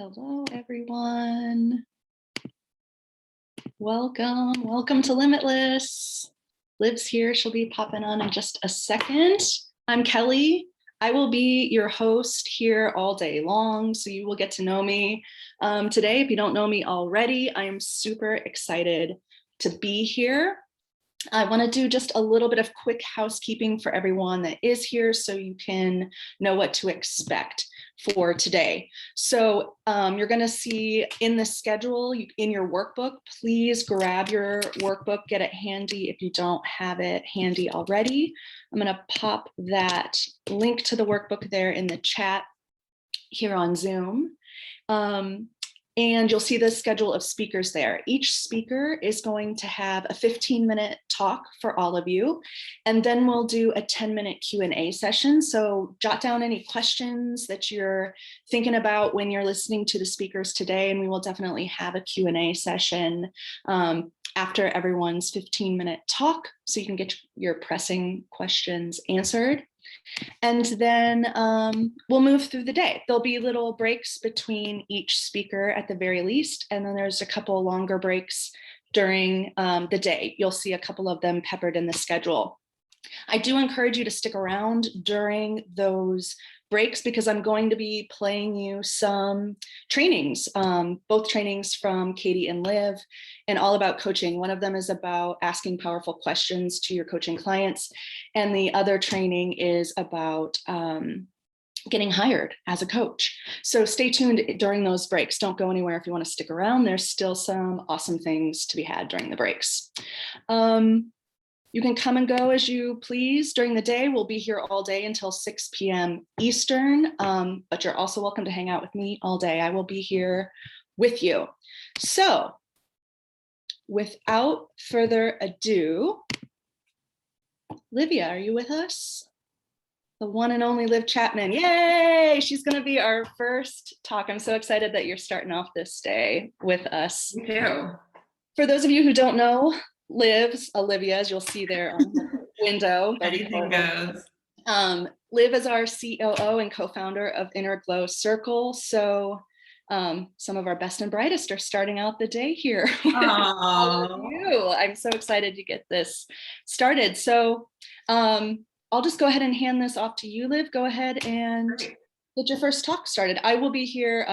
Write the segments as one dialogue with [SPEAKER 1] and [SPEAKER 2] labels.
[SPEAKER 1] Hello, everyone. Welcome to Limitless. Liv's here, she'll be popping on in just a second. I'm Kelly. I will be your host here all day long, so you will get to know me. Today, if you don't know me already, I am super excited to be here. I want to do just a little bit of quick housekeeping for everyone that is here so you can know what to expect for today. So you're going to see in the schedule, in your workbook, please grab your workbook, get it handy if you don't have it handy already. I'm going to pop that link to the workbook there in the chat here on Zoom. And you'll see the schedule of speakers there. Each speaker is going to have a 15-minute talk for all of you, and then we'll do a 10-minute Q&A session. So jot down any questions that you're thinking about when you're listening to the speakers today, and we will definitely have a Q&A session after everyone's 15-minute talk, so you can get your pressing questions answered. And then we'll move through the day. There'll be little breaks between each speaker at the very least, and then there's a couple longer breaks during the day. You'll see a couple of them peppered in the schedule. I do encourage you to stick around during those breaks because I'm going to be playing you some trainings, both trainings from Katie and Liv, and all about coaching. One of them is about asking powerful questions to your coaching clients, and the other training is about getting hired as a coach. So stay tuned during those breaks. Don't go anywhere if you want to stick around. There's still some awesome things to be had during the breaks. You can come and go as you please during the day. We'll be here all day until 6 p.m. Eastern, but you're also welcome to hang out with me all day. I will be here with you. So without further ado, Livia, are you with us? The one and only Liv Chapman. Yay! She's going to be our first talk. I'm so excited that you're starting off this day with us.
[SPEAKER 2] Me too.
[SPEAKER 1] For those of you who don't know, Olivia, as you'll see there on the window.
[SPEAKER 2] Anything goes.
[SPEAKER 1] Liv is our COO and co-founder of Inner Glow Circle. So some of our best and brightest are starting out the day here. All of you. I'm so excited to get this started. So I'll just go ahead and hand this off to you, Liv. Go ahead and get your first talk started. I will be here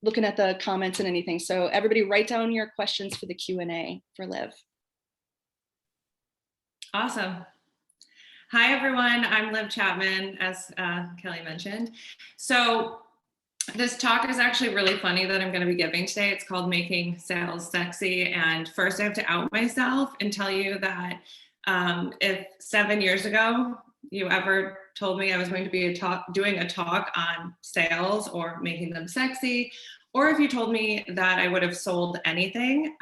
[SPEAKER 1] looking at the comments and anything. So everybody write down your questions for the Q&A for Liv.
[SPEAKER 2] Awesome. Hi, everyone. I'm Liv Chapman, as Kelly mentioned. So this talk is actually really funny that I'm going to be giving today. It's called Making Sales Sexy. And first I have to out myself and tell you that if 7 years ago you ever told me I was going to be doing a talk on sales or making them sexy, or if you told me that I would have sold anything,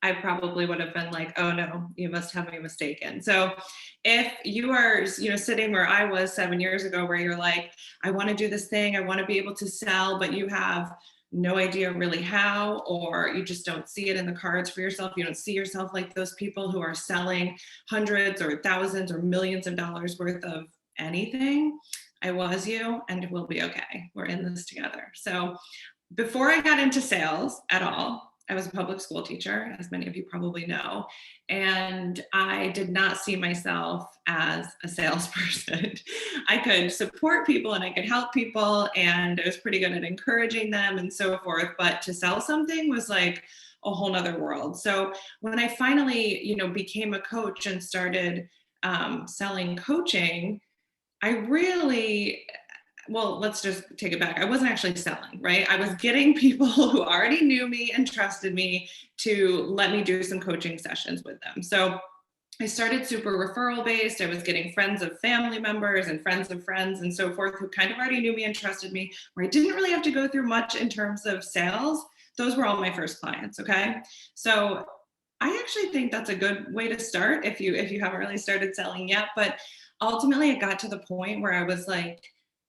[SPEAKER 2] I probably would have been like, oh no, you must have me mistaken. So if you are, sitting where I was 7 years ago, where you're like, I want to do this thing, I want to be able to sell, but you have no idea really how, or you just don't see it in the cards for yourself. You don't see yourself like those people who are selling hundreds or thousands or millions of dollars worth of anything, I was you, and we'll be okay. We're in this together. So before I got into sales at all, I was a public school teacher, as many of you probably know, and I did not see myself as a salesperson. I could support people and I could help people, and I was pretty good at encouraging them and so forth, but to sell something was like a whole nother world. So when I finally, became a coach and started selling coaching, I really, well, let's just take it back. I wasn't actually selling, right? I was getting people who already knew me and trusted me to let me do some coaching sessions with them. So I started super referral based. I was getting friends of family members and friends of friends and so forth who kind of already knew me and trusted me, where I didn't really have to go through much in terms of sales. Those were all my first clients. Okay. So I actually think that's a good way to start if you haven't really started selling yet. But ultimately it got to the point where I was like,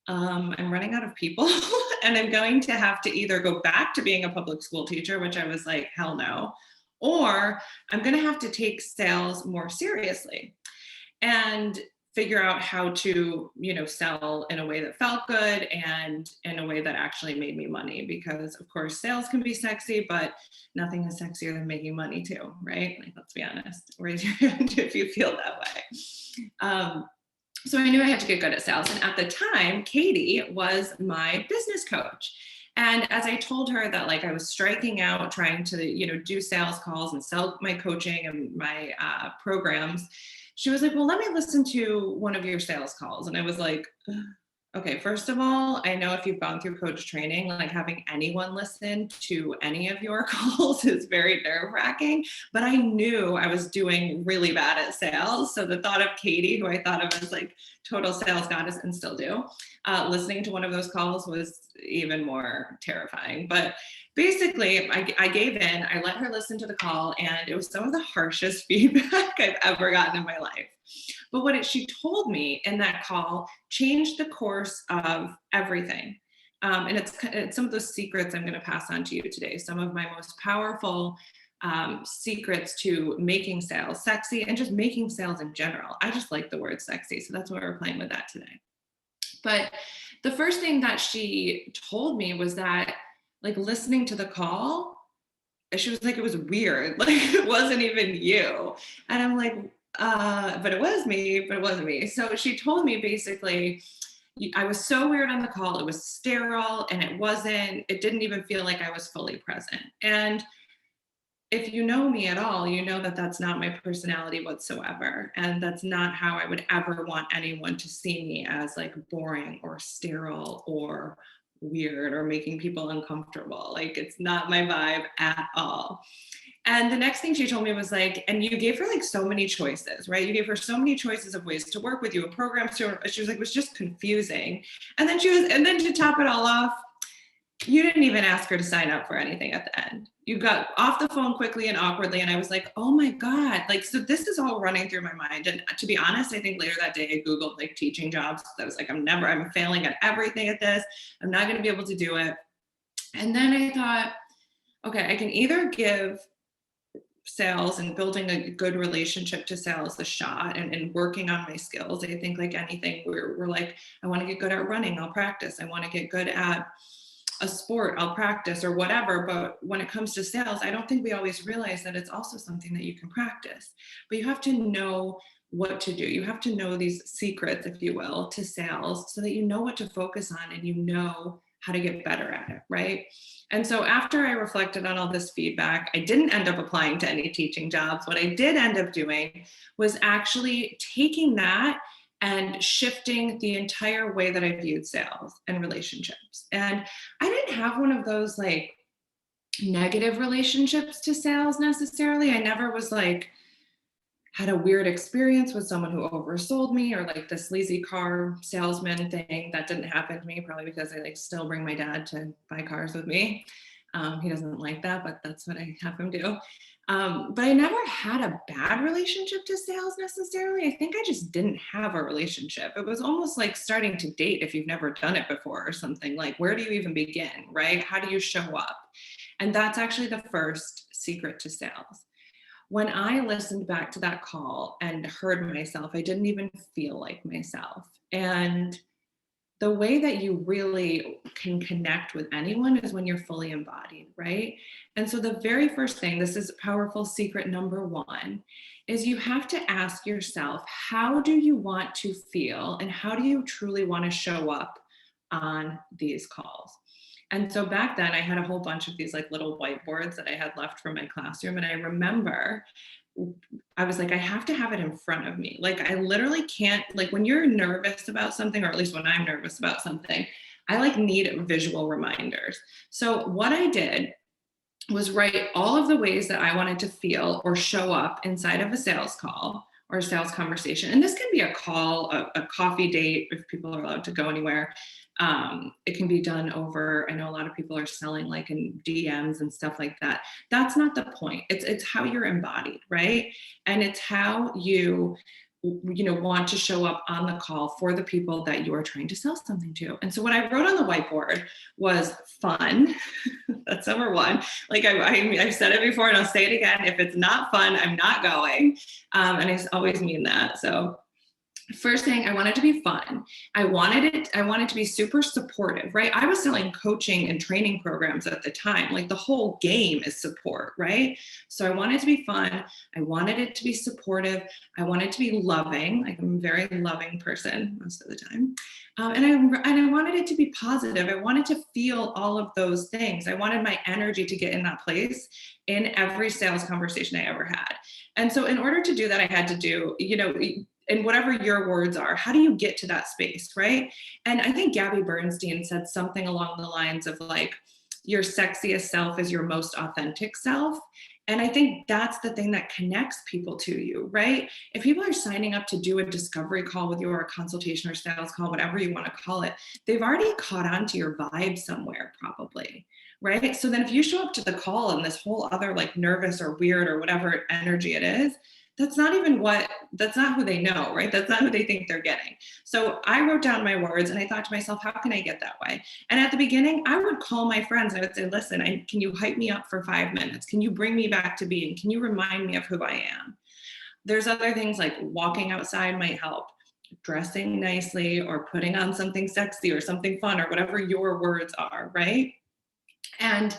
[SPEAKER 2] I'm running out of people and I'm going to have to either go back to being a public school teacher, which I was like, hell no, or I'm going to have to take sales more seriously and figure out how to, sell in a way that felt good and in a way that actually made me money. Because of course, sales can be sexy, but nothing is sexier than making money too, right? Like, let's be honest. Raise your hand if you feel that way. So I knew I had to get good at sales. And at the time, Katie was my business coach. And as I told her that, like, I was striking out, trying to, do sales calls and sell my coaching and my programs, she was like, well, let me listen to one of your sales calls. And I was like, okay, first of all, I know if you've gone through coach training, like having anyone listen to any of your calls is very nerve-wracking, but I knew I was doing really bad at sales. So the thought of Katie, who I thought of as like total sales goddess and still do, listening to one of those calls was even more terrifying. But basically, I gave in, I let her listen to the call, and it was some of the harshest feedback I've ever gotten in my life. But what she told me in that call changed the course of everything. And it's some of those secrets I'm going to pass on to you today. Some of my most powerful secrets to making sales sexy and just making sales in general. I just like the word sexy. So that's why we're playing with that today. But the first thing that she told me was that, like, listening to the call, she was like, it was weird. Like, it wasn't even you. And I'm like, but it was me, but it wasn't me. So she told me basically, I was so weird on the call. It was sterile and it didn't even feel like I was fully present. And if you know me at all, you know that that's not my personality whatsoever. And that's not how I would ever want anyone to see me, as like boring or sterile or weird or making people uncomfortable. Like, it's not my vibe at all. And the next thing she told me was like, and you gave her like so many choices, right? You gave her so many choices of ways to work with you, a program. So she was like, it was just confusing. And then to top it all off, you didn't even ask her to sign up for anything at the end. You got off the phone quickly and awkwardly. And I was like, oh my God, like, so this is all running through my mind. And to be honest, I think later that day I Googled like teaching jobs. I was like, I'm failing at everything at this. I'm not going to be able to do it. And then I thought, okay, I can either give sales and building a good relationship to sales a shot and working on my skills. I think like anything, we're like, I want to get good at running, I'll practice. I want to get good at a sport, I'll practice, or whatever. But when it comes to sales, I don't think we always realize that it's also something that you can practice. But you have to know what to do. You have to know these secrets, if you will, to sales so that you know what to focus on and you know how to get better at it, right? And so after I reflected on all this feedback, I didn't end up applying to any teaching jobs. What I did end up doing was actually taking that and shifting the entire way that I viewed sales and relationships. And I didn't have one of those like negative relationships to sales necessarily. I never was like, had a weird experience with someone who oversold me or like the sleazy car salesman thing. That didn't happen to me, probably because I like still bring my dad to buy cars with me. He doesn't like that, but that's what I have him do. But I never had a bad relationship to sales necessarily. I think I just didn't have a relationship. It was almost like starting to date if you've never done it before or something. Like, where do you even begin, right? How do you show up? And that's actually the first secret to sales. When I listened back to that call and heard myself, I didn't even feel like myself. And the way that you really can connect with anyone is when you're fully embodied, right? And so the very first thing, this is powerful secret number one, is you have to ask yourself, how do you want to feel and how do you truly want to show up on these calls? And so back then I had a whole bunch of these like little whiteboards that I had left from my classroom. And I remember I was like, I have to have it in front of me. Like, I literally can't, like, when you're nervous about something, or at least when I'm nervous about something, I like need visual reminders. So, what I did was write all of the ways that I wanted to feel or show up inside of a sales call or a sales conversation. And this can be a call, a coffee date, if people are allowed to go anywhere. It can be done over, I know a lot of people are selling like in DMs and stuff like that. That's not the point. It's how you're embodied, right? And it's how you want to show up on the call for the people that you are trying to sell something to. And so what I wrote on the whiteboard was fun. That's number one. Like I've said it before and I'll say it again. If it's not fun, I'm not going. And I always mean that. So first thing, I wanted to be fun. I wanted to be super supportive, right? I was selling coaching and training programs at the time. Like the whole game is support, right? So I wanted to be fun. I wanted it to be supportive. I wanted to be loving. Like I'm a very loving person most of the time. And I wanted it to be positive. I wanted to feel all of those things. I wanted my energy to get in that place in every sales conversation I ever had. And so in order to do that, I had to do, and whatever your words are, how do you get to that space, right? And I think Gabby Bernstein said something along the lines of like, your sexiest self is your most authentic self. And I think that's the thing that connects people to you, right? If people are signing up to do a discovery call with you or a consultation or sales call, whatever you want to call it, they've already caught on to your vibe somewhere probably, right? So then if you show up to the call and this whole other like nervous or weird or whatever energy it is, that's not who they know, right? That's not who they think they're getting. So I wrote down my words and I thought to myself, how can I get that way? And at the beginning, I would call my friends and I would say, listen, can you hype me up for 5 minutes? Can you bring me back to being? Can you remind me of who I am? There's other things like walking outside might help, dressing nicely or putting on something sexy or something fun or whatever your words are, right? And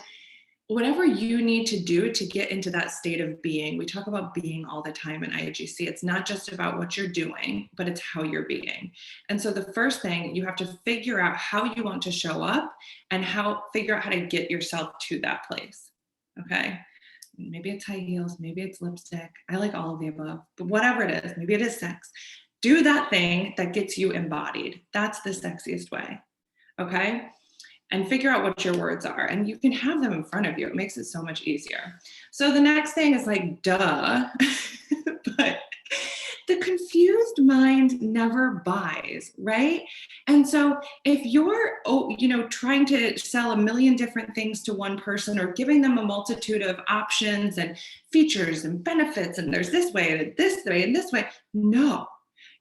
[SPEAKER 2] whatever you need to do to get into that state of being, we talk about being all the time in IGC. It's not just about what you're doing, but it's how you're being. And so the first thing, you have to figure out how you want to show up and figure out how to get yourself to that place. Okay. Maybe it's high heels, maybe it's lipstick. I like all of the above, but whatever it is, maybe it is sex. Do that thing that gets you embodied. That's the sexiest way. Okay. And figure out what your words are. And you can have them in front of you. It makes it so much easier. So the next thing is like, duh, but the confused mind never buys, right? And so if you're, trying to sell a million different things to one person or giving them a multitude of options and features and benefits, and there's this way and this way and this way, no.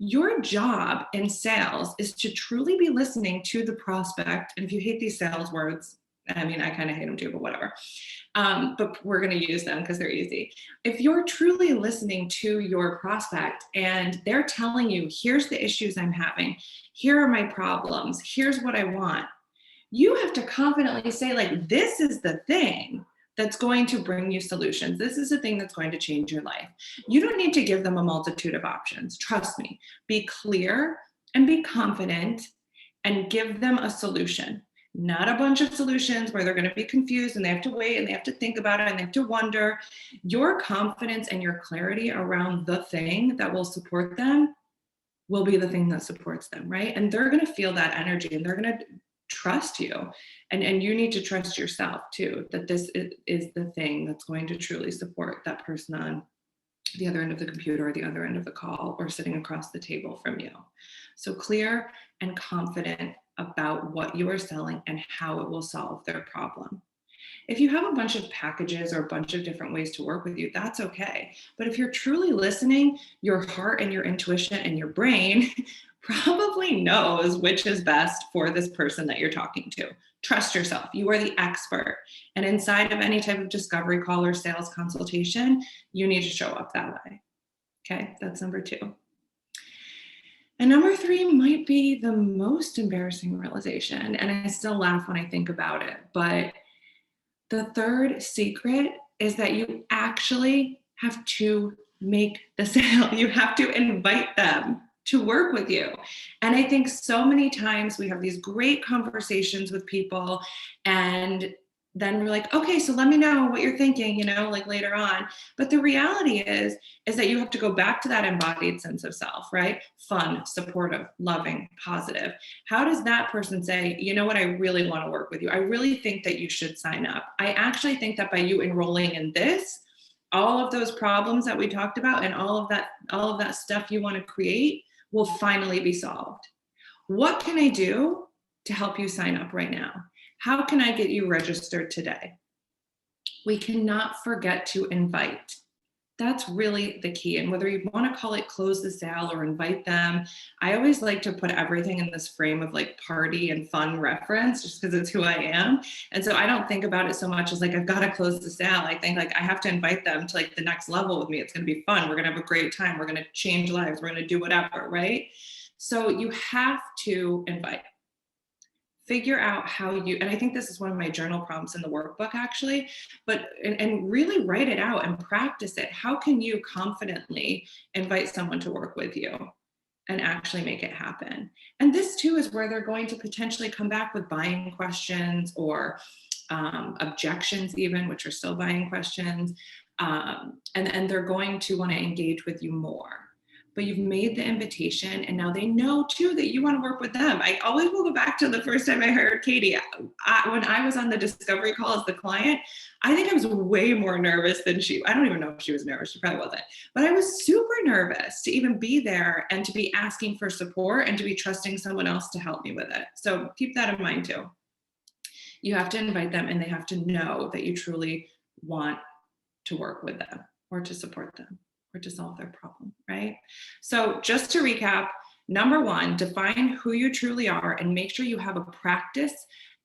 [SPEAKER 2] Your job in sales is to truly be listening to the prospect. And if you hate these sales words, I mean, I kind of hate them too, but whatever. But we're going to use them because they're easy. If you're truly listening to your prospect and they're telling you, here's the issues I'm having, here are my problems, here's what I want, you have to confidently say, like, this is the thing that's going to bring you solutions. This is the thing that's going to change your life. You don't need to give them a multitude of options. Trust me. Be clear and be confident and give them a solution. Not a bunch of solutions where they're going to be confused and they have to wait and they have to think about it and they have to wonder. Your confidence and your clarity around the thing that will support them will be the thing that supports them, right? And they're going to feel that energy and they're going to trust you. And you need to trust yourself too, that this is the thing that's going to truly support that person on the other end of the computer or the other end of the call or sitting across the table from you. So clear and confident about what you are selling and how it will solve their problem. If you have a bunch of packages or a bunch of different ways to work with you, that's okay. But if you're truly listening, your heart and your intuition and your brain probably knows which is best for this person that you're talking to. Trust yourself. You are the expert. And inside of any type of discovery call or sales consultation, you need to show up that way. Okay, that's number 2. And number three might be the most embarrassing realization. And I still laugh when I think about it. But the third secret is that you actually have to make the sale. You have to invite them to work with you. And I think so many times we have these great conversations with people, and then we're like, okay, so let me know what you're thinking, like later on. But the reality is that you have to go back to that embodied sense of self, right? Fun, supportive, loving, positive. How does that person say, you know what, I really want to work with you. I really think that you should sign up. I actually think that by you enrolling in this, all of those problems that we talked about and all of that stuff you want to create will finally be solved. What can I do to help you sign up right now? How can I get you registered today? We cannot forget to invite. That's really the key. And whether you want to call it close the sale or invite them, I always like to put everything in this frame of like party and fun reference, just because it's who I am. And so I don't think about it so much as like, I've got to close the sale. I think like I have to invite them to like the next level with me. It's going to be fun. We're going to have a great time. We're going to change lives. We're going to do whatever, right? So you have to invite. Figure out how you, and I think this is one of my journal prompts in the workbook actually, but and really write it out and practice it. How can you confidently invite someone to work with you and actually make it happen? And this too is where they're going to potentially come back with buying questions or objections even, which are still buying questions. And they're going to want to engage with you more. But you've made the invitation, and now they know too that you want to work with them. I always will go back to the first time I hired Katie. When I was on the discovery call as the client, I think I was way more nervous than she. I don't even know if she was nervous. She probably wasn't. But I was super nervous to even be there and to be asking for support and to be trusting someone else to help me with it. So keep that in mind too. You have to invite them, and they have to know that you truly want to work with them or to support them or to solve their problem, right? So just to recap, number one, define who you truly are and make sure you have a practice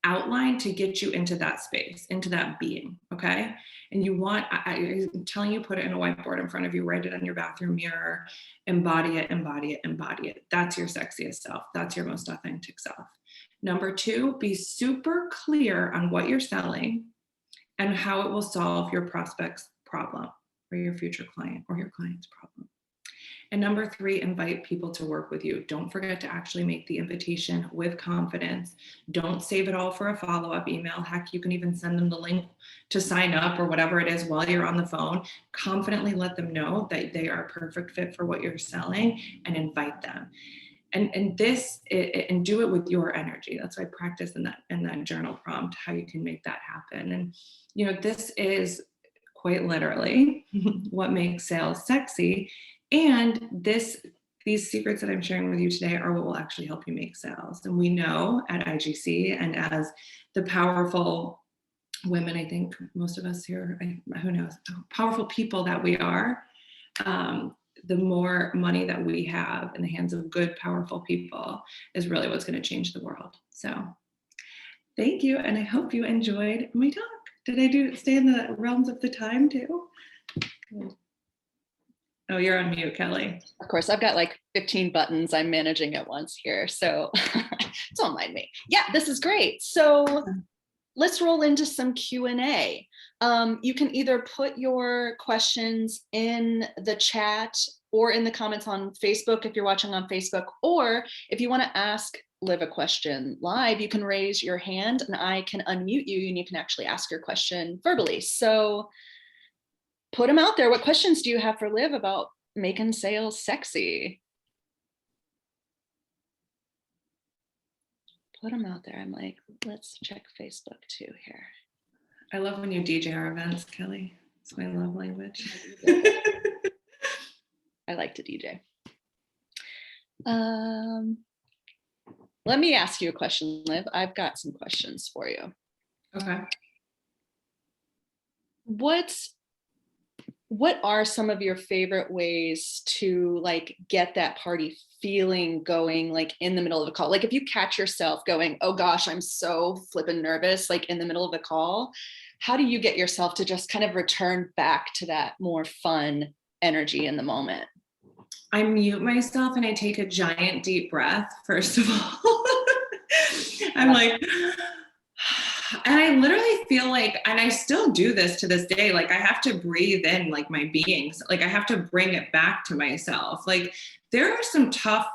[SPEAKER 2] outline to get you into that space, into that being, okay? And you want, I'm telling you, put it in a whiteboard in front of you, write it on your bathroom mirror, embody it, embody it, embody it. That's your sexiest self. That's your most authentic self. Number two, be super clear on what you're selling and how it will solve your prospect's problem or your future client or your client's problem. And number three, invite people to work with you. Don't forget to actually make the invitation with confidence. Don't save it all for a follow-up email. Heck, you can even send them the link to sign up or whatever it is while you're on the phone. Confidently let them know that they are a perfect fit for what you're selling and invite them. And do it with your energy. That's why I practice in that journal prompt, how you can make that happen. And this is quite literally what makes sales sexy. And these secrets that I'm sharing with you today are what will actually help you make sales. And we know at IGC and as the powerful women, I think most of us here, who knows, powerful people that we are, the more money that we have in the hands of good, powerful people is really what's going to change the world. So thank you. And I hope you enjoyed my talk. Did I stay in the realms of the time too? Good. Oh, you're on mute, Kelly.
[SPEAKER 1] Of course, I've got like 15 buttons I'm managing at once here. So don't mind me. Yeah, this is great. So let's roll into some Q&A. You can either put your questions in the chat or in the comments on Facebook if you're watching on Facebook, or if you want to ask Liv a question live, you can raise your hand and I can unmute you and you can actually ask your question verbally. So put them out there. What questions do you have for Liv about making sales sexy? Put them out there. I'm like, let's check Facebook too here.
[SPEAKER 2] I love when you DJ our events, Kelly. It's my love language.
[SPEAKER 1] I like to DJ. Let me ask you a question, Liv. I've got some questions for you.
[SPEAKER 2] Okay.
[SPEAKER 1] What are some of your favorite ways to like get that party feeling going, like in the middle of a call? Like if you catch yourself going, oh gosh, I'm so flippin' nervous, like in the middle of a call, how do you get yourself to just kind of return back to that more fun energy in the moment?
[SPEAKER 2] I mute myself and I take a giant deep breath, first of all. I'm like, and I literally feel like, and I still do this to this day, like I have to breathe in like my beings, like I have to bring it back to myself. Like there are some tough,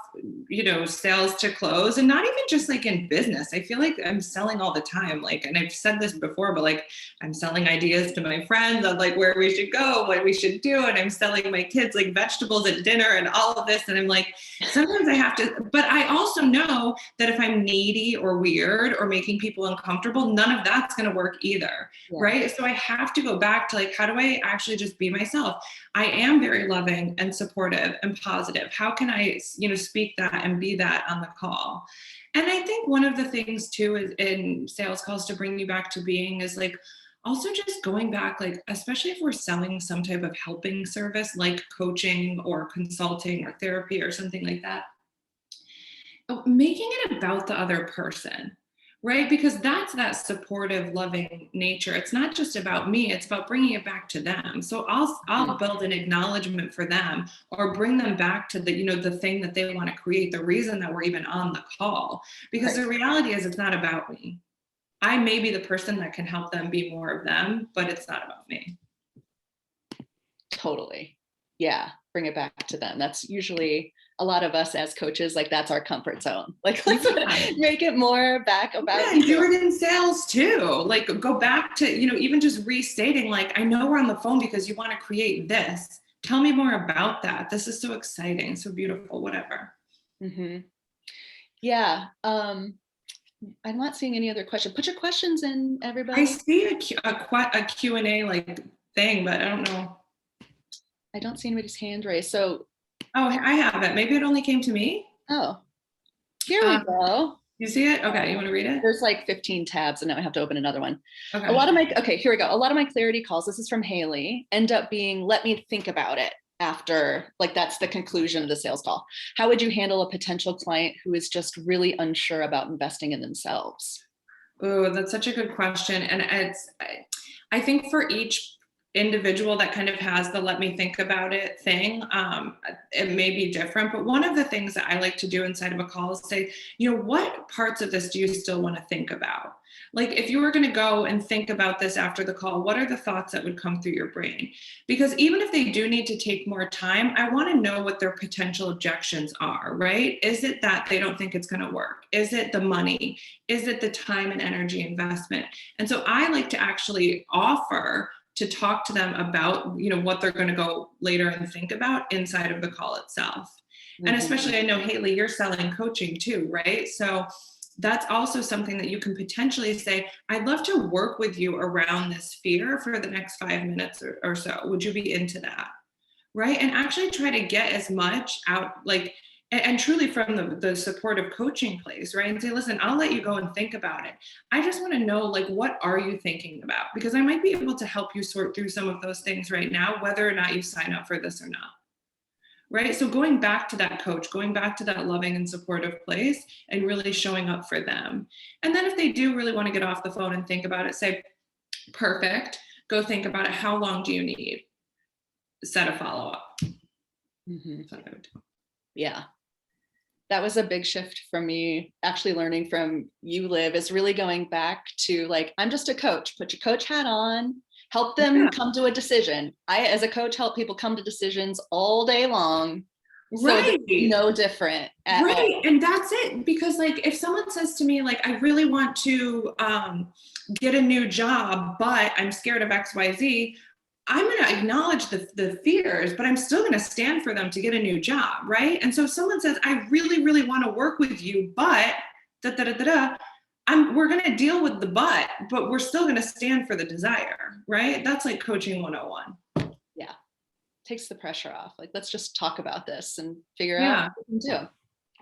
[SPEAKER 2] sales to close, and not even just like in business. I feel like I'm selling all the time. Like, and I've said this before, but like I'm selling ideas to my friends on like where we should go, what we should do. And I'm selling my kids like vegetables at dinner and all of this. And I'm like, sometimes I have to, but I also know that if I'm needy or weird or making people uncomfortable, none of that's going to work either.
[SPEAKER 1] Yeah.
[SPEAKER 2] Right. So I have to go back to like, how do I actually just be myself? I am very loving and supportive and positive. How can I, speak that and be that on the call? And I think one of the things too is in sales calls to bring you back to being is like, also just going back, like, especially if we're selling some type of helping service like coaching or consulting or therapy or something like that, making it about the other person, right? Because that's that supportive, loving nature. It's not just about me, it's about bringing it back to them. So I'll build an acknowledgement for them or bring them back to the, the thing that they want to create, the reason that we're even on the call. Because the reality is it's not about me. I may be the person that can help them be more of them, but it's not about me.
[SPEAKER 1] Totally. Yeah. Bring it back to them. That's usually a lot of us as coaches, like that's our comfort zone. Like let's make it more back about
[SPEAKER 2] you. Do it in sales too. Like go back to, even just restating, like, I know we're on the phone because you want to create this. Tell me more about that. This is so exciting, so beautiful, whatever.
[SPEAKER 1] Mm-hmm. Yeah. I'm not seeing any other question. Put your questions in, everybody.
[SPEAKER 2] I see a Q&A like thing, but I don't know.
[SPEAKER 1] I don't see anybody's hand raised. So.
[SPEAKER 2] Oh, I have it. Maybe it only came to me.
[SPEAKER 1] Oh, here we go.
[SPEAKER 2] You see it? Okay. You want to read it?
[SPEAKER 1] There's like 15 tabs and now I have to open another one.
[SPEAKER 2] Okay.
[SPEAKER 1] Here we go. A lot of my clarity calls, this is from Haley, end up being, let me think about it after, like that's the conclusion of the sales call. How would you handle a potential client who is just really unsure about investing in themselves?
[SPEAKER 2] Oh, that's such a good question. And I think for each individual that kind of has the let me think about it thing, it may be different. But one of the things that I like to do inside of a call is say, what parts of this do you still want to think about? Like if you were going to go and think about this after the call, what are the thoughts that would come through your brain? Because even if they do need to take more time, I want to know what their potential objections are, right? Is it that they don't think it's going to work? Is it the money? Is it the time and energy investment? And so I like to actually offer to talk to them about, what they're going to go later and think about inside of the call itself. Mm-hmm. And especially, I know, Haley, you're selling coaching too, right? So that's also something that you can potentially say, I'd love to work with you around this fear for the next 5 minutes or so. Would you be into that? Right? And actually try to get as much out, like, and truly from the supportive coaching place, right? And say, listen, I'll let you go and think about it. I just want to know, like, what are you thinking about? Because I might be able to help you sort through some of those things right now, whether or not you sign up for this or not. Right? So going back to that coach, going back to that loving and supportive place and really showing up for them. And then if they do really want to get off the phone and think about it, say, perfect, go think about it. How long do you need? Set a follow-up.
[SPEAKER 1] Mm-hmm.
[SPEAKER 2] That's what I would do.
[SPEAKER 1] Yeah. That was a big shift for me, actually learning from you, Liv, is really going back to like, I'm just a coach, put your coach hat on, help them come to a decision. I, as a coach, help people come to decisions all day long.
[SPEAKER 2] Right.
[SPEAKER 1] So no different at all.
[SPEAKER 2] And that's it. Because like, if someone says to me, like, I really want to get a new job, but I'm scared of XYZ, I'm going to acknowledge the fears, but I'm still going to stand for them to get a new job, right? And so if someone says, I really, really want to work with you, but we're going to deal with the but we're still going to stand for the desire, right? That's like coaching 101.
[SPEAKER 1] Yeah. Takes the pressure off. Like, let's just talk about this and figure out what we can do.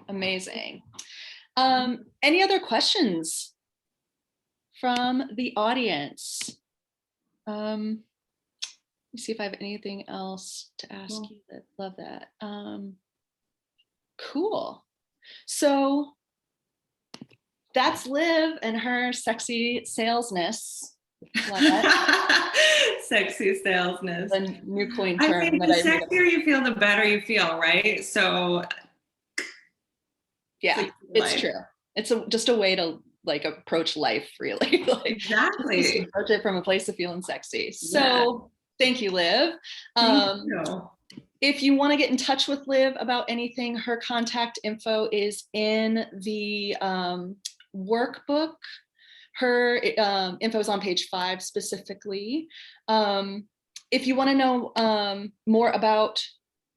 [SPEAKER 1] Amazing. Any other questions from the audience? Let me see if I have anything else to ask you. Love that. Cool. So that's Liv and her sexy salesness. Love that.
[SPEAKER 2] Sexy salesness.
[SPEAKER 1] The new coin
[SPEAKER 2] I
[SPEAKER 1] term
[SPEAKER 2] mean,
[SPEAKER 1] that
[SPEAKER 2] the
[SPEAKER 1] I made up.
[SPEAKER 2] sexier you feel, the better you feel, right? So
[SPEAKER 1] Yeah, it's true. It's just a way to like approach life, really. Like
[SPEAKER 2] exactly.
[SPEAKER 1] just approach it from a place of feeling sexy. So thank you, Liv.
[SPEAKER 2] Thank you.
[SPEAKER 1] If you want to get in touch with Liv about anything, her contact info is in the workbook. Her info is on page 5 specifically. If you want to know more about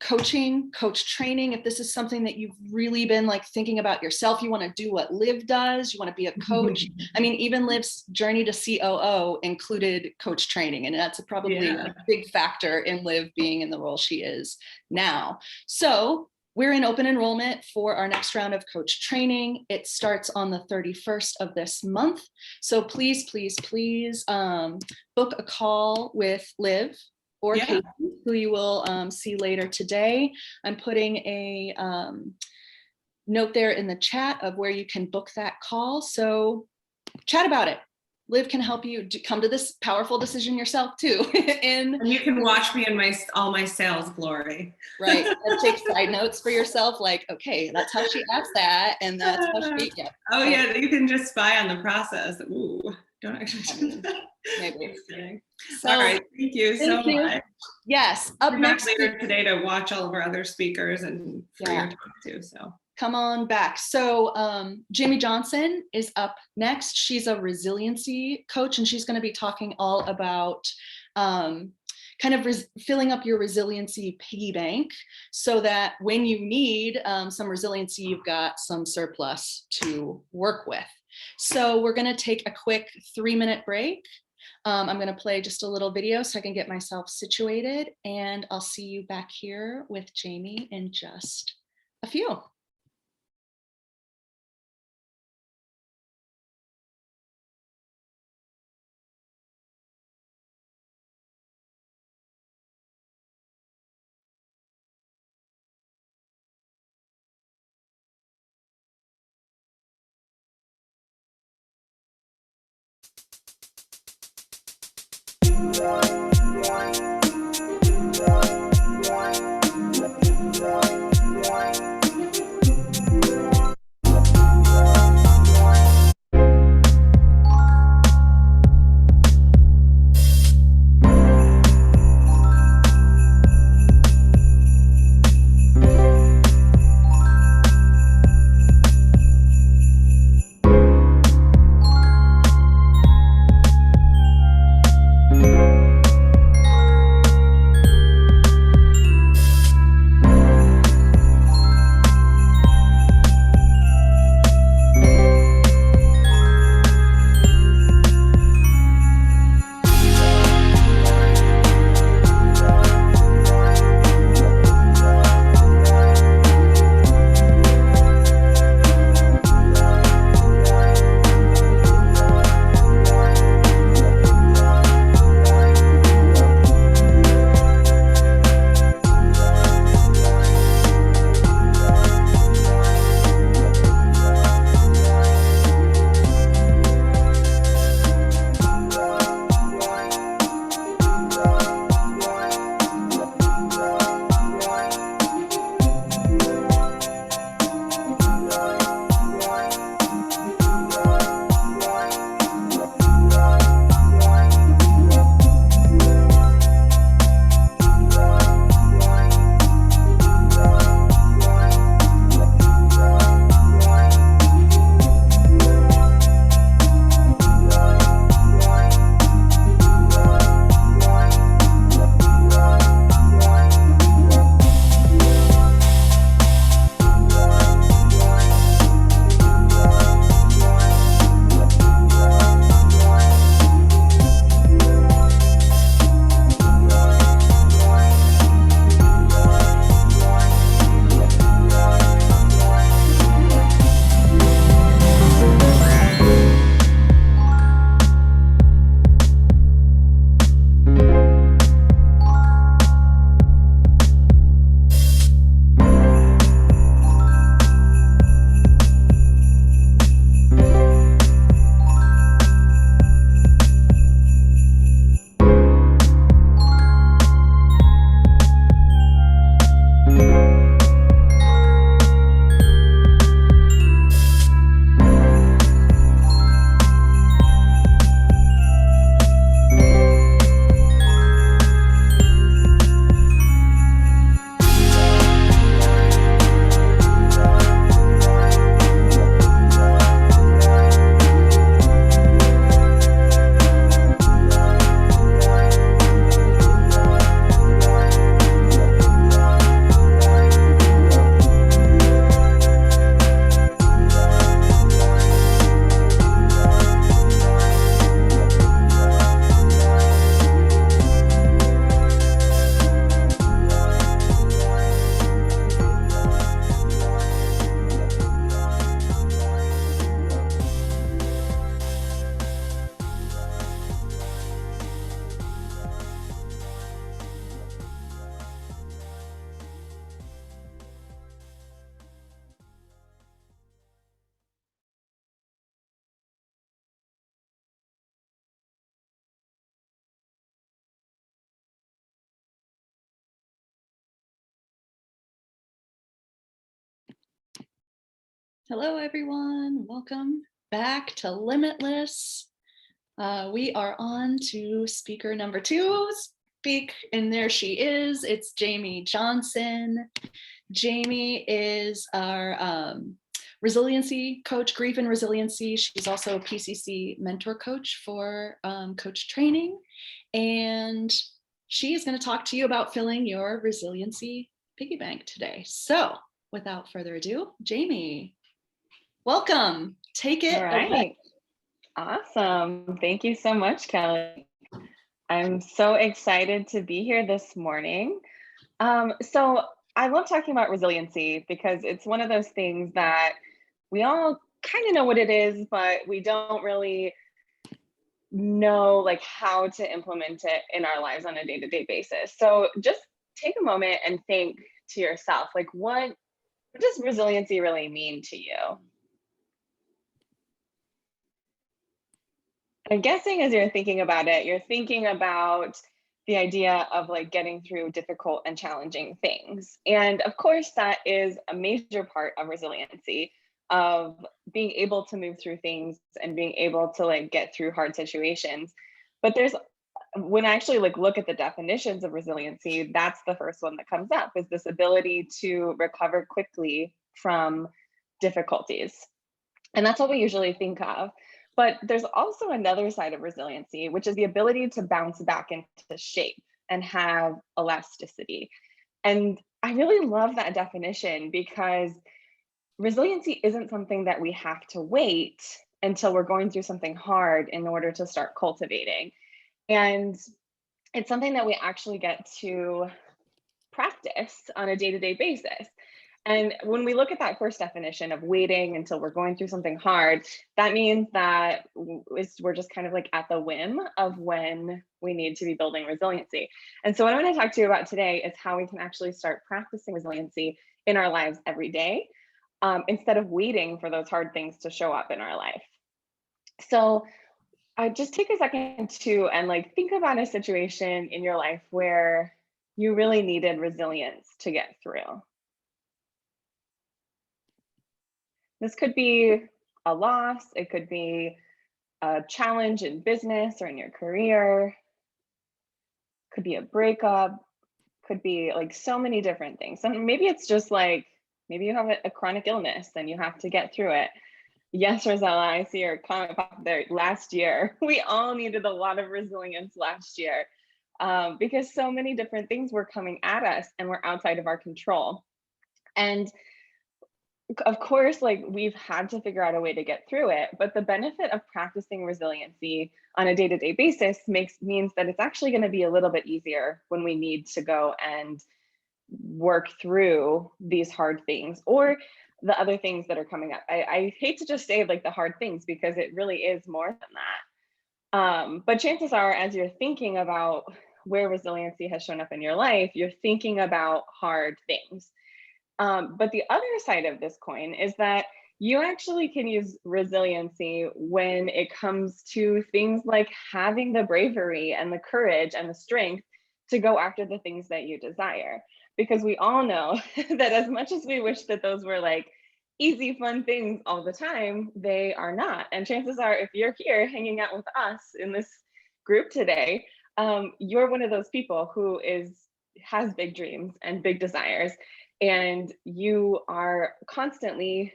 [SPEAKER 1] coaching, coach training, if this is something that you've really been like thinking about yourself, you want to do what Liv does, you want to be a coach. I mean, even Liv's journey to COO included coach training, and that's probably a big factor in Liv being in the role she is now. So we're in open enrollment for our next round of coach training. It starts on the 31st of this month. So please, please, please book a call with Liv or Katie, who you will see later today. I'm putting a note there in the chat of where you can book that call. So chat about it. Liv can help you come to this powerful decision yourself too. And
[SPEAKER 2] you can watch me in all my sales glory.
[SPEAKER 1] Right. And take side notes for yourself. Like, okay, that's how she asked that. And that's how she, yeah.
[SPEAKER 2] Oh yeah, you can just spy on the process. Ooh, don't actually do that.
[SPEAKER 1] Maybe.
[SPEAKER 2] So, all right, thank you so much.
[SPEAKER 1] Yes. Up next
[SPEAKER 2] later today to watch all of our other speakers and for your talk too. So
[SPEAKER 1] come on back. So Jamie Johnson is up next. She's a resiliency coach, and she's going to be talking all about kind of filling up your resiliency piggy bank so that when you need some resiliency, you've got some surplus to work with. So we're going to take a quick 3-minute break. I'm going to play just a little video so I can get myself situated, and I'll see you back here with Jamie in just a few. Hello, everyone. Welcome back to Limitless. We are on to speaker number 2. And there she is. It's Jamie Johnson. Jamie is our resiliency coach, grief and resiliency. She's also a PCC mentor coach for coach training. And she is going to talk to you about filling your resiliency piggy bank today. So without further ado, Jamie, welcome. Take it
[SPEAKER 3] All right.
[SPEAKER 1] away.
[SPEAKER 3] Awesome. Thank you so much, Kelly. I'm so excited to be here this morning. So I love talking about resiliency because it's one of those things that we all kind of know what it is, but we don't really know like how to implement it in our lives on a day-to-day basis. So just take a moment and think to yourself, like what does resiliency really mean to you? I'm guessing as you're thinking about it, you're thinking about the idea of like getting through difficult and challenging things. And of course, that is a major part of resiliency, of being able to move through things and being able to like get through hard situations. But when I actually like look at the definitions of resiliency, that's the first one that comes up, is this ability to recover quickly from difficulties. And that's what we usually think of. But there's also another side of resiliency, which is the ability to bounce back into shape and have elasticity. And I really love that definition because resiliency isn't something that we have to wait until we're going through something hard in order to start cultivating. And it's something that we actually get to practice on a day-to-day basis. And when we look at that first definition of waiting until we're going through something hard, that means that we're just kind of like at the whim of when we need to be building resiliency. And so what I'm going to talk to you about today is how we can actually start practicing resiliency in our lives every day, instead of waiting for those hard things to show up in our life. So I just take a second to and like think about a situation in your life where you really needed resilience to get through. This could be a loss, it could be a challenge in business or in your career, could be a breakup, could be like so many different things. And maybe it's just like, maybe you have a chronic illness and you have to get through it. Yes, Rosella, I see your comment pop there. Last year, we all needed a lot of resilience last year, because so many different things were coming at us and were outside of our control. And of course, like we've had to figure out a way to get through it, but the benefit of practicing resiliency on a day-to-day basis means that it's actually going to be a little bit easier when we need to go and work through these hard things or the other things that are coming up. I hate to just say like the hard things because it really is more than that. But chances are, as you're thinking about where resiliency has shown up in your life, you're thinking about hard things. But the other side of this coin is that you actually can use resiliency when it comes to things like having the bravery and the courage and the strength to go after the things that you desire. Because we all know that as much as we wish that those were like easy, fun things all the time, they are not. And chances are, if you're here hanging out with us in this group today, you're one of those people who has big dreams and big desires, and you are constantly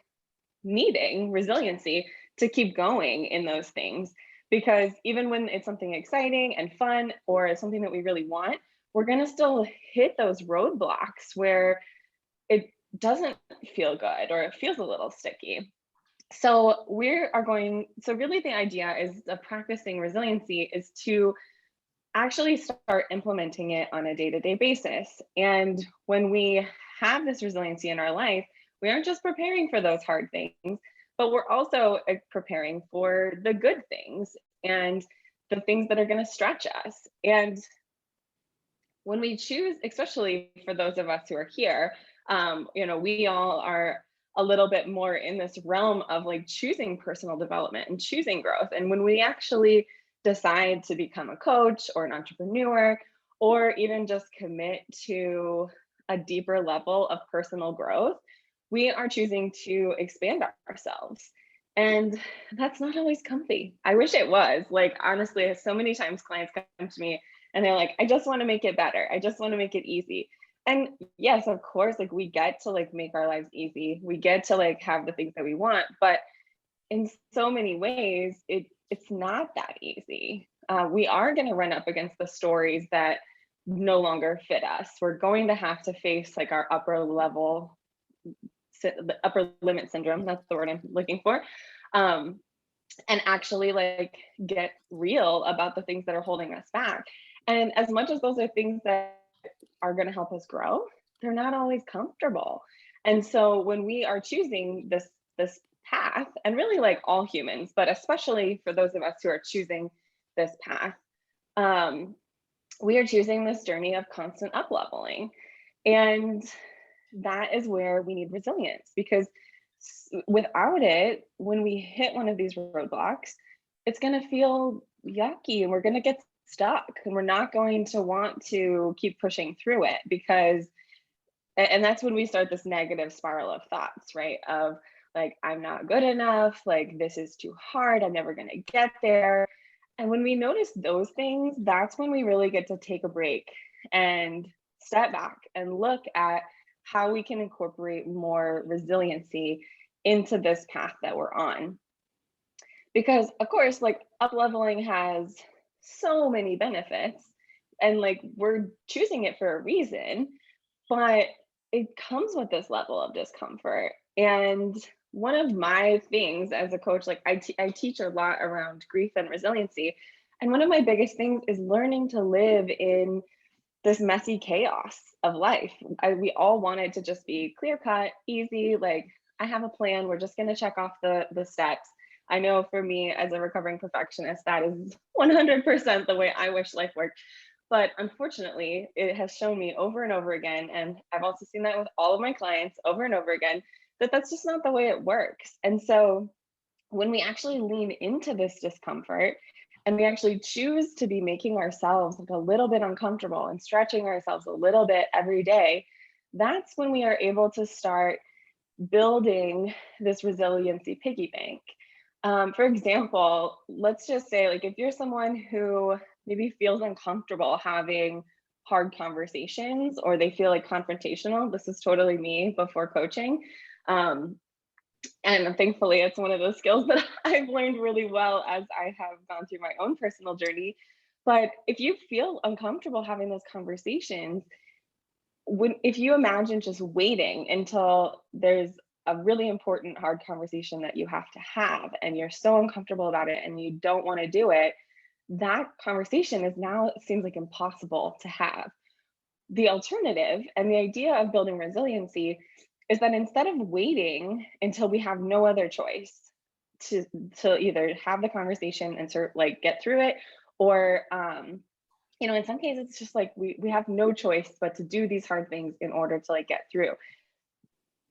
[SPEAKER 3] needing resiliency to keep going in those things. Because even when it's something exciting and fun or it's something that we really want, we're going to still hit those roadblocks where it doesn't feel good or it feels a little sticky. So really the idea is of practicing resiliency is to actually start implementing it on a day-to-day basis. And when we have this resiliency in our life, we aren't just preparing for those hard things, but we're also preparing for the good things and the things that are going to stretch us. And when we choose, especially for those of us who are here, we all are a little bit more in this realm of like choosing personal development and choosing growth. And when we actually decide to become a coach or an entrepreneur, or even just commit to a deeper level of personal growth, we are choosing to expand ourselves. And that's not always comfy. I wish it was. Like, honestly, so many times clients come to me and they're like, I just want to make it better. I just want to make it easy. And yes, of course, like we get to like make our lives easy. We get to like have the things that we want, but in so many ways, it's not that easy. We are going to run up against the stories that no longer fit us. We're going to have to face like our the upper limit syndrome. That's the word I'm looking for. And actually like get real about the things that are holding us back. And as much as those are things that are going to help us grow, they're not always comfortable. And so when we are choosing this path, and really like all humans, but especially for those of us who are choosing this path, we are choosing this journey of constant up leveling. And that is where we need resilience, because without it, when we hit one of these roadblocks, it's going to feel yucky and we're going to get stuck and we're not going to want to keep pushing through it, because and that's when we start this negative spiral of thoughts, right? Of like, I'm not good enough, like this is too hard, I'm never going to get there. And when we notice those things, that's when we really get to take a break and step back and look at how we can incorporate more resiliency into this path that we're on. Because of course, like up leveling has so many benefits, and like we're choosing it for a reason, but it comes with this level of discomfort. And one of my things as a coach, like I teach a lot around grief and resiliency. And one of my biggest things is learning to live in this messy chaos of life. We all want it to just be clear cut, easy. Like, I have a plan. We're just going to check off the steps. I know for me as a recovering perfectionist, that is 100% the way I wish life worked. But unfortunately, it has shown me over and over again, and I've also seen that with all of my clients over and over again, that that's just not the way it works. And so when we actually lean into this discomfort and we actually choose to be making ourselves like a little bit uncomfortable and stretching ourselves a little bit every day, that's when we are able to start building this resiliency piggy bank. For example, let's just say, like, if you're someone who maybe feels uncomfortable having hard conversations, or they feel like confrontational, this is totally me before coaching. And thankfully, it's one of those skills that I've learned really well as I have gone through my own personal journey. But if you feel uncomfortable having those conversations, if you imagine just waiting until there's a really important hard conversation that you have to have and you're so uncomfortable about it and you don't want to do it, that conversation is now, it seems like, impossible to have. The alternative and the idea of building resiliency is that instead of waiting until we have no other choice to either have the conversation and sort of like get through it, or in some cases it's just like we have no choice but to do these hard things in order to like get through.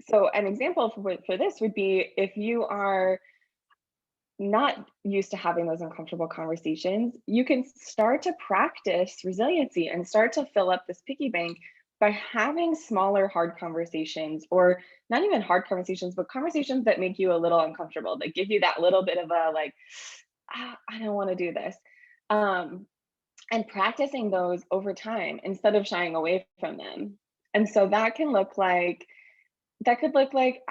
[SPEAKER 3] So an example for this would be, if you are not used to having those uncomfortable conversations, you can start to practice resiliency and start to fill up this piggy bank by having smaller hard conversations, or not even hard conversations, but conversations that make you a little uncomfortable, that give you that little bit of a like, I don't want to do this. And practicing those over time instead of shying away from them. And so that could look like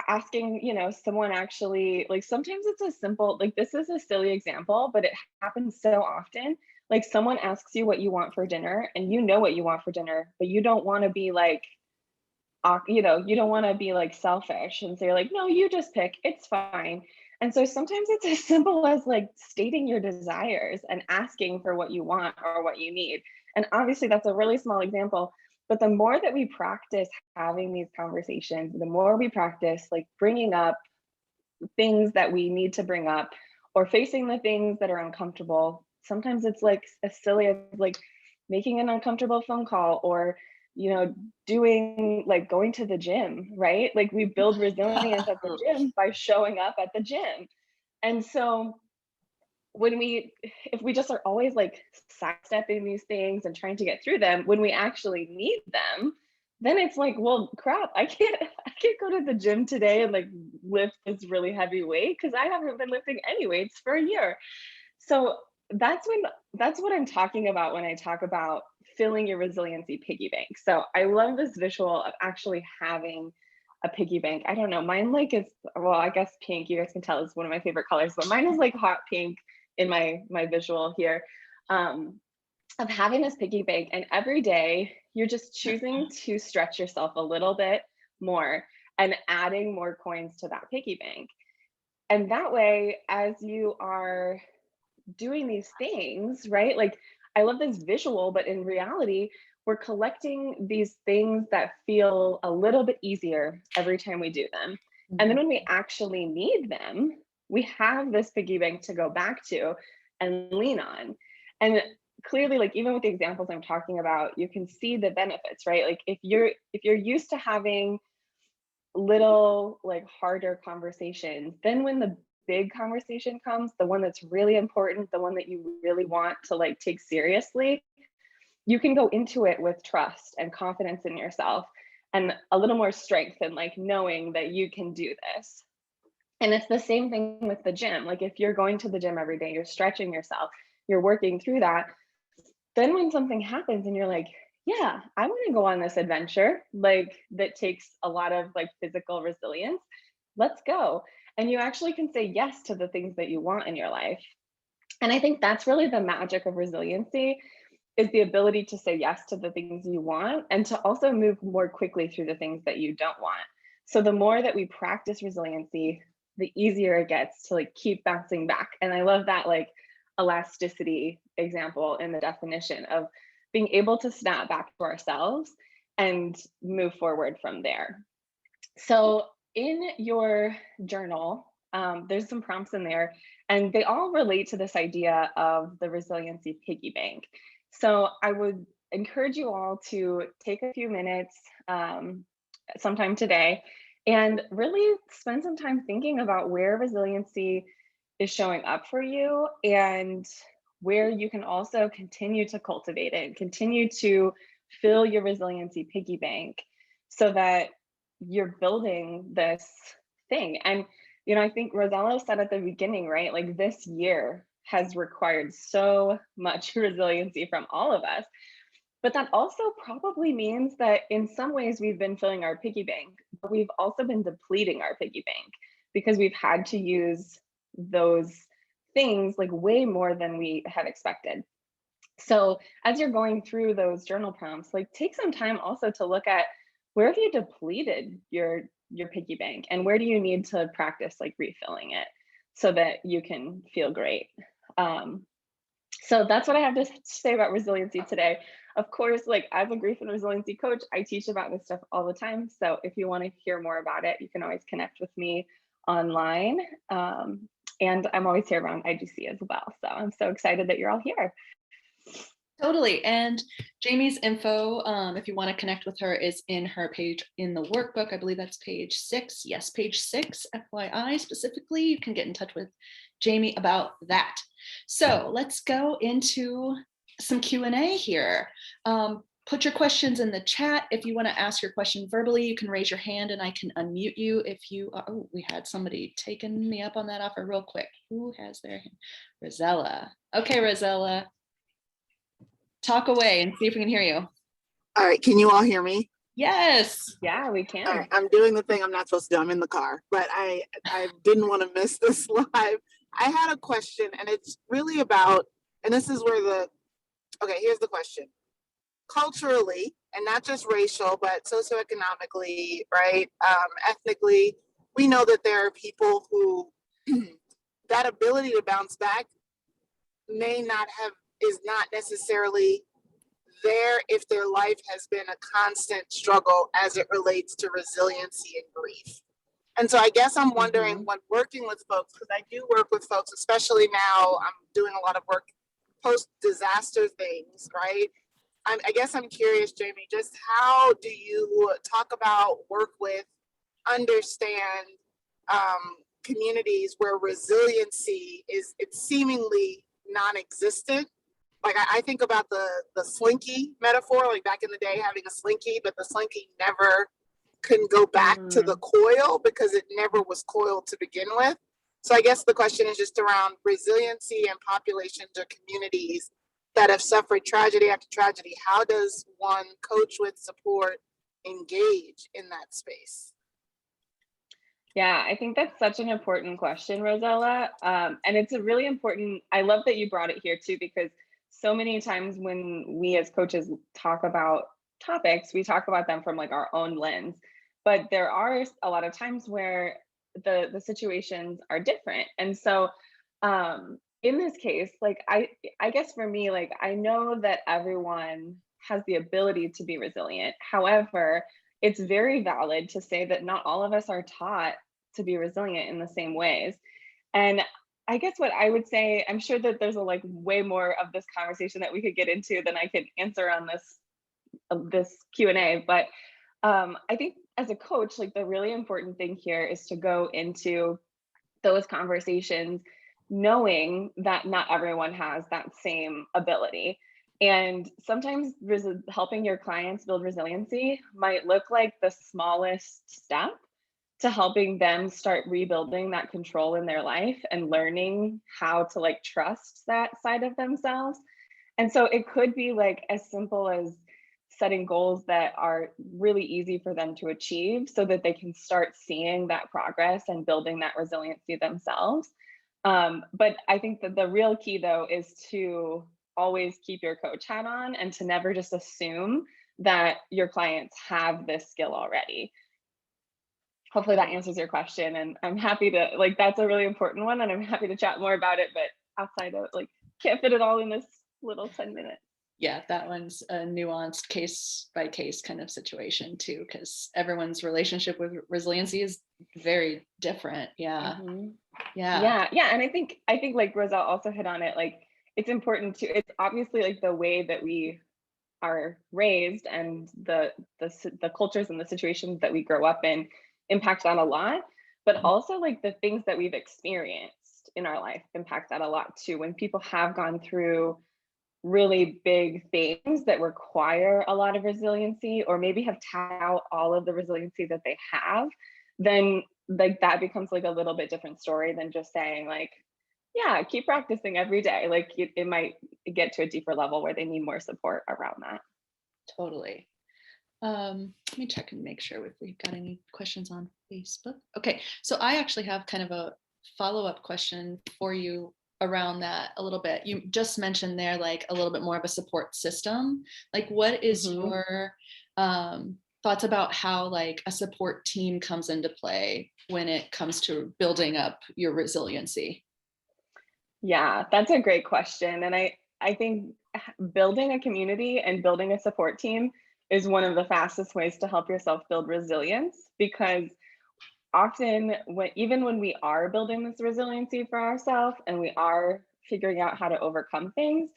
[SPEAKER 3] asking, someone, actually, like, sometimes it's a simple, like, this is a silly example, but it happens so often. Like, someone asks you what you want for dinner, and you know what you want for dinner, but you don't want to be like, you don't want to be like selfish and say like, no, you just pick, it's fine. And so sometimes it's as simple as like stating your desires and asking for what you want or what you need. And obviously that's a really small example, but the more that we practice having these conversations, the more we practice like bringing up things that we need to bring up, or facing the things that are uncomfortable. Sometimes it's like as silly as like making an uncomfortable phone call, or going to the gym, right? Like, we build resilience at the gym by showing up at the gym. And so if we just are always like sidestepping these things and trying to get through them, when we actually need them, then it's like, well, crap, I can't go to the gym today and like lift this really heavy weight because I haven't been lifting any weights for a year. So that's what I'm talking about when I talk about filling your resiliency piggy bank. So I love this visual of actually having a piggy bank. I don't know, mine like is, well, I guess pink, you guys can tell is one of my favorite colors, but mine is like hot pink in my visual here. Of having this piggy bank, and every day you're just choosing to stretch yourself a little bit more and adding more coins to that piggy bank. And that way, as you are doing these things, right? Like, I love this visual, but in reality, we're collecting these things that feel a little bit easier every time we do them. And then when we actually need them, we have this piggy bank to go back to and lean on. And clearly, like even with the examples I'm talking about, you can see the benefits, right? Like if you're used to having little like harder conversations, then when the big conversation comes, the one that's really important, the one that you really want to like take seriously, you can go into it with trust and confidence in yourself and a little more strength and like knowing that you can do this. And it's the same thing with the gym. Like if you're going to the gym every day, you're stretching yourself, you're working through that, then when something happens and you're like, yeah, I want to go on this adventure, like that takes a lot of like physical resilience, let's go. And you actually can say yes to the things that you want in your life. And I think that's really the magic of resiliency, is the ability to say yes to the things you want and to also move more quickly through the things that you don't want. So the more that we practice resiliency, the easier it gets to like keep bouncing back. And I love that like elasticity example in the definition of being able to snap back to ourselves and move forward from there. So in your journal, there's some prompts in there, and they all relate to this idea of the resiliency piggy bank. So I would encourage you all to take a few minutes sometime today and really spend some time thinking about where resiliency is showing up for you and where you can also continue to cultivate it and continue to fill your resiliency piggy bank so that you're building this thing. And, you know, I think Rosella said at the beginning, right? Like this year has required so much resiliency from all of us. But that also probably means that in some ways we've been filling our piggy bank, but we've also been depleting our piggy bank because we've had to use those things like way more than we had expected. So as you're going through those journal prompts, like take some time also to look at where have you depleted your piggy bank and where do you need to practice like refilling it so that you can feel great. So that's what I have to say about resiliency today. Of course, like as a grief and resiliency coach, I teach about this stuff all the time. So if you want to hear more about it, you can always connect with me online. And I'm always here around IGC as well. So I'm so excited that you're all here.
[SPEAKER 1] Totally. And Jamie's info, if you want to connect with her, is in her page in the workbook. I believe that's page 6. Yes, page 6, FYI specifically. You can get in touch with Jamie about that. So let's go into some Q&A here. Put your questions in the chat. If you want to ask your question verbally, you can raise your hand and I can unmute you. If you are, oh, we had somebody taking me up on that offer real quick. Who has their hand? Rosella. Okay, Rosella. Talk away and see if we can hear you.
[SPEAKER 4] All right, can you all hear me?
[SPEAKER 1] Yes.
[SPEAKER 3] Yeah, we can.
[SPEAKER 4] All right, I'm doing the thing I'm not supposed to do. I'm in the car, but I didn't want to miss this live. I had a question, and it's really about, and this is where okay, here's the question. Culturally, and not just racial, but socioeconomically, right, ethnically, we know that there are people who that ability to bounce back is not necessarily there if their life has been a constant struggle as it relates to resiliency and grief. And so I guess I'm wondering when working with folks, because I do work with folks, especially now I'm doing a lot of work post-disaster things, right? I guess I'm curious, Jamie, just how do you talk about, work with, understand communities where resiliency it's seemingly non-existent, Like I think about the slinky metaphor, like back in the day having a slinky, but the slinky never couldn't go back to the coil because it never was coiled to begin with. So I guess the question is just around resiliency and populations or communities that have suffered tragedy after tragedy. How does one coach with support engage in that space?
[SPEAKER 3] Yeah, I think that's such an important question, Rosella. And it's a really important, I love that you brought it here too, because so many times when we as coaches talk about topics, we talk about them from like our own lens. But there are a lot of times where the situations are different. And so in this case, like I guess for me, like I know that everyone has the ability to be resilient. However, it's very valid to say that not all of us are taught to be resilient in the same ways. And I guess what I would say, I'm sure that there's a like way more of this conversation that we could get into than I could answer on this Q&A. But I think as a coach, like the really important thing here is to go into those conversations knowing that not everyone has that same ability. And sometimes helping your clients build resiliency might look like the smallest step to helping them start rebuilding that control in their life and learning how to like trust that side of themselves. And so it could be like as simple as setting goals that are really easy for them to achieve so that they can start seeing that progress and building that resiliency themselves. But I think that the real key though is to always keep your coach hat on and to never just assume that your clients have this skill already. Hopefully that answers your question, and I'm happy to, like, that's a really important one and I'm happy to chat more about it, but outside of like, can't fit it all in this little 10 minutes.
[SPEAKER 1] Yeah, that one's a nuanced case by case kind of situation too, because everyone's relationship with resiliency is very different. Yeah.
[SPEAKER 3] Yeah. And I think like Roselle also hit on it, like it's important to, it's obviously like the way that we are raised and the cultures and the situations that we grow up in impact that a lot, but also like the things that we've experienced in our life impact that a lot too. When people have gone through really big things that require a lot of resiliency, or maybe have tapped out all of the resiliency that they have, then like that becomes like a little bit different story than just saying like, yeah, keep practicing every day. Like it might get to a deeper level where they need more support around that.
[SPEAKER 1] Totally. Let me check and make sure if we've got any questions on Facebook. Okay, so I actually have kind of a follow-up question for you around that a little bit. You just mentioned there like a little bit more of a support system. Like what is your thoughts about how like a support team comes into play when it comes to building up your resiliency?
[SPEAKER 3] Yeah, that's a great question. And I think building a community and building a support team is one of the fastest ways to help yourself build resilience, because often even when we are building this resiliency for ourselves and we are figuring out how to overcome things,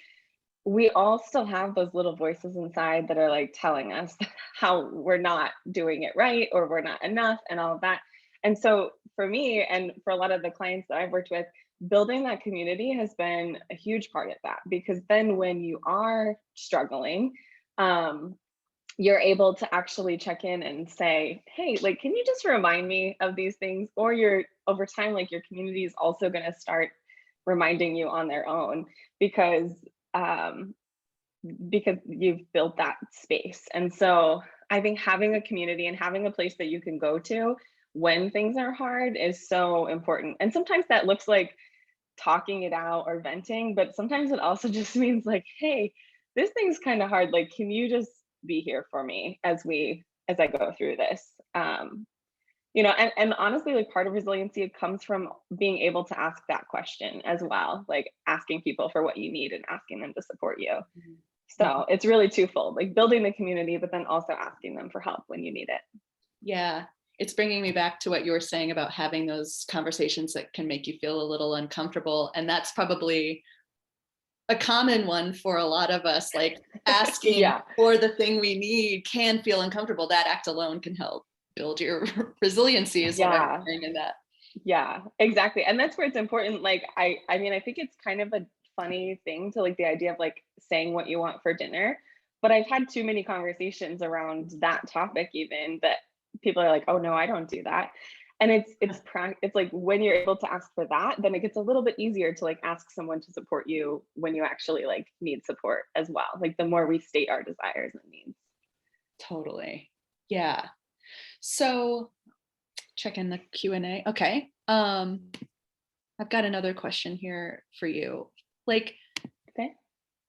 [SPEAKER 3] we all still have those little voices inside that are like telling us how we're not doing it right or we're not enough and all of that. And so for me and for a lot of the clients that I've worked with, building that community has been a huge part of that, because then when you are struggling, you're able to actually check in and say, hey, like, can you just remind me of these things? Or over time, like your community is also going to start reminding you on their own, because you've built that space. And so I think having a community and having a place that you can go to when things are hard is so important. And sometimes that looks like talking it out or venting, but sometimes it also just means like, hey, this thing's kind of hard. Like, can you just be here for me as I go through this? And honestly, like part of resiliency comes from being able to ask that question as well, like asking people for what you need and asking them to support you. So it's really twofold, like building the community, but then also asking them for help when you need it.
[SPEAKER 1] Yeah, it's bringing me back to what you were saying about having those conversations that can make you feel a little uncomfortable. And that's probably a common one for a lot of us, like asking for the thing we need can feel uncomfortable. That act alone can help build your resiliency is what I'm hearing in that.
[SPEAKER 3] Yeah, exactly. And that's where it's important. Like, I mean, I think it's kind of a funny thing to like the idea of like saying what you want for dinner. But I've had too many conversations around that topic even that people are like, oh no, I don't do that. And it's like when you're able to ask for that, then it gets a little bit easier to like ask someone to support you when you actually like need support as well. Like the more we state our desires and needs.
[SPEAKER 1] Totally. Yeah. So check in the Q&A. Okay. I've got another question here for you. Like,
[SPEAKER 3] Okay.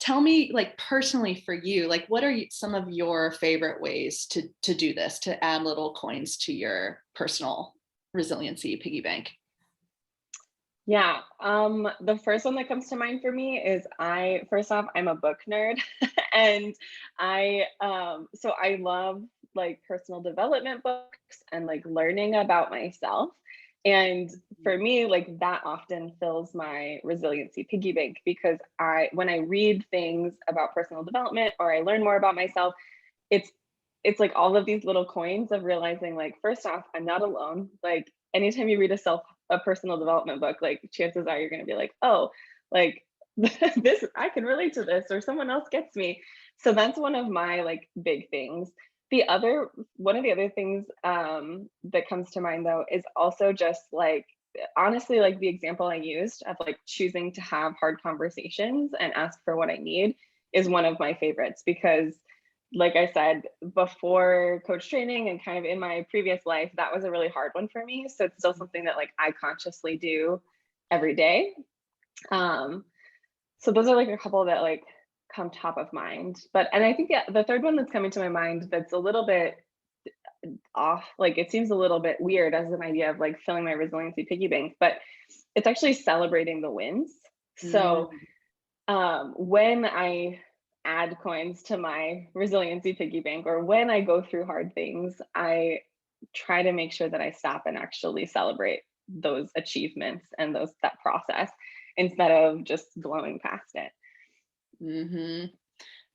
[SPEAKER 1] tell me, like, personally for you, like, what are some of your favorite ways to do this, to add little coins to your personal resiliency piggy bank?
[SPEAKER 3] Yeah, the first one that comes to mind for me is first off, I'm a book nerd and so I love like personal development books and like learning about myself. And for me, like that often fills my resiliency piggy bank because when I read things about personal development or I learn more about myself, it's it's like all of these little coins of realizing like, first off, I'm not alone. Like anytime you read a personal development book, like chances are you're going to be like, oh, like this, I can relate to this, or someone else gets me. So that's one of my like big things. One of the other things that comes to mind though is also just like, honestly, like the example I used of like choosing to have hard conversations and ask for what I need is one of my favorites because like I said, before coach training and kind of in my previous life, that was a really hard one for me. So it's still something that like I consciously do every day. So those are like a couple that like come top of mind. And I think the third one that's coming to my mind that's a little bit off, like it seems a little bit weird as an idea of like filling my resiliency piggy bank, but it's actually celebrating the wins. So when I add coins to my resiliency piggy bank or when I go through hard things, I try to make sure that I stop and actually celebrate those achievements and that process instead of just blowing past it.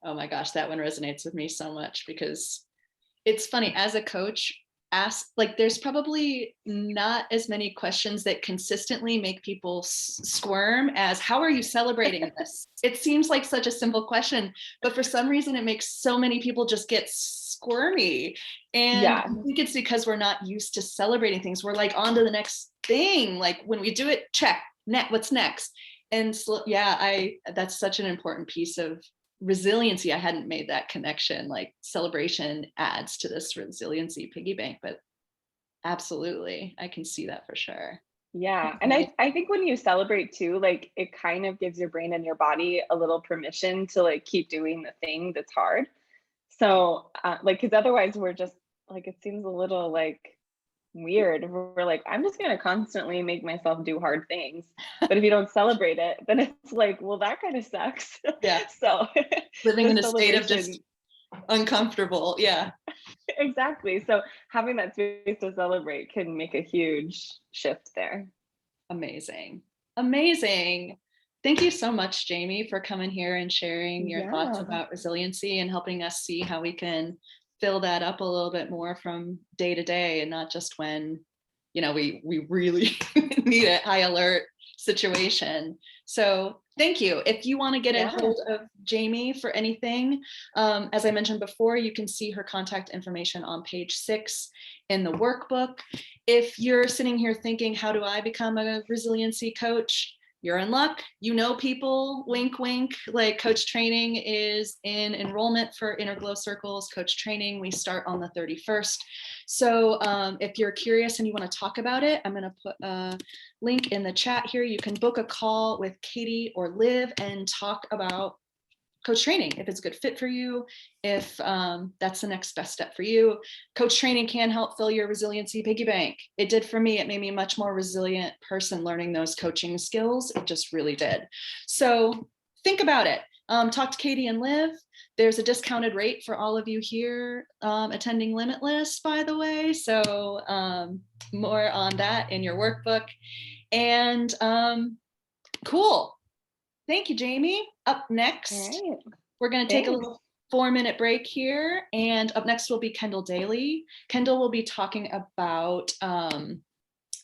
[SPEAKER 1] Oh my gosh, that one resonates with me so much because it's funny as a coach, there's probably not as many questions that consistently make people squirm as how are you celebrating this? It seems like such a simple question, but for some reason it makes so many people just get squirmy. And I think it's because we're not used to celebrating things. We're like on to the next thing. Like when we do it, check, what's next? And so, that's such an important piece of resiliency. I hadn't made that connection, like celebration adds to this resiliency piggy bank, but absolutely I can see that for sure.
[SPEAKER 3] Yeah. And I think when you celebrate too, like it kind of gives your brain and your body a little permission to like keep doing the thing that's hard. So like, because otherwise we're just like, it seems a little like weird. We're like, I'm just going to constantly make myself do hard things. But if you don't celebrate it, then it's like, well, that kind of sucks.
[SPEAKER 1] Yeah.
[SPEAKER 3] So
[SPEAKER 1] living in a state of just uncomfortable. Yeah.
[SPEAKER 3] Exactly. So having that space to celebrate can make a huge shift there.
[SPEAKER 1] Amazing. Amazing. Thank you so much, Jamie, for coming here and sharing your thoughts about resiliency and helping us see how we can fill that up a little bit more from day to day and not just when, we really need a high alert situation. So thank you. If you want to get a hold of Jamie for anything, as I mentioned before, you can see her contact information on page 6 in the workbook. If you're sitting here thinking, how do I become a resiliency coach? You're in luck. You know people, wink, wink. Like coach training is in enrollment for Inner Glow Circles coach training. We start on the 31st. So if you're curious and you want to talk about it, I'm going to put a link in the chat here. You can book a call with Katie or Liv and talk about coach training, if it's a good fit for you, if that's the next best step for you. Coach training can help fill your resiliency piggy bank. It did for me. It made me a much more resilient person learning those coaching skills. It just really did. So think about it. Talk to Katie and Liv. There's a discounted rate for all of you here attending Limitless, by the way. So more on that in your workbook. And cool. Thank you, Jamie. Up next, we're going to take a little 4-minute break here. And up next will be Kendall Daly. Kendall will be talking about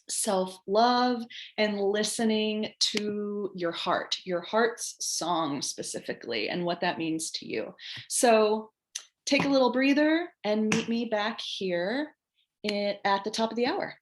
[SPEAKER 1] self-love, and listening to your heart's song specifically, and what that means to you. So take a little breather and meet me back here at the top of the hour.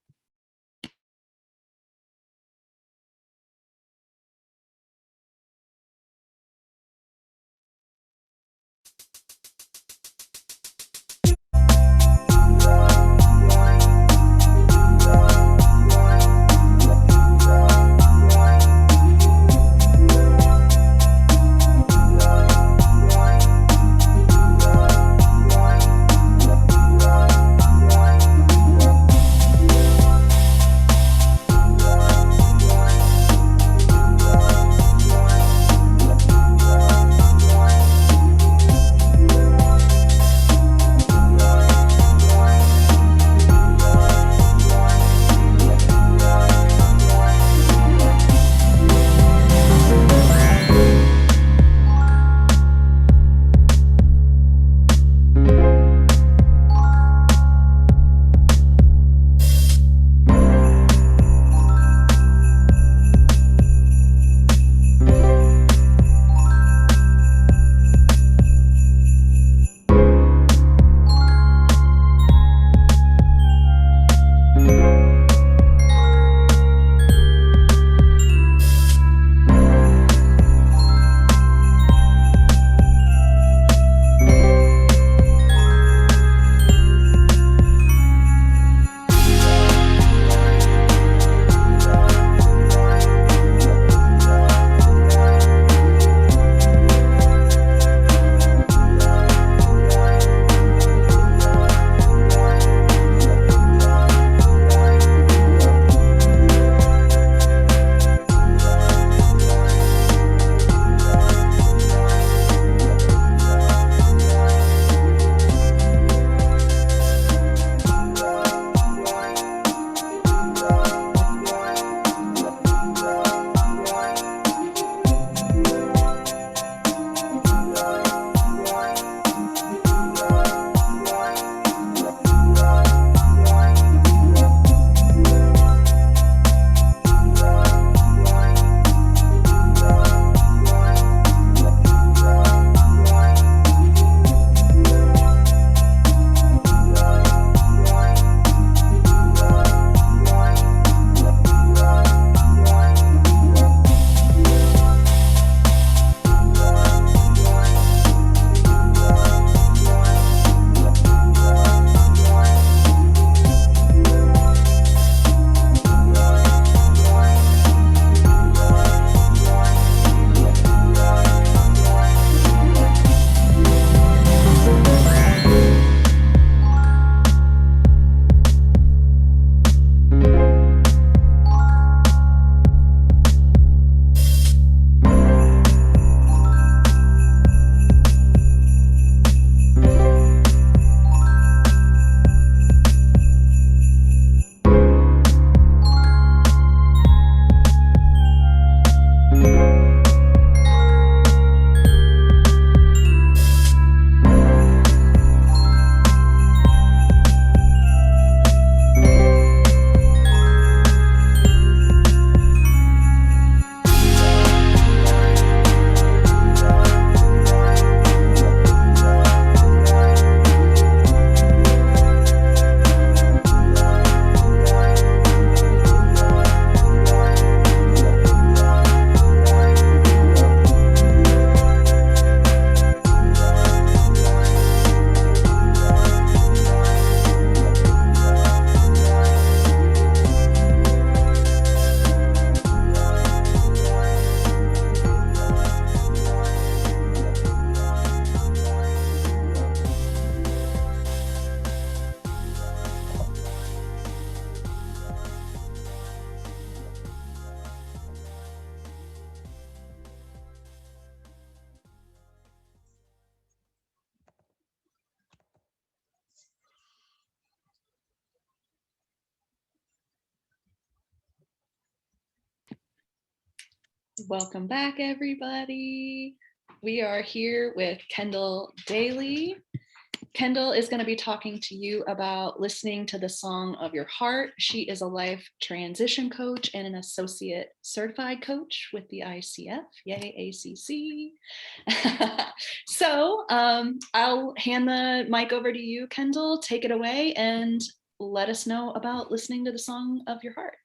[SPEAKER 1] Welcome back, everybody. We are here with Kendall Daly, Kendall is going to be talking to you about listening to the song of your heart. She is a life transition coach and an associate certified coach with the ICF. Yay, ACC. So I'll hand the mic over to you, Kendall. Take it away and let us know about listening to the song of your heart.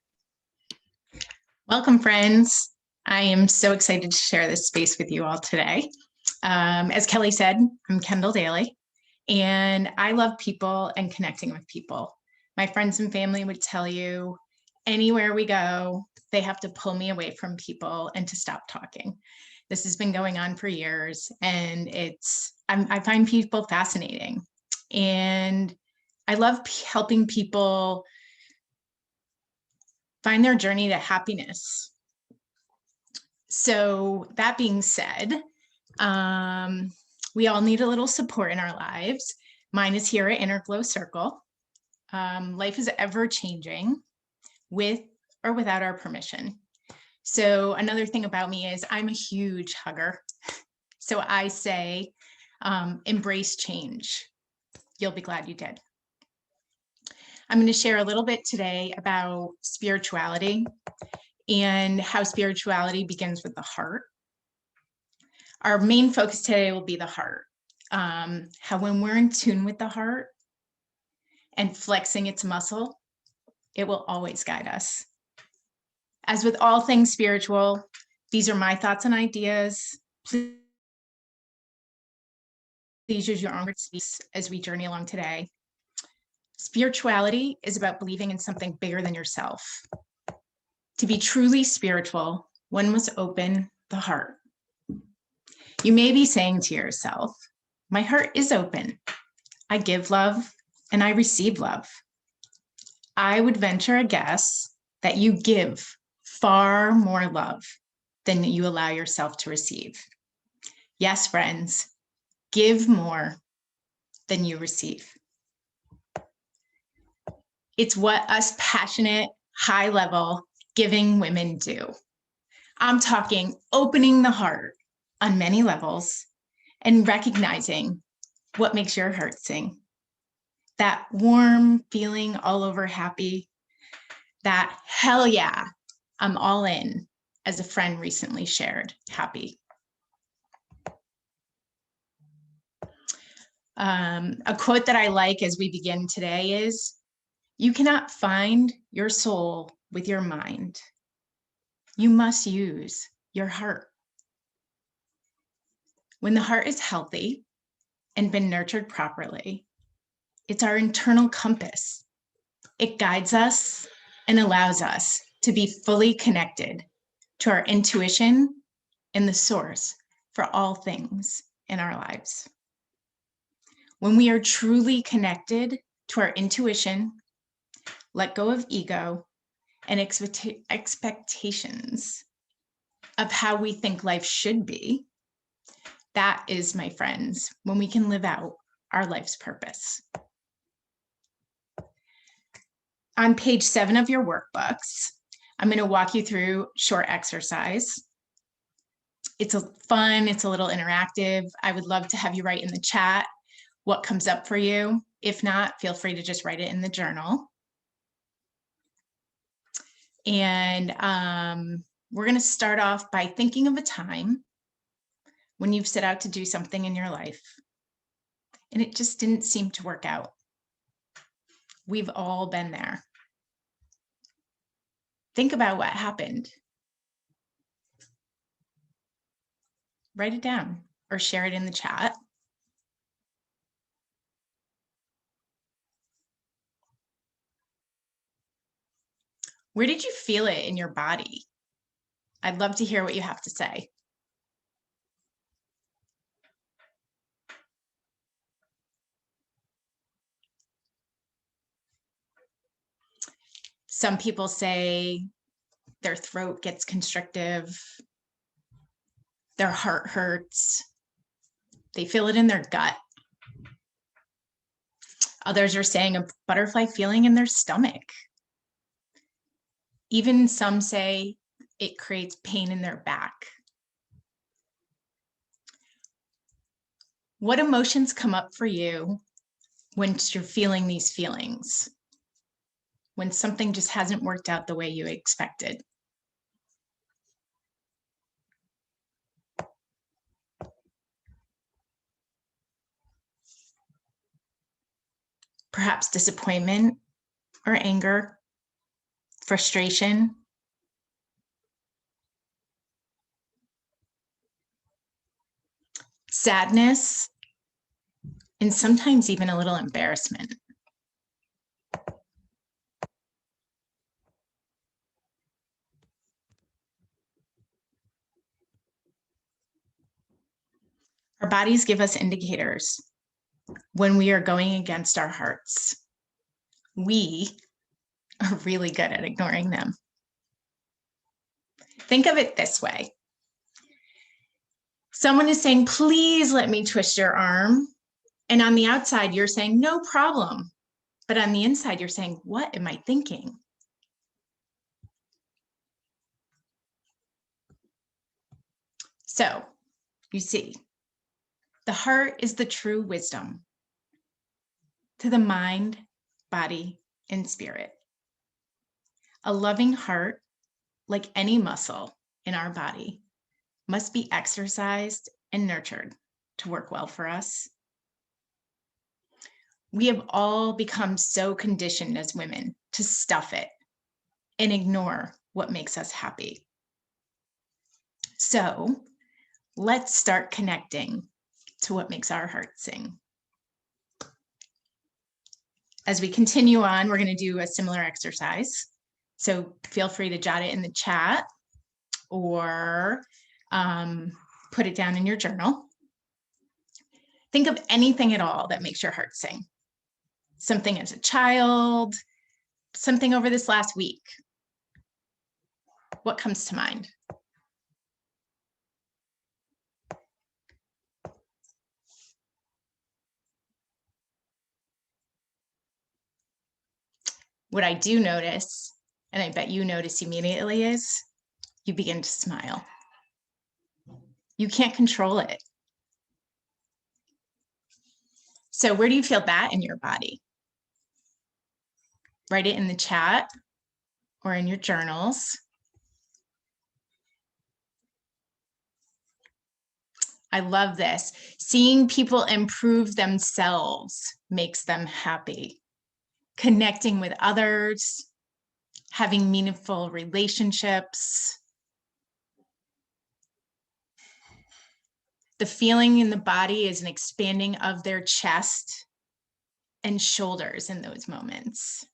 [SPEAKER 5] Welcome, friends. I am so excited to share this space with you all today. As Kelly said, I'm Kendall Daly. And I love people and connecting with people. My friends and family would tell you anywhere we go, they have to pull me away from people and to stop talking. This has been going on for years, and I find people fascinating. And I love helping people find their journey to happiness. So that being said, we all need a little support in our lives. Mine is here at Inner Glow Circle. Life is ever changing with or without our permission. So another thing about me is I'm a huge hugger. So I say, embrace change. You'll be glad you did. I'm going to share a little bit today about spirituality and how spirituality begins with the heart. Our main focus today will be the heart. How when we're in tune with the heart and flexing its muscle, it will always guide us. As with all things spiritual, these are my thoughts and ideas. Please use your own words as we journey along today. Spirituality is about believing in something bigger than yourself. To be truly spiritual, one must open the heart. You may be saying to yourself, my heart is open. I give love and I receive love. I would venture a guess that you give far more love than you allow yourself to receive. Yes, friends, give more than you receive. It's what us passionate, high-level, giving women do. I'm talking opening the heart on many levels and recognizing what makes your heart sing. That warm feeling all over happy, that hell yeah, I'm all in, as a friend recently shared, happy. A quote that I like as we begin today is, you cannot find your soul with your mind. You must use your heart. When the heart is healthy and been nurtured properly, it's our internal compass. It guides us and allows us to be fully connected to our intuition and the source for all things in our lives. When we are truly connected to our intuition, let go of ego and expectations of how we think life should be, that is, my friends, when we can live out our life's purpose. On page 7 of your workbooks, I'm going to walk you through a short exercise. It's fun, it's a little interactive. I would love to have you write in the chat what comes up for you. If not, feel free to just write it in the journal. And we're going to start off by thinking of a time when you've set out to do something in your life and it just didn't seem to work out. We've all been there. Think about what happened. Write it down or share it in the chat. Where did you feel it in your body? I'd love to hear what you have to say. Some people say their throat gets constrictive, their heart hurts, they feel it in their gut. Others are saying a butterfly feeling in their stomach. Even some say it creates pain in their back. What emotions come up for you when you're feeling these feelings, when something just hasn't worked out the way you expected. Perhaps disappointment or anger, frustration, sadness, and sometimes even a little embarrassment. Our bodies give us indicators when we are going against our hearts. We are really good at ignoring them. Think of it this way. Someone is saying, please let me twist your arm. And on the outside, you're saying, no problem. But on the inside, you're saying, what am I thinking? So you see, the heart is the true wisdom to the mind, body, and spirit. A loving heart, like any muscle in our body, must be exercised and nurtured to work well for us. We have all become so conditioned as women to stuff it and ignore what makes us happy. So let's start connecting to what makes our heart sing. As we continue on, we're going to do a similar exercise. So feel free to jot it in the chat or put it down in your journal. Think of anything at all that makes your heart sing. Something as a child, something over this last week. What comes to mind? What I do notice, and I bet you notice immediately, is you begin to smile. You can't control it. So where do you feel that in your body? Write it in the chat or in your journals. I love this. Seeing people improve themselves makes them happy. Connecting with others, having meaningful relationships. The feeling in the body is an expanding of their chest and shoulders in those moments.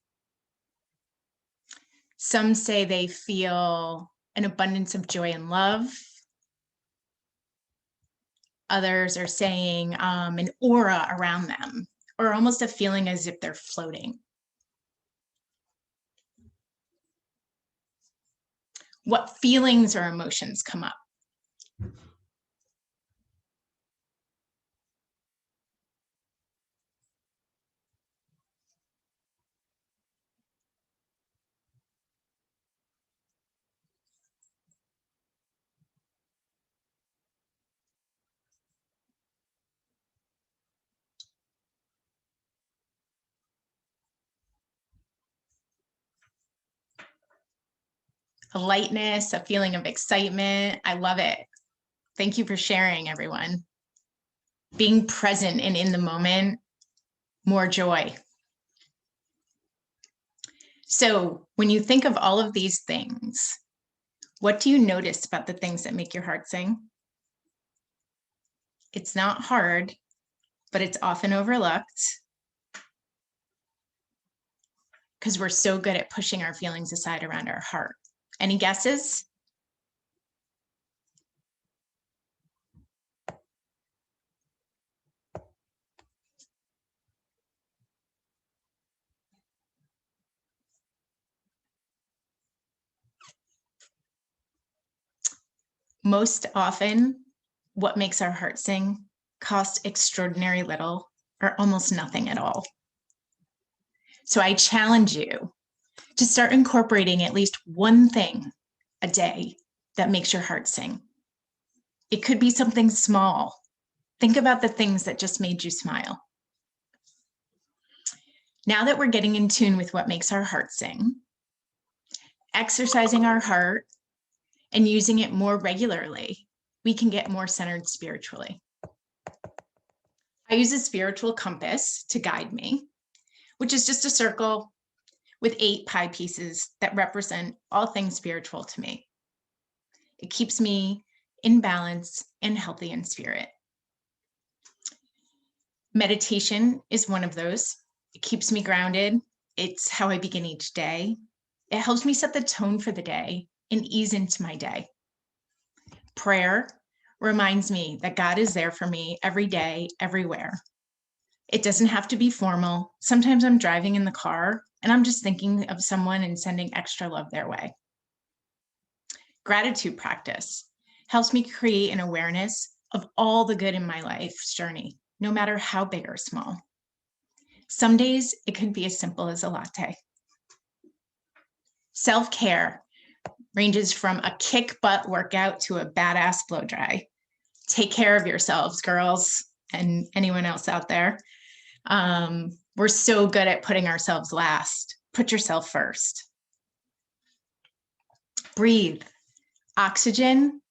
[SPEAKER 5] Some say they feel an abundance of joy and love. Others are saying an aura around them, or almost a feeling as if they're floating. What feelings or emotions come up? A lightness, a feeling of excitement. I love it. Thank you for sharing, everyone. Being present and in the moment, more joy. So when you think of all of these things, what do you notice about the things that make your heart sing? It's not hard, but it's often overlooked because we're so good at pushing our feelings aside around our heart. Any guesses? Most often, what makes our heart sing costs extraordinary little or almost nothing at all. So I challenge you to start incorporating at least one thing a day that makes your heart sing. It could be something small. Think about the things that just made you smile. Now that we're getting in tune with what makes our heart sing, exercising our heart and using it more regularly, we can get more centered spiritually. I use a spiritual compass to guide me, which is just a circle with 8 pie pieces that represent all things spiritual to me. It keeps me in balance and healthy in spirit. Meditation is one of those. It keeps me grounded. It's how I begin each day. It helps me set the tone for the day and ease into my day. Prayer reminds me that God is there for me every day, everywhere. It doesn't have to be formal. Sometimes I'm driving in the car and I'm just thinking of someone and sending extra love their way. Gratitude practice helps me create an awareness of all the good in my life's journey, no matter how big or small. Some days it could be as simple as a latte. Self-care ranges from a kick butt workout to a badass blow dry. Take care of yourselves, girls, and anyone else out there. We're so good at putting ourselves last. Put yourself first. Breathe. Oxygen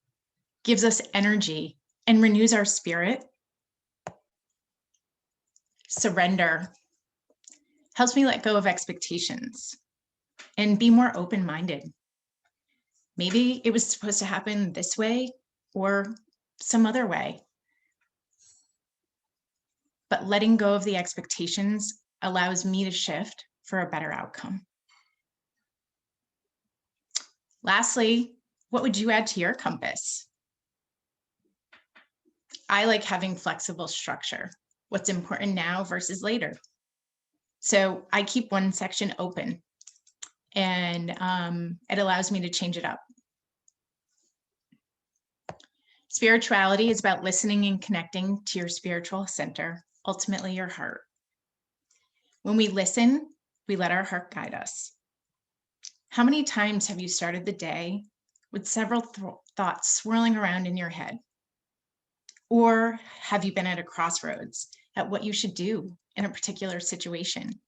[SPEAKER 5] gives us energy and renews our spirit. Surrender helps me let go of expectations and be more open-minded. Maybe it was supposed to happen this way or some other way. But letting go of the expectations allows me to shift for a better outcome. Lastly, what would you add to your compass? I like having flexible structure. What's important now versus later. So I keep one section open and it allows me to change it up. Spirituality is about listening and connecting to your spiritual center, ultimately your heart. When we listen, we let our heart guide us. How many times have you started the day with several thoughts swirling around in your head? Or have you been at a crossroads at what you should do in a particular situation?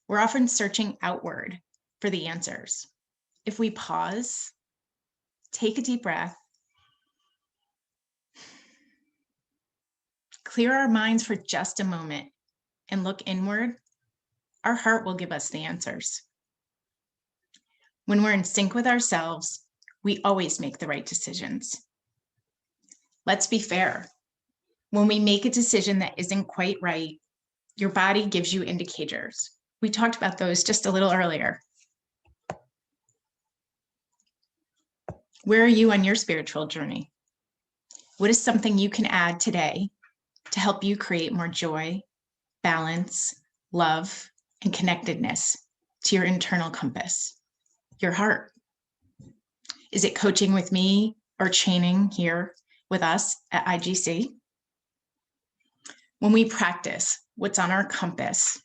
[SPEAKER 5] We're often searching outward for the answers. If we pause, take a deep breath, clear our minds for just a moment, and look inward, our heart will give us the answers. When we're in sync with ourselves, we always make the right decisions. Let's be fair. When we make a decision that isn't quite right, your body gives you indicators. We talked about those just a little earlier. Where are you on your spiritual journey? What is something you can add today to help you create more joy, balance, love, and connectedness to your internal compass, your heart? Is it coaching with me or training here with us at IGC? When we practice what's on our compass,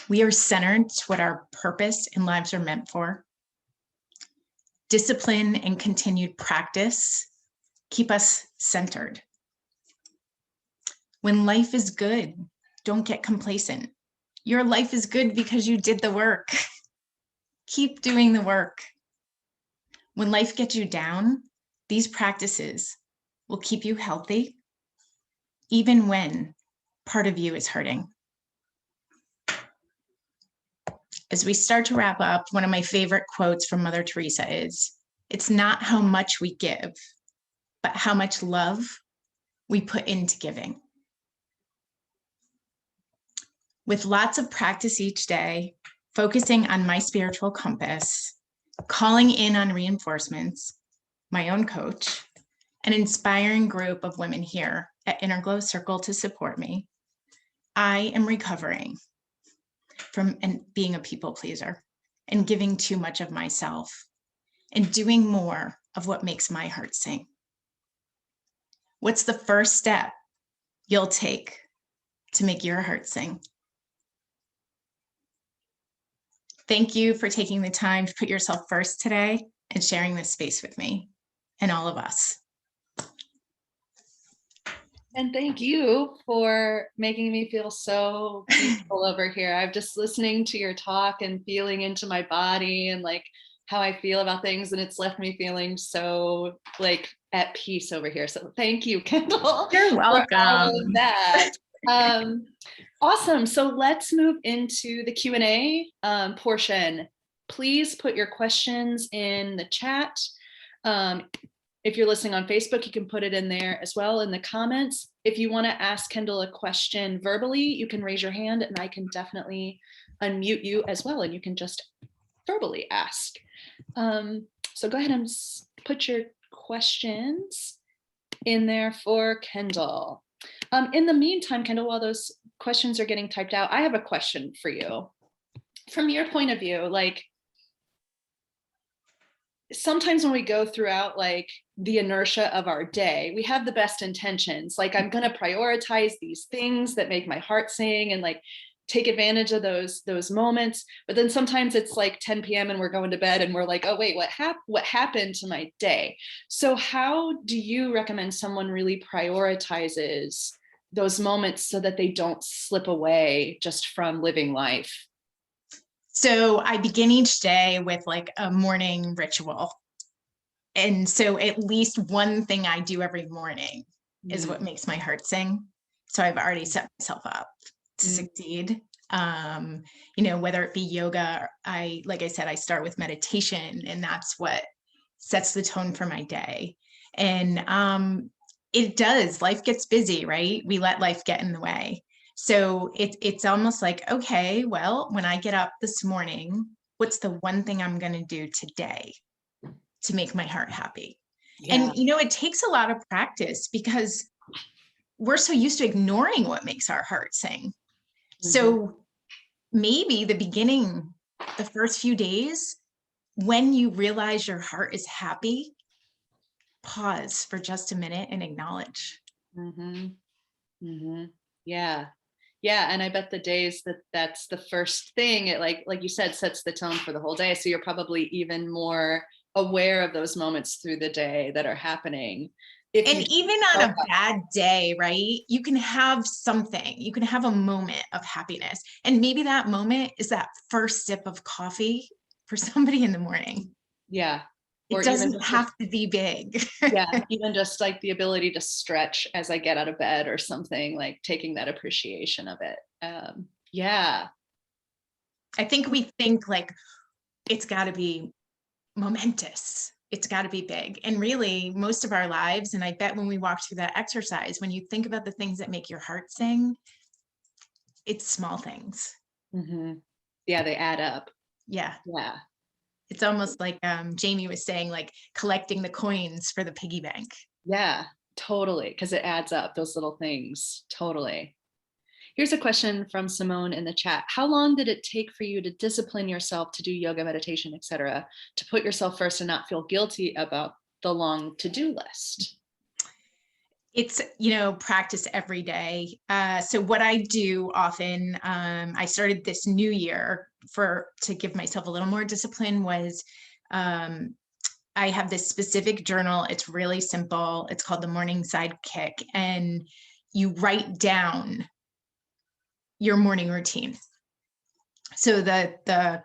[SPEAKER 5] we are centered to what our purpose and lives are meant for. Discipline and continued practice keep us centered. When life is good, don't get complacent. Your life is good because you did the work. Keep doing the work. When life gets you down, these practices will keep you healthy, even when part of you is hurting. As we start to wrap up, one of my favorite quotes from Mother Teresa is, "It's not how much we give, but how much love we put into giving." With lots of practice each day, focusing on my spiritual compass, calling in on reinforcements, my own coach, an inspiring group of women here at Interglow Circle to support me, I am recovering from being a people pleaser and giving too much of myself and doing more of what makes my heart sing. What's the first step you'll take to make your heart sing? Thank you for taking the time to put yourself first today and sharing this space with me and all of us.
[SPEAKER 1] And thank you for making me feel so peaceful over here. I'm just listening to your talk and feeling into my body and like how I feel about things. And it's left me feeling so like at peace over here. So thank you, Kendall.
[SPEAKER 5] You're
[SPEAKER 1] For all of
[SPEAKER 5] welcome.
[SPEAKER 1] that. Awesome. So let's move into the Q&A portion. Please put your questions in the chat. If you're listening on Facebook, you can put it in there as well in the comments. If you want to ask Kendall a question verbally, you can raise your hand and I can definitely unmute you as well. And you can just verbally ask. So go ahead and put your questions in there for Kendall. In the meantime, Kendall, while those questions are getting typed out, I have a question for you. From your point of view, like, sometimes when we go throughout like the inertia of our day, we have the best intentions. Like, I'm going to prioritize these things that make my heart sing and like take advantage of those moments. But then sometimes it's like 10 p.m. and we're going to bed and we're like, oh, wait, what happened to my day? So how do you recommend someone really prioritizes those moments so that they don't slip away just from living life?
[SPEAKER 5] So I begin each day with like a morning ritual. And so at least one thing I do every morning is what makes my heart sing. So I've already set myself up to succeed. Whether it be yoga, like I said, I start with meditation and that's what sets the tone for my day. And it does, life gets busy, right? We let life get in the way. So it's almost like, okay, well, when I get up this morning, what's the one thing I'm going to do today to make my heart happy? Yeah. And, it takes a lot of practice because we're so used to ignoring what makes our heart sing. Mm-hmm. So maybe the beginning, the first few days, when you realize your heart is happy, pause for just a minute and acknowledge.
[SPEAKER 1] Mm-hmm. Mm-hmm. Yeah. Yeah. And I bet the days that's the first thing, it like you said, sets the tone for the whole day. So you're probably even more aware of those moments through the day that are happening.
[SPEAKER 5] And even on a bad day, right? You can have something, you can have a moment of happiness. And maybe that moment is that first sip of coffee for somebody in the morning.
[SPEAKER 1] Yeah.
[SPEAKER 5] It doesn't have to be big.
[SPEAKER 1] Yeah, even just like the ability to stretch as I get out of bed or something, like taking that appreciation of it. Yeah.
[SPEAKER 5] I think we think like it's got to be momentous. It's got to be big. And really, most of our lives, and I bet when we walk through that exercise, when you think about the things that make your heart sing, it's small things.
[SPEAKER 1] Mm-hmm. Yeah, they add up.
[SPEAKER 5] Yeah.
[SPEAKER 1] Yeah.
[SPEAKER 5] It's almost like Jamie was saying, like collecting the coins for the piggy bank.
[SPEAKER 1] Yeah, totally. Because it adds up, those little things. Totally. Here's a question from Simone in the chat. How long did it take for you to discipline yourself to do yoga, meditation, etc., to put yourself first and not feel guilty about the long to-do list?
[SPEAKER 5] It's, practice every day. So what I do often, I started this new year to give myself a little more discipline was, I have this specific journal. It's really simple. It's called the Morning Sidekick. And you write down your morning routine. So the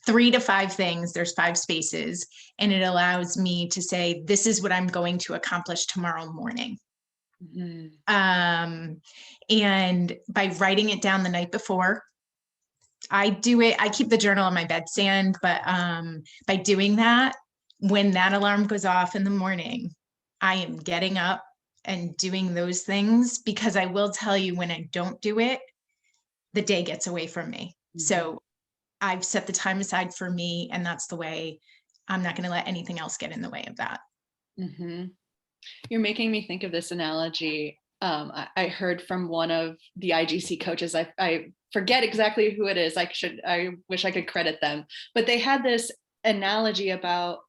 [SPEAKER 5] 3 to 5 things, there's 5 spaces, and it allows me to say, this is what I'm going to accomplish tomorrow morning. Mm-hmm. And by writing it down the night before, I keep the journal on my bedstand, but by doing that, when that alarm goes off in the morning, I am getting up and doing those things, because I will tell you, when I don't do it, the day gets away from me. Mm-hmm. So I've set the time aside for me, and that's the way. I'm not going to let anything else get in the way of that. Mm-hmm.
[SPEAKER 1] You're making me think of this analogy. I heard from one of the IGC coaches. I forget exactly who it is. I wish I could credit them, but they had this analogy about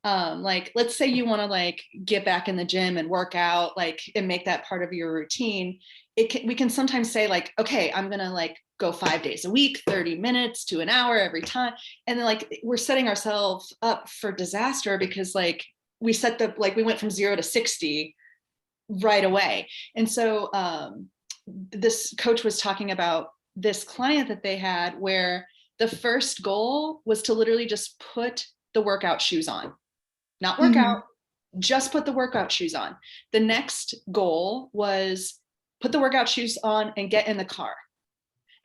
[SPEAKER 1] like, let's say you want to like get back in the gym and work out, like, and make that part of your routine. We can sometimes say like, okay, I'm going to like go 5 days a week, 30 minutes to an hour every time. And then like, we're setting ourselves up for disaster, because like, we went from 0 to 60 right away. And so this coach was talking about this client that they had where the first goal was to literally just put the workout shoes on, not work out, just put the workout shoes on. The next goal was put the workout shoes on and get in the car.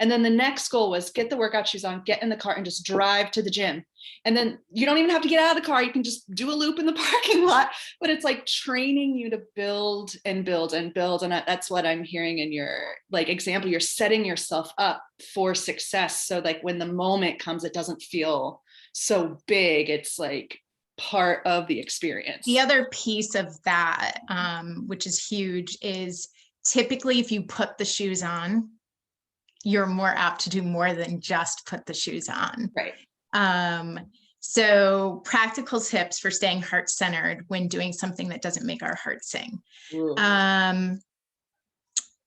[SPEAKER 1] And then the next goal was get the workout shoes on, get in the car and just drive to the gym. And then you don't even have to get out of the car. You can just do a loop in the parking lot, but it's like training you to build and build and build. And that's what I'm hearing in your like example. You're setting yourself up for success. So like when the moment comes, it doesn't feel so big. It's like part of the experience.
[SPEAKER 5] The other piece of that, which is huge, is typically if you put the shoes on, you're more apt to do more than just put the shoes on.
[SPEAKER 1] Right.
[SPEAKER 5] So practical tips for staying heart-centered when doing something that doesn't make our heart sing. When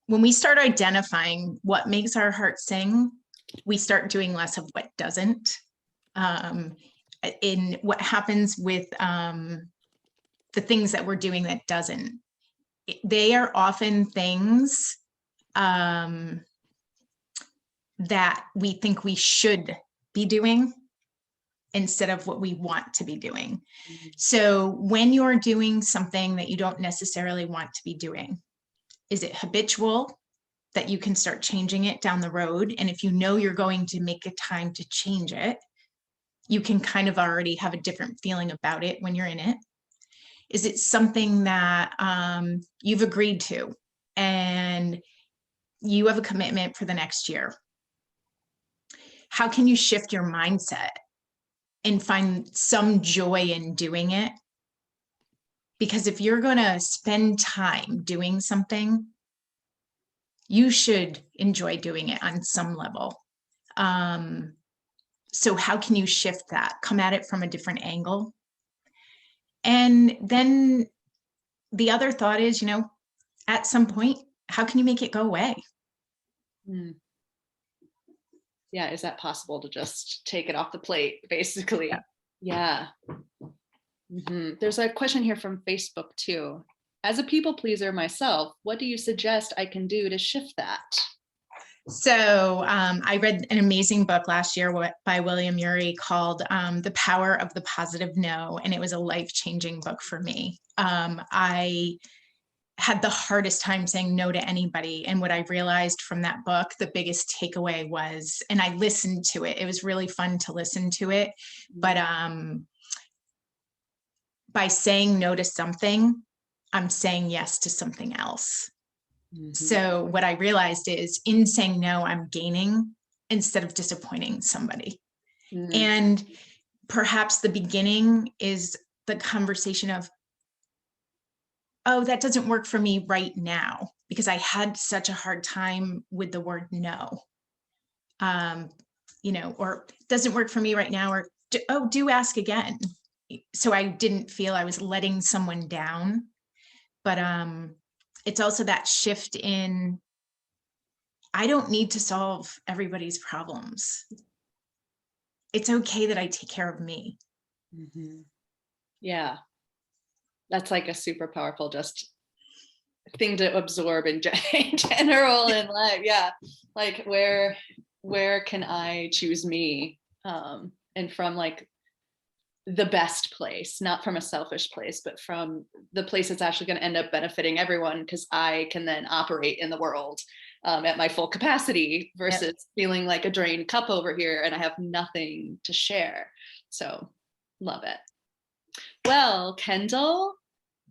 [SPEAKER 5] we start identifying what makes our heart sing, we start doing less of what doesn't. In what happens with the things that we're doing that doesn't, they are often things that we think we should be doing instead of what we want to be doing. So when you're doing something that you don't necessarily want to be doing, is it habitual that you can start changing it down the road? And if you know you're going to make a time to change it, you can kind of already have a different feeling about it when you're in it. Is it something that you've agreed to and you have a commitment for the next year? How can you shift your mindset and find some joy in doing it? Because if you're going to spend time doing something, you should enjoy doing it on some level. So how can you shift that? Come at it from a different angle. And then the other thought is, you know, at some point, how can you make it go away?
[SPEAKER 1] Yeah, is that possible to just take it off the plate, basically? Yeah. There's a question here from Facebook too. As a people pleaser myself, what do you suggest I can do to shift that?
[SPEAKER 5] So I read an amazing book last year by William Ury called The Power of the Positive No, and it was a life-changing book for me. I had the hardest time saying no to anybody. And what I realized from that book, the biggest takeaway was, and I listened to it, it was really fun to listen to it, but by saying no to something, I'm saying yes to something else. So what I realized is in saying no, I'm gaining instead of disappointing somebody. And perhaps the beginning is the conversation of, oh, that doesn't work for me right now because I had such a hard time with the word no. You know, or doesn't work for me right now, or do ask again. So I didn't feel I was letting someone down, but it's also that shift in, I don't need to solve everybody's problems. It's okay that I take care of me.
[SPEAKER 1] Yeah. That's like a super powerful just thing to absorb in general in life. Yeah. Like where can I choose me? And from like the best place, not from a selfish place, but from the place that's actually going to end up benefiting everyone, because I can then operate in the world at my full capacity versus feeling like a drained cup over here and I have nothing to share. So love it. Well, Kendall,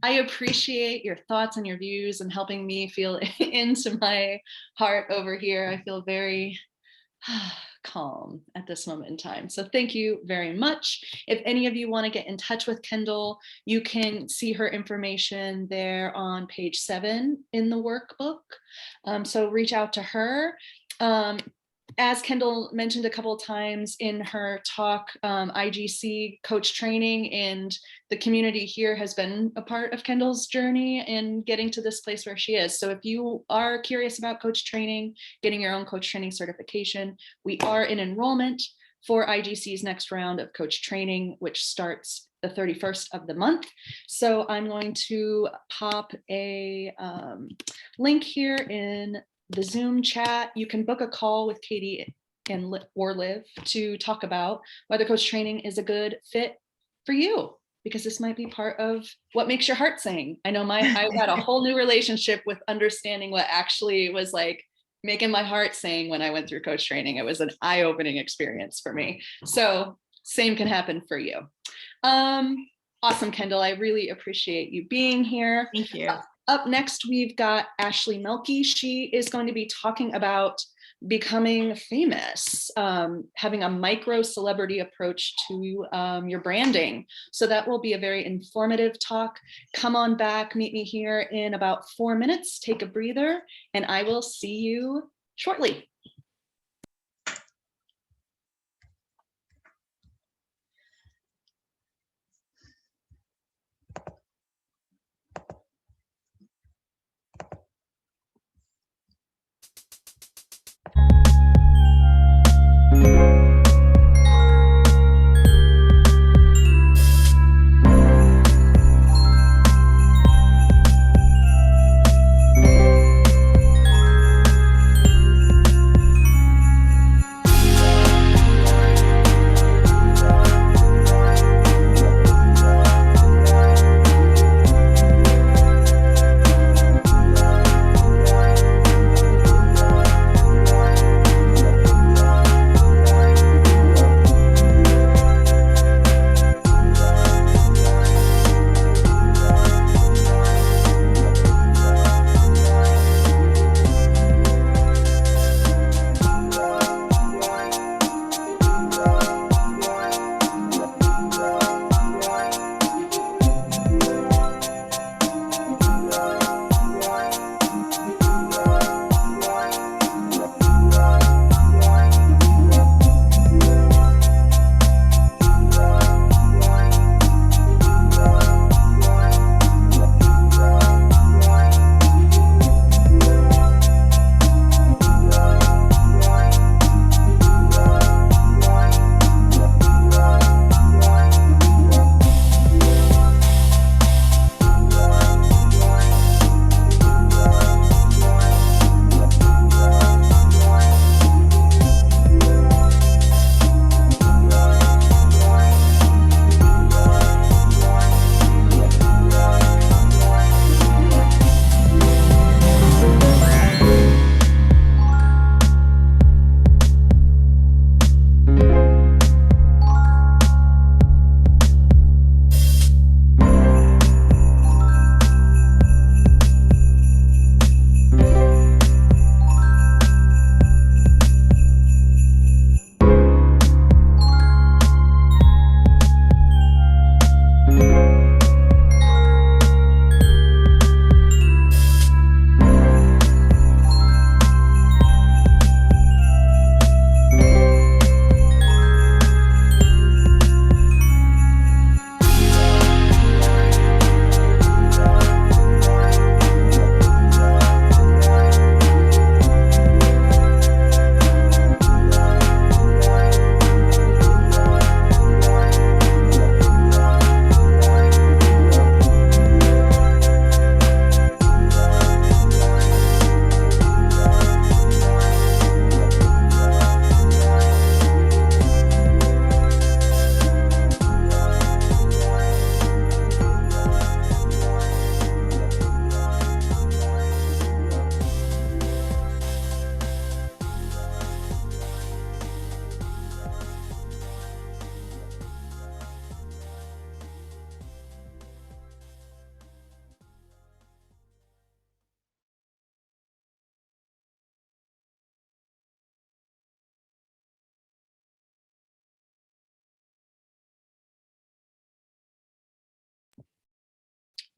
[SPEAKER 1] I appreciate your thoughts and your views and helping me feel into my heart over here. I feel very calm at this moment in time. So thank you very much. If any of you want to get in touch with Kendall, you can see her information there on page 7 in the workbook. So reach out to her. As Kendall mentioned a couple of times in her talk, IGC coach training and the community here has been a part of Kendall's journey in getting to this place where she is. So if you are curious about coach training, getting your own coach training certification, we are in enrollment for IGC's next round of coach training, which starts the 31st of the month. So I'm going to pop a link here in the Zoom chat. You can book a call with Katie and or Liv to talk about whether coach training is a good fit for you, because this might be part of what makes your heart sing. I know I had a whole new relationship with understanding what actually was like making my heart sing when I went through coach training. It was an eye-opening experience for me. So same can happen for you. Awesome, Kendall. I really appreciate you being here.
[SPEAKER 5] Thank you.
[SPEAKER 1] Up next, we've got Ashley Melky. She is going to be talking about becoming famous, having a micro celebrity approach to your branding. So that will be a very informative talk. Come on back, meet me here in about 4 minutes, take a breather, and I will see you shortly.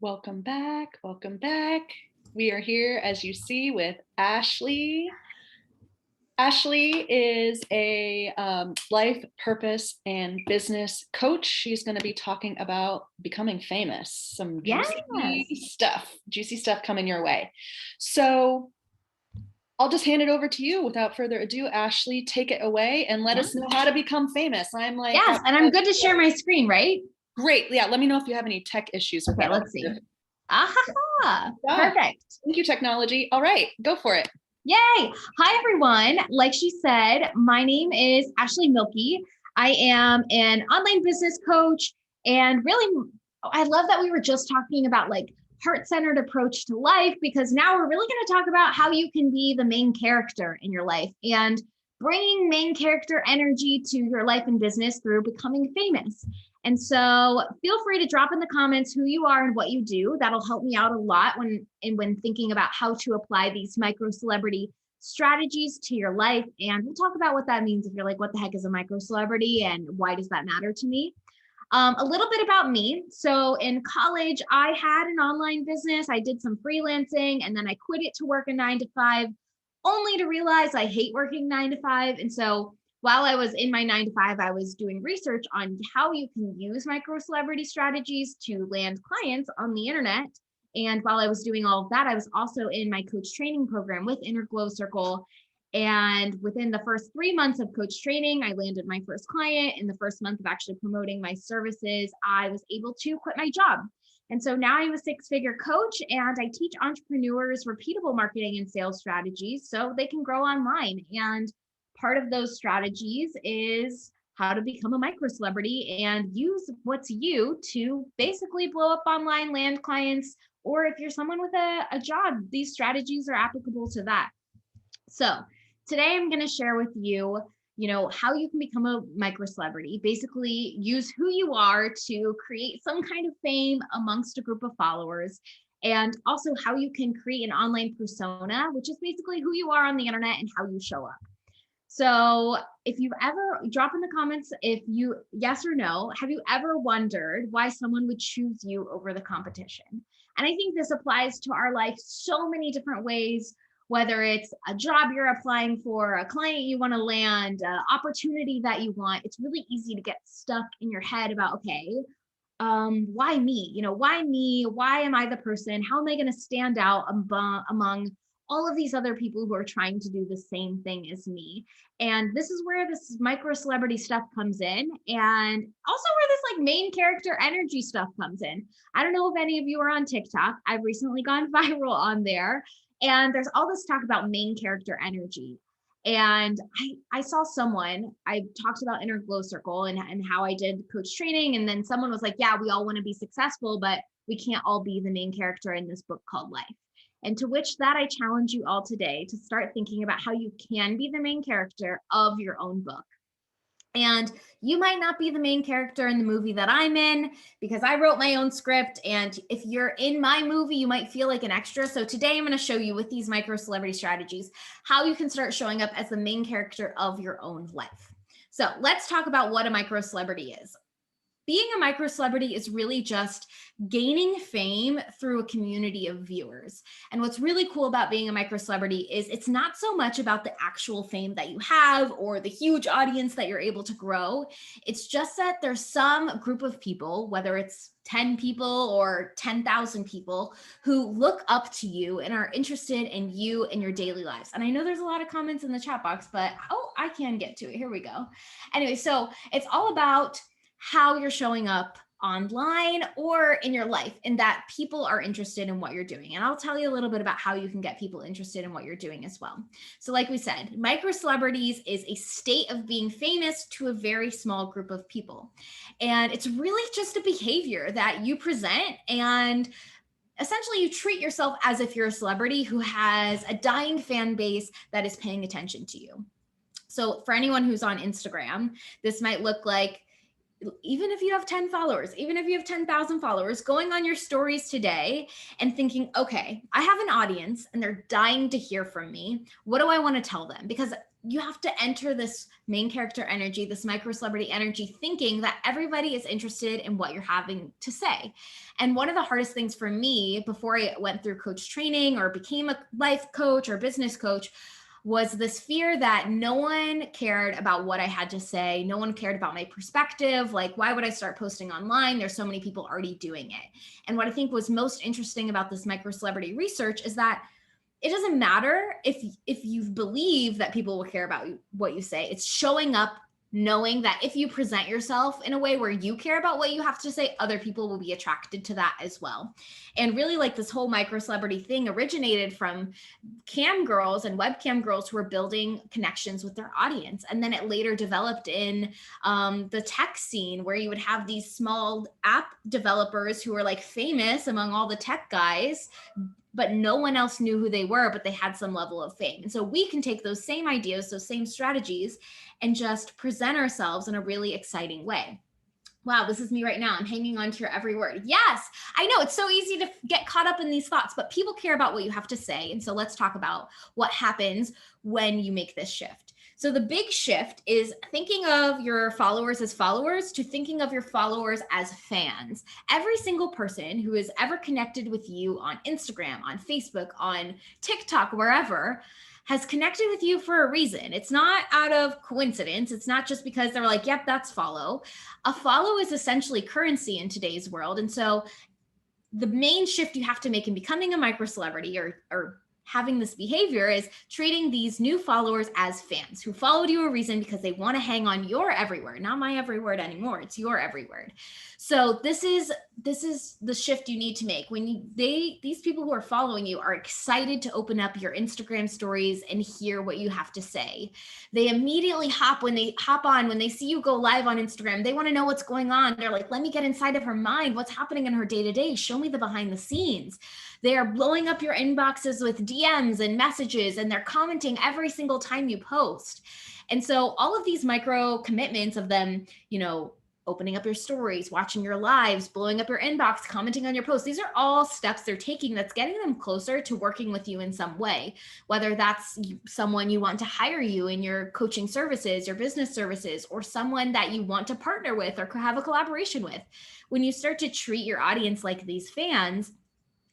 [SPEAKER 1] Welcome back. Welcome back. We are here, as you see, with Ashley. Ashley is a life purpose and business coach. She's going to be talking about becoming famous, some juicy stuff coming your way. So I'll just hand it over to you without further ado. Ashley, take it away and let us know how to become famous. I'm like,
[SPEAKER 6] yes, and I'm good to share my screen, right?
[SPEAKER 1] Great. Yeah, let me know if you have any tech issues with
[SPEAKER 6] Okay,
[SPEAKER 1] that.
[SPEAKER 6] let's see. Aha,
[SPEAKER 1] Yeah.
[SPEAKER 6] perfect.
[SPEAKER 1] Thank you, technology. All right, go for it.
[SPEAKER 6] Yay. Hi, everyone. Like she said, my name is Ashley Milkey. I am an online business coach. And really, I love that we were just talking about like heart-centered approach to life, because now we're really going to talk about how you can be the main character in your life and bringing main character energy to your life and business through becoming famous. And so feel free to drop in the comments who you are and what you do. That'll help me out a lot when thinking about how to apply these micro celebrity strategies to your life. And we'll talk about what that means if you're like, what the heck is a micro celebrity and why does that matter to me? A little bit about me. So in college, I had an online business. I did some freelancing and then I quit it to work a 9 to 5, only to realize I hate working 9 to 5. And so while I was in my 9 to 5, I was doing research on how you can use micro celebrity strategies to land clients on the internet. And while I was doing all of that, I was also in my coach training program with Inner Glow Circle. And within the first 3 months of coach training, I landed my first client. In the first month of actually promoting my services, I was able to quit my job. And so now I'm a 6-figure coach and I teach entrepreneurs repeatable marketing and sales strategies so they can grow online. And part of those strategies is how to become a micro celebrity and use what's you to basically blow up online, land clients, or if you're someone with a job, these strategies are applicable to that. So today I'm going to share with you, how you can become a micro celebrity, basically use who you are to create some kind of fame amongst a group of followers, and also how you can create an online persona, which is basically who you are on the internet and how you show up. So if you've ever, drop in the comments if you, yes or no, have you ever wondered why someone would choose you over the competition? And I think this applies to our life so many different ways, whether it's a job you're applying for, a client you want to land, an opportunity that you want. It's really easy to get stuck in your head about, okay, why me? Why me? Why am I the person? How am I going to stand out among all of these other people who are trying to do the same thing as me? And this is where this micro celebrity stuff comes in, and also where this like main character energy stuff comes in. I don't know if any of you are on TikTok. I've recently gone viral on there, and there's all this talk about main character energy. And I saw someone, I talked about Inner Glow Circle and how I did coach training. And then someone was like, yeah, we all want to be successful, but we can't all be the main character in this book called life. And to which that I challenge you all today to start thinking about how you can be the main character of your own book. And you might not be the main character in the movie that I'm in because I wrote my own script. And if you're in my movie, you might feel like an extra. So today I'm going to show you with these micro celebrity strategies, how you can start showing up as the main character of your own life. So let's talk about what a micro celebrity is. Being a micro celebrity is really just gaining fame through a community of viewers. And what's really cool about being a micro celebrity is it's not so much about the actual fame that you have or the huge audience that you're able to grow. It's just that there's some group of people, whether it's 10 people or 10,000 people, who look up to you and are interested in you and your daily lives. And I know there's a lot of comments in the chat box, but I can get to it. Here we go. Anyway, so it's all about how you're showing up online or in your life, and that people are interested in what you're doing. And I'll tell you a little bit about how you can get people interested in what you're doing as well. So like we said, micro celebrities is a state of being famous to a very small group of people. And it's really just a behavior that you present, and essentially you treat yourself as if you're a celebrity who has a dying fan base that is paying attention to you. So for anyone who's on Instagram, this might look like, even if you have 10 followers, even if you have 10,000 followers, going on your stories today and thinking, okay, I have an audience and they're dying to hear from me. What do I want to tell them? Because you have to enter this main character energy, this micro celebrity energy, thinking that everybody is interested in what you're having to say. And one of the hardest things for me before I went through coach training or became a life coach or business coach was this fear that no one cared about what I had to say. No one cared about my perspective. Like, why would I start posting online? There's so many people already doing it. And what I think was most interesting about this micro celebrity research is that it doesn't matter if you believe that people will care about what you say. It's showing up knowing that if you present yourself in a way where you care about what you have to say, other people will be attracted to that as well. And really, like, this whole micro celebrity thing originated from cam girls and webcam girls who were building connections with their audience. And then it later developed in the tech scene, where you would have these small app developers who were like famous among all the tech guys, but no one else knew who they were, but they had some level of fame. And so we can take those same ideas, those same strategies, and just present ourselves in a really exciting way. Wow, this is me right now. I'm hanging on to your every word. Yes, I know it's so easy to get caught up in these thoughts, but people care about what you have to say. And so let's talk about what happens when you make this shift. So the big shift is thinking of your followers as followers to thinking of your followers as fans. Every single person who has ever connected with you on Instagram, on Facebook, on TikTok, wherever, has connected with you for a reason. It's not out of coincidence. It's not just because they're like, yep, that's follow. A follow is essentially currency in today's world. And so the main shift you have to make in becoming a micro celebrity or having this behavior is treating these new followers as fans who followed you a reason because they want to hang on your every word, not my every word anymore. It's your every word. So this is the shift you need to make. When these people who are following you are excited to open up your Instagram stories and hear what you have to say. They immediately when they see you go live on Instagram, they want to know what's going on. They're like, let me get inside of her mind. What's happening in her day-to-day? Show me the behind the scenes. They are blowing up your inboxes with DMs and messages, and they're commenting every single time you post. And so all of these micro commitments of them, opening up your stories, watching your lives, blowing up your inbox, commenting on your posts, these are all steps they're taking that's getting them closer to working with you in some way, whether that's someone you want to hire you in your coaching services, your business services, or someone that you want to partner with or have a collaboration with. When you start to treat your audience like these fans,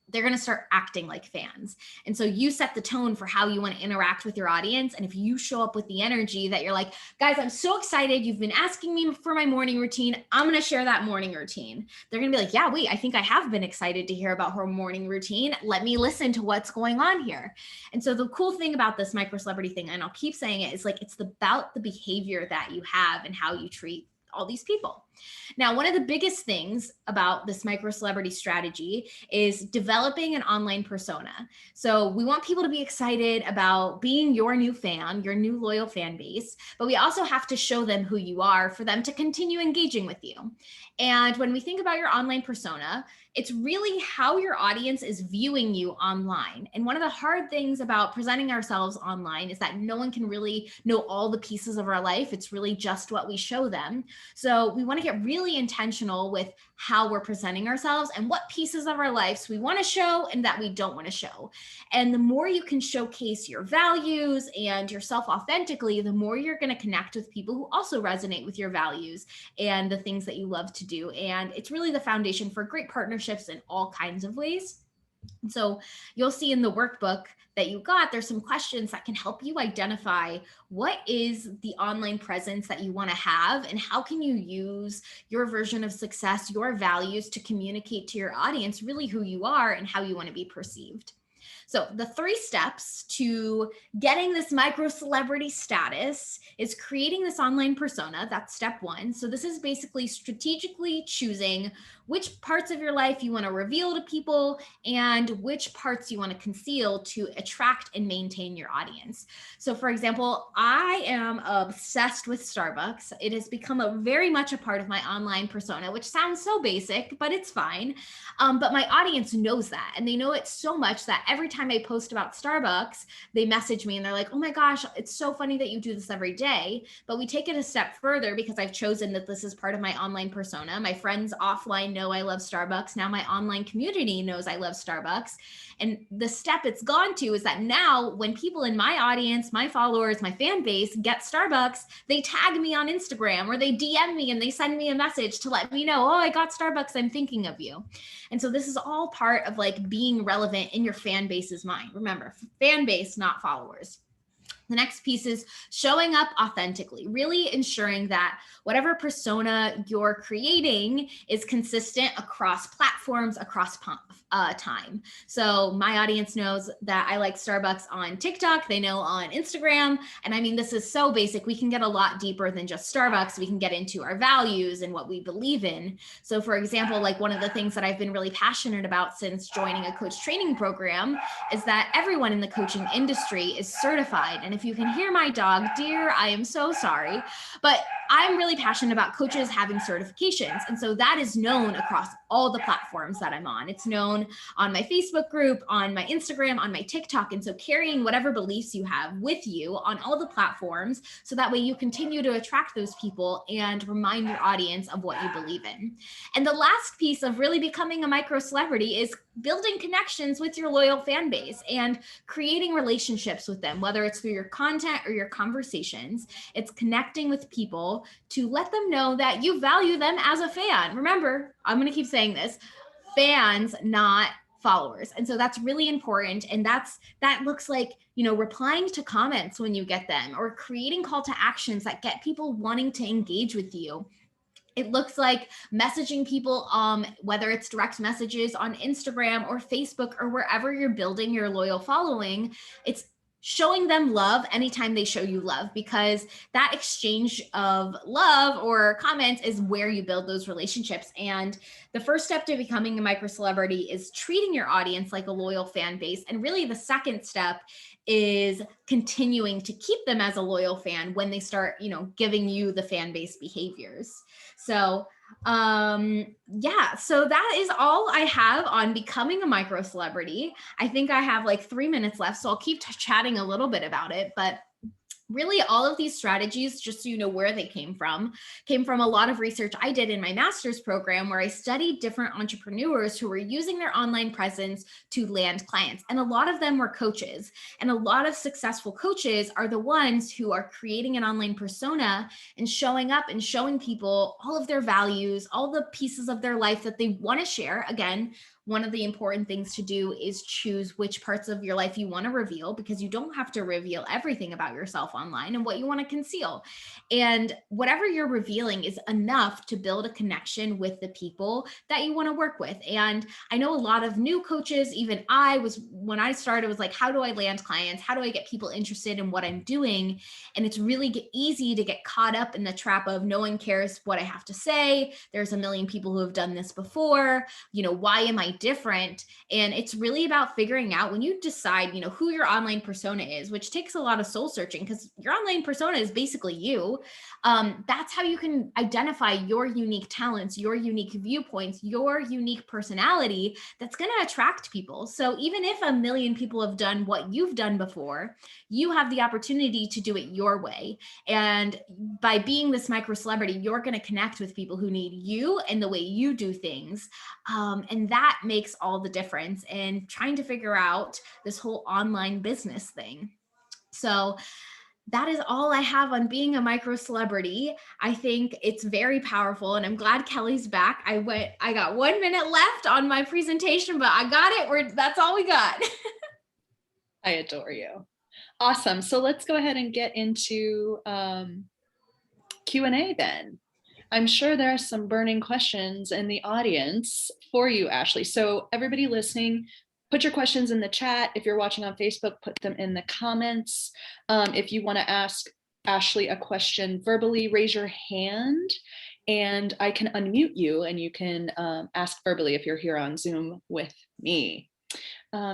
[SPEAKER 6] they're going to start acting like fans. And so you set the tone for how you want to interact with your audience. And if you show up with the energy that you're like, guys, I'm so excited. You've been asking me for my morning routine. I'm going to share that morning routine. They're going to be like, yeah, wait, I think I have been excited to hear about her morning routine. Let me listen to what's going on here. And so the cool thing about this micro celebrity thing, and I'll keep saying it, is like, it's about the behavior that you have and how you treat all these people. Now, one of the biggest things about this micro celebrity strategy is developing an online persona. So we want people to be excited about being your new fan, your new loyal fan base, but we also have to show them who you are for them to continue engaging with you. And when we think about your online persona, it's really how your audience is viewing you online. And one of the hard things about presenting ourselves online is that no one can really know all the pieces of our life. It's really just what we show them. So we want to get really intentional with how we're presenting ourselves and what pieces of our lives we want to show and that we don't want to show. And the more you can showcase your values and yourself authentically, the more you're going to connect with people who also resonate with your values and the things that you love to do. And it's really the foundation for great partnerships in all kinds of ways. So you'll see in the workbook that you got, there's some questions that can help you identify what is the online presence that you want to have and how can you use your version of success, your values to communicate to your audience really who you are and how you want to be perceived. So the 3 steps to getting this micro celebrity status is creating this online persona. That's step 1. So this is basically strategically choosing which parts of your life you want to reveal to people and which parts you want to conceal to attract and maintain your audience. So for example, I am obsessed with Starbucks. It has become very much a part of my online persona, which sounds so basic, but it's fine. But my audience knows that, and they know it so much that every time I post about Starbucks, they message me and they're like, oh my gosh, it's so funny that you do this every day. But we take it a step further because I've chosen that this is part of my online persona. My friends offline know I love Starbucks. Now my online community knows I love Starbucks. And the step it's gone to is that now when people in my audience, my followers, my fan base get Starbucks, they tag me on Instagram or they DM me and they send me a message to let me know, oh, I got Starbucks, I'm thinking of you. And so this is all part of like being relevant in your fan base's mind. Remember, fan base, not followers. The next piece is showing up authentically, really ensuring that whatever persona you're creating is consistent across platforms, across time. So my audience knows that I like Starbucks on TikTok, they know on Instagram. And I mean, this is so basic. We can get a lot deeper than just Starbucks. We can get into our values and what we believe in. So for example, like one of the things that I've been really passionate about since joining a coach training program is that everyone in the coaching industry is certified. And if you can hear my dog, dear, I am so sorry, but I'm really passionate about coaches having certifications. And so that is known across all the platforms that I'm on. It's known on my Facebook group, on my Instagram, on my TikTok. And so carrying whatever beliefs you have with you on all the platforms, so that way you continue to attract those people and remind your audience of what you believe in. And the last piece of really becoming a micro celebrity is building connections with your loyal fan base and creating relationships with them, whether it's through your content or your conversations. It's connecting with people to let them know that you value them as a fan. Remember, I'm going to keep saying this, fans, not followers. And so that's really important. And that looks like, replying to comments when you get them, or creating call to actions that get people wanting to engage with you. It looks like messaging people, whether it's direct messages on Instagram or Facebook or wherever you're building your loyal following. It's showing them love anytime they show you love, because that exchange of love or comments is where you build those relationships. And the first step to becoming a micro celebrity is treating your audience like a loyal fan base. And really the second step is continuing to keep them as a loyal fan when they start, giving you the fan base behaviors. So so that is all I have on becoming a micro celebrity. I think I have like 3 minutes left, so I'll keep chatting a little bit about it, but really all of these strategies, just so you know where they came from a lot of research I did in my master's program, where I studied different entrepreneurs who were using their online presence to land clients. And a lot of them were coaches. And a lot of successful coaches are the ones who are creating an online persona and showing up and showing people all of their values, all the pieces of their life that they want to share. Again, one of the important things to do is choose which parts of your life you want to reveal, because you don't have to reveal everything about yourself online, and what you want to conceal. And whatever you're revealing is enough to build a connection with the people that you want to work with. And I know a lot of new coaches, even when I started, was like, how do I land clients? How do I get people interested in what I'm doing? And it's really easy to get caught up in the trap of no one cares what I have to say. There's a million people who have done this before. Why am I different? And it's really about figuring out, when you decide, who your online persona is, which takes a lot of soul searching, because your online persona is basically you. That's how you can identify your unique talents, your unique viewpoints, your unique personality that's going to attract people. So even if a million people have done what you've done before, you have the opportunity to do it your way. And by being this micro celebrity, you're going to connect with people who need you and the way you do things. And that makes all the difference in trying to figure out this whole online business thing. So that is all I have on being a micro celebrity. I think it's very powerful, and I'm glad Kelly's back. I got 1 minute left on my presentation, but I got it. That's all we got.
[SPEAKER 1] I adore you. Awesome. So let's go ahead and get into Q&A then. I'm sure there are some burning questions in the audience for you, Ashley. So everybody listening, put your questions in the chat. If you're watching on Facebook, put them in the comments. If you want to ask Ashley a question verbally, raise your hand and I can unmute you, and you can ask verbally if you're here on Zoom with me.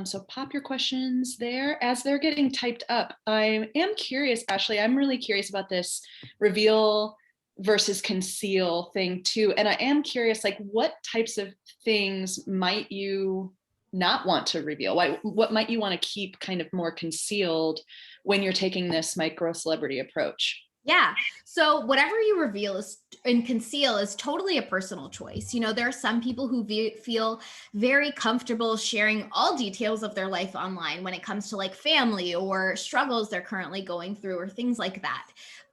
[SPEAKER 1] So pop your questions there as they're getting typed up. I am curious, Ashley, I'm really curious about this reveal versus conceal thing too. And I am curious, like, what types of things might you not want to reveal? What might you want to keep kind of more concealed when you're taking this micro celebrity approach?
[SPEAKER 6] Yeah. So whatever you reveal and conceal is totally a personal choice. There are some people who feel very comfortable sharing all details of their life online when it comes to like family or struggles they're currently going through or things like that.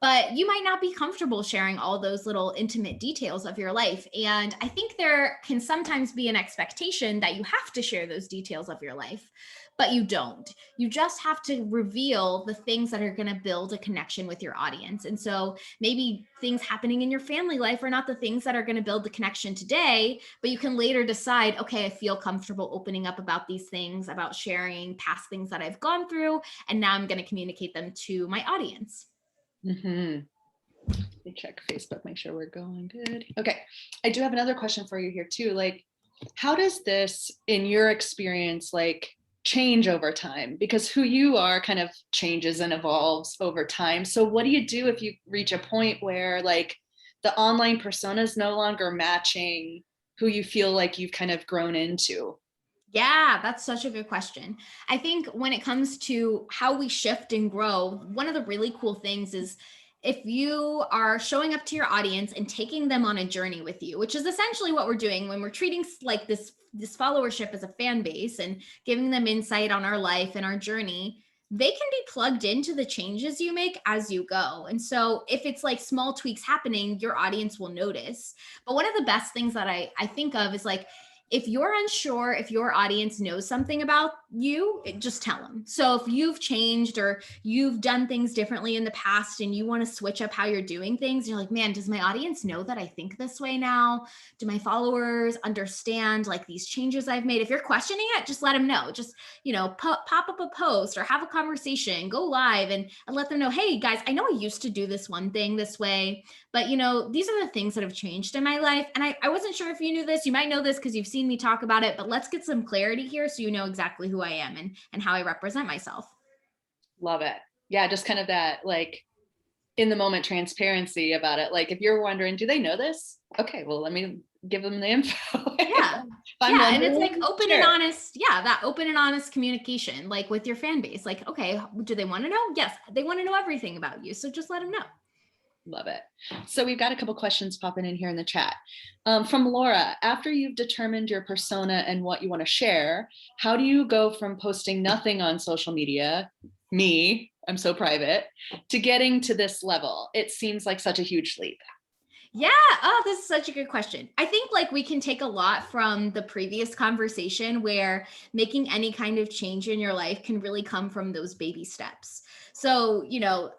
[SPEAKER 6] but you might not be comfortable sharing all those little intimate details of your life. And I think there can sometimes be an expectation that you have to share those details of your life, but you don't. You just have to reveal the things that are going to build a connection with your audience. And so maybe things happening in your family life are not the things that are going to build the connection today, but you can later decide, okay, I feel comfortable opening up about these things, about sharing past things that I've gone through, and now I'm going to communicate them to my audience.
[SPEAKER 1] Mm-hmm. Let me check Facebook, make sure we're going good. Okay, I do have another question for you here too. Like, how does this, in your experience, like change over time? Because who you are kind of changes and evolves over time. So what do you do if you reach a point where like the online persona is no longer matching who you feel like you've kind of grown into?
[SPEAKER 6] Yeah, that's such a good question. I think when it comes to how we shift and grow, one of the really cool things is if you are showing up to your audience and taking them on a journey with you, which is essentially what we're doing when we're treating like this followership as a fan base and giving them insight on our life and our journey, they can be plugged into the changes you make as you go. And so if it's like small tweaks happening, your audience will notice. But one of the best things that I think of is like, if you're unsure if your audience knows something about you, just tell them. So if you've changed or you've done things differently in the past and you want to switch up how you're doing things, you're like, man, does my audience know that I think this way now? Do my followers understand like these changes I've made? If you're questioning it, just let them know. Just, pop up a post or have a conversation, go live and let them know, hey guys, I know I used to do this one thing this way, but these are the things that have changed in my life. And I wasn't sure if you knew this. You might know this because you've seen me talk about it, but let's get some clarity here so you know exactly who I am and how I represent myself.
[SPEAKER 1] Love it. Yeah, just kind of that like in the moment transparency about it. Like if you're wondering, do they know this? Okay, well, let me give them the info.
[SPEAKER 6] Yeah. And it's like open and honest. Yeah. That open and honest communication, like with your fan base. Like, okay, do they want to know? Yes. They want to know everything about you. So just let them know.
[SPEAKER 1] Love it. So we've got a couple questions popping in here in the chat. From Laura, after you've determined your persona and what you want to share, how do you go from posting nothing on social media, me, I'm so private, to getting to this level? It seems like such a huge leap.
[SPEAKER 6] Yeah. Oh, this is such a good question. I think like we can take a lot from the previous conversation where making any kind of change in your life can really come from those baby steps. So,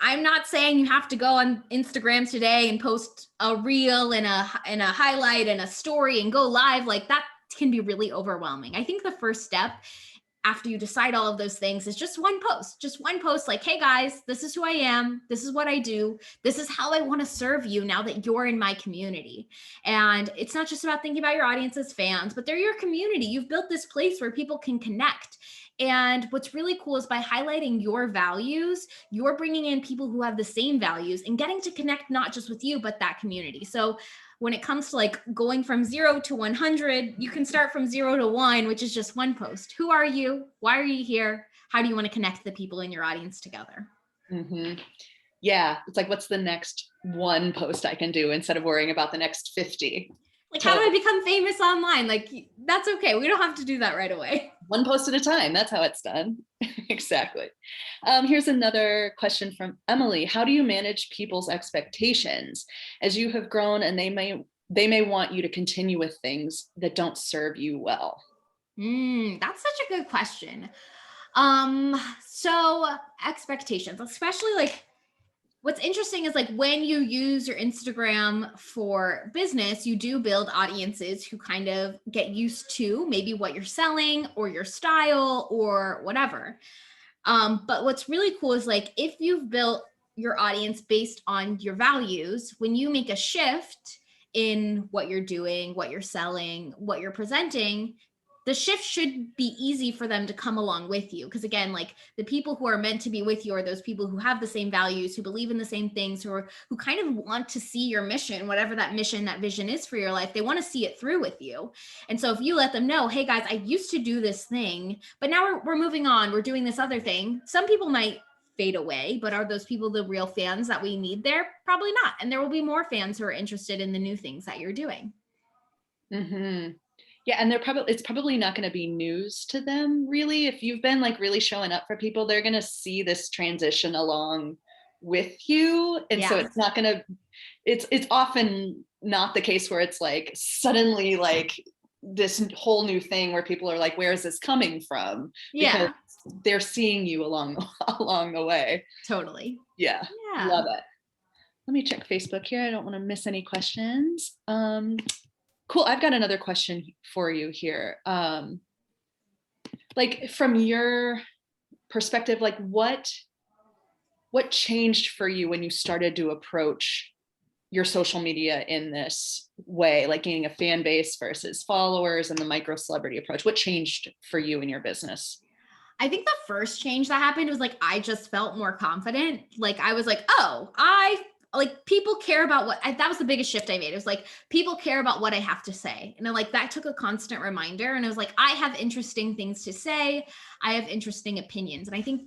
[SPEAKER 6] I'm not saying you have to go on Instagram today and post a reel and a highlight and a story and go live. Like that can be really overwhelming. I think the first step after you decide all of those things is just one post like, hey guys, this is who I am. This is what I do. This is how I want to serve you now that you're in my community. And it's not just about thinking about your audience as fans, but they're your community. You've built this place where people can connect. And what's really cool is by highlighting your values, you're bringing in people who have the same values and getting to connect not just with you, but that community. So when it comes to like going from 0 to 100, you can start from 0 to 1, which is just one post. Who are you? Why are you here? How do you want to connect the people in your audience together?
[SPEAKER 1] Mm-hmm. Yeah, it's like, what's the next one post I can do instead of worrying about the next 50?
[SPEAKER 6] Like, how do I become famous online? Like, that's okay. We don't have to do that right away.
[SPEAKER 1] One post at a time. That's how it's done. Exactly. Here's another question from Emily. How do you manage people's expectations as you have grown and they may want you to continue with things that don't serve you well?
[SPEAKER 6] That's such a good question. So expectations, especially like what's interesting is like when you use your Instagram for business, you do build audiences who kind of get used to maybe what you're selling or your style or whatever. But what's really cool is like if you've built your audience based on your values, when you make a shift in what you're doing, what you're selling, what you're presenting, the shift should be easy for them to come along with you. Because again, like the people who are meant to be with you are those people who have the same values, who believe in the same things, who kind of want to see your mission, whatever that mission, that vision is for your life. They want to see it through with you. And so if you let them know, hey guys, I used to do this thing, but now we're moving on. We're doing this other thing. Some people might fade away, but are those people the real fans that we need there? Probably not. And there will be more fans who are interested in the new things that you're doing.
[SPEAKER 1] Mm-hmm. Yeah, and it's probably not going to be news to them, really. If you've been like really showing up for people, they're going to see this transition along with you. And so
[SPEAKER 6] Yeah.
[SPEAKER 1] it's not going to, it's often not the case where it's like suddenly like this whole new thing where people are like, where is this coming from?
[SPEAKER 6] Yeah.
[SPEAKER 1] Because they're seeing you along the way.
[SPEAKER 6] Totally.
[SPEAKER 1] Yeah.
[SPEAKER 6] Yeah.
[SPEAKER 1] Love it. Let me check Facebook here. I don't want to miss any questions. Cool. I've got another question for you here. Like from your perspective, like what changed for you when you started to approach your social media in this way, like gaining a fan base versus followers and the micro celebrity approach? What changed for you in your business?
[SPEAKER 6] I think the first change that happened was like, I just felt more confident. Like I was like, oh, I like people care about that was the biggest shift I made. It was like, people care about what I have to say. And then like, that took a constant reminder. And it was like, I have interesting things to say. I have interesting opinions. And I think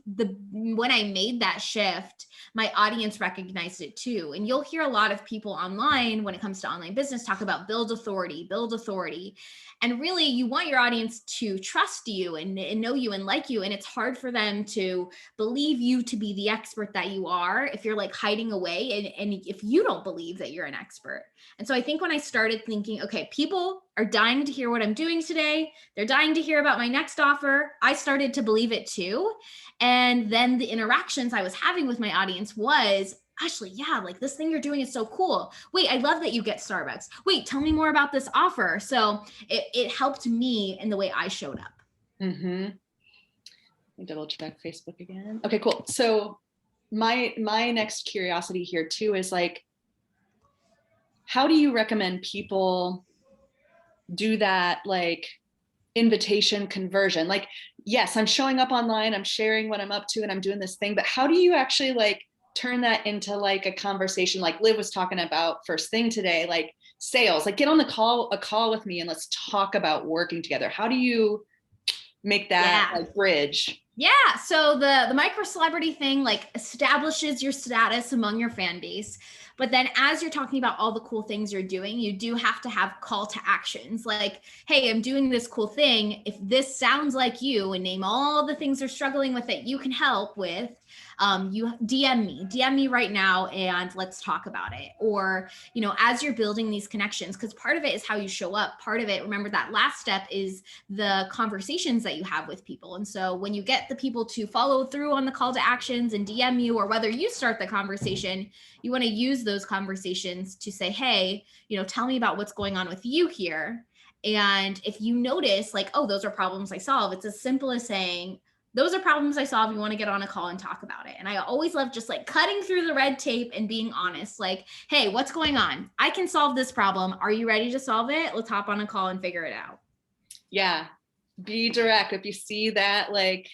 [SPEAKER 6] when I made that shift, my audience recognized it too. And you'll hear a lot of people online when it comes to online business talk about build authority. And really, you want your audience to trust you and know you and like you. And it's hard for them to believe you to be the expert that you are if you're like hiding away and if you don't believe that you're an expert. And so I think when I started thinking, okay, people are dying to hear what I'm doing today. They're dying to hear about my next offer. I started to believe it too. And then the interactions I was having with my audience was, Ashley, yeah, like this thing you're doing is so cool. Wait, I love that you get Starbucks. Wait, tell me more about this offer. So it helped me in the way I showed up.
[SPEAKER 1] Mm-hmm. Let me double check Facebook again. Okay, cool. So my next curiosity here too is like, how do you recommend people do that like invitation conversion? Like, yes, I'm showing up online, I'm sharing what I'm up to and I'm doing this thing, but how do you actually like turn that into like a conversation like Liv was talking about first thing today, like sales, like get on a call with me and let's talk about working together. How do you make that like bridge?
[SPEAKER 6] Yeah. So the micro celebrity thing like establishes your status among your fan base. But then as you're talking about all the cool things you're doing, you do have to have call to actions like, hey, I'm doing this cool thing. If this sounds like you, and name all the things they're struggling with that you can help with, you DM me right now and let's talk about it. Or, you know, as you're building these connections, because part of it is how you show up. Part of it, remember that last step is the conversations that you have with people. And so when you get the people to follow through on the call to actions and DM you, or whether you start the conversation, you want to use those conversations to say, hey, you know, tell me about what's going on with you here. And if you notice like, oh, those are problems I solve, it's as simple as saying, those are problems I solve. You want to get on a call and talk about it. And I always love just like cutting through the red tape and being honest. Like, hey, what's going on? I can solve this problem. Are you ready to solve it? Let's hop on a call and figure it out.
[SPEAKER 1] Yeah. Be direct. If you see that like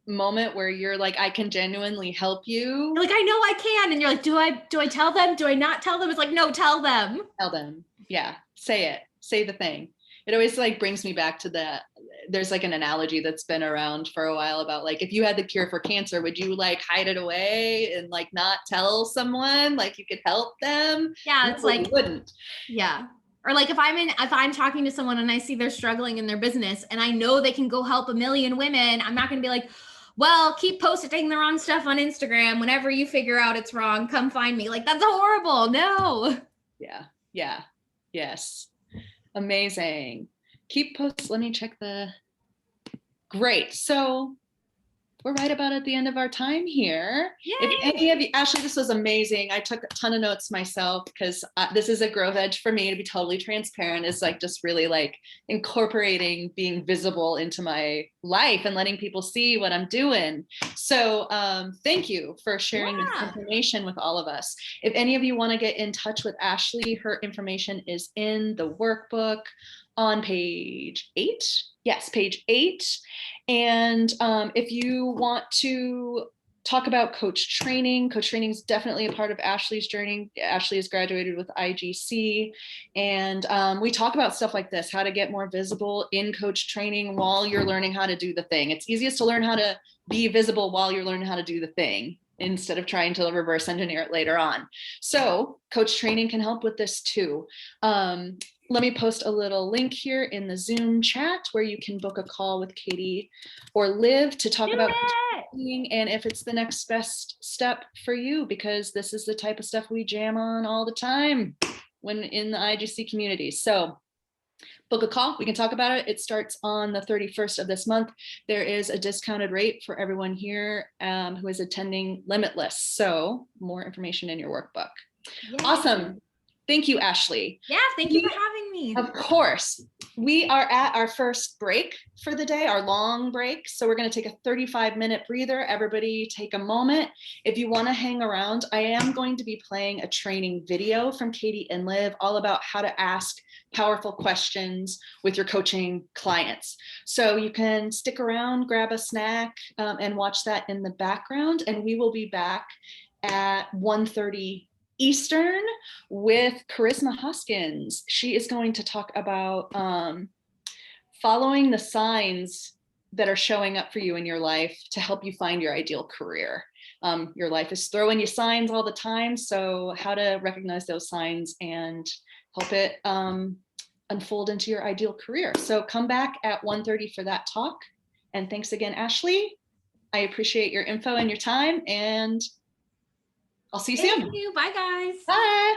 [SPEAKER 1] moment where you're like, I can genuinely help you.
[SPEAKER 6] You're like, I know I can. And you're like, do I tell them? Do I not tell them? It's like, no, tell them.
[SPEAKER 1] Tell them. Yeah. Say it. Say the thing. It always like brings me back to there's like an analogy that's been around for a while about like, if you had the cure for cancer, would you like hide it away and like not tell someone like you could help them?
[SPEAKER 6] Yeah.
[SPEAKER 1] No,
[SPEAKER 6] It's like,
[SPEAKER 1] you wouldn't.
[SPEAKER 6] Yeah. Or like if I'm talking to someone and I see they're struggling in their business and I know they can go help a million women, I'm not going to be like, well, keep posting the wrong stuff on Instagram. Whenever you figure out it's wrong, come find me. Like, that's horrible. No.
[SPEAKER 1] Yeah. Yeah. Yes. Amazing. Keep posts. Let me check great. So we're right about at the end of our time here.
[SPEAKER 6] Yay.
[SPEAKER 1] If any of you, Ashley, this was amazing. I took a ton of notes myself because this is a growth edge for me, to be totally transparent. Is like just really like incorporating being visible into my life and letting people see what I'm doing. So thank you for sharing this information with all of us. If any of you want to get in touch with Ashley, her information is in the workbook on page 8. Yes, page 8. And if you want to talk about coach training is definitely a part of Ashley's journey. Ashley has graduated with IGC, and we talk about stuff like this, how to get more visible in coach training while you're learning how to do the thing. It's easiest to learn how to be visible while you're learning how to do the thing, instead of trying to reverse engineer it later on. So coach training can help with this too. Let me post a little link here in the Zoom chat where you can book a call with Katie or Liv to talk about seeing and if it's the next best step for you, because this is the type of stuff we jam on all the time when in the IGC community. So book a call. We can talk about it. It starts on the 31st of this month. There is a discounted rate for everyone here who is attending Limitless. So more information in your workbook.
[SPEAKER 6] Yay.
[SPEAKER 1] Awesome. Thank you, Ashley.
[SPEAKER 6] Yeah, thank you for having me.
[SPEAKER 1] Of course. We are at our first break for the day, our long break. So we're going to take a 35-minute breather. Everybody take a moment. If you want to hang around, I am going to be playing a training video from Katie and Liv all about how to ask powerful questions with your coaching clients. So you can stick around, grab a snack, and watch that in the background. And we will be back at 1:30 Eastern with Charisma Hoskins. She is going to talk about following the signs that are showing up for you in your life to help you find your ideal career. Your life is throwing you signs all the time. So how to recognize those signs and help it unfold into your ideal career. So come back at 1:30 for that talk. And thanks again, Ashley. I appreciate your info and your time, and I'll see you soon.
[SPEAKER 6] Thank you. Bye, guys.
[SPEAKER 1] Bye.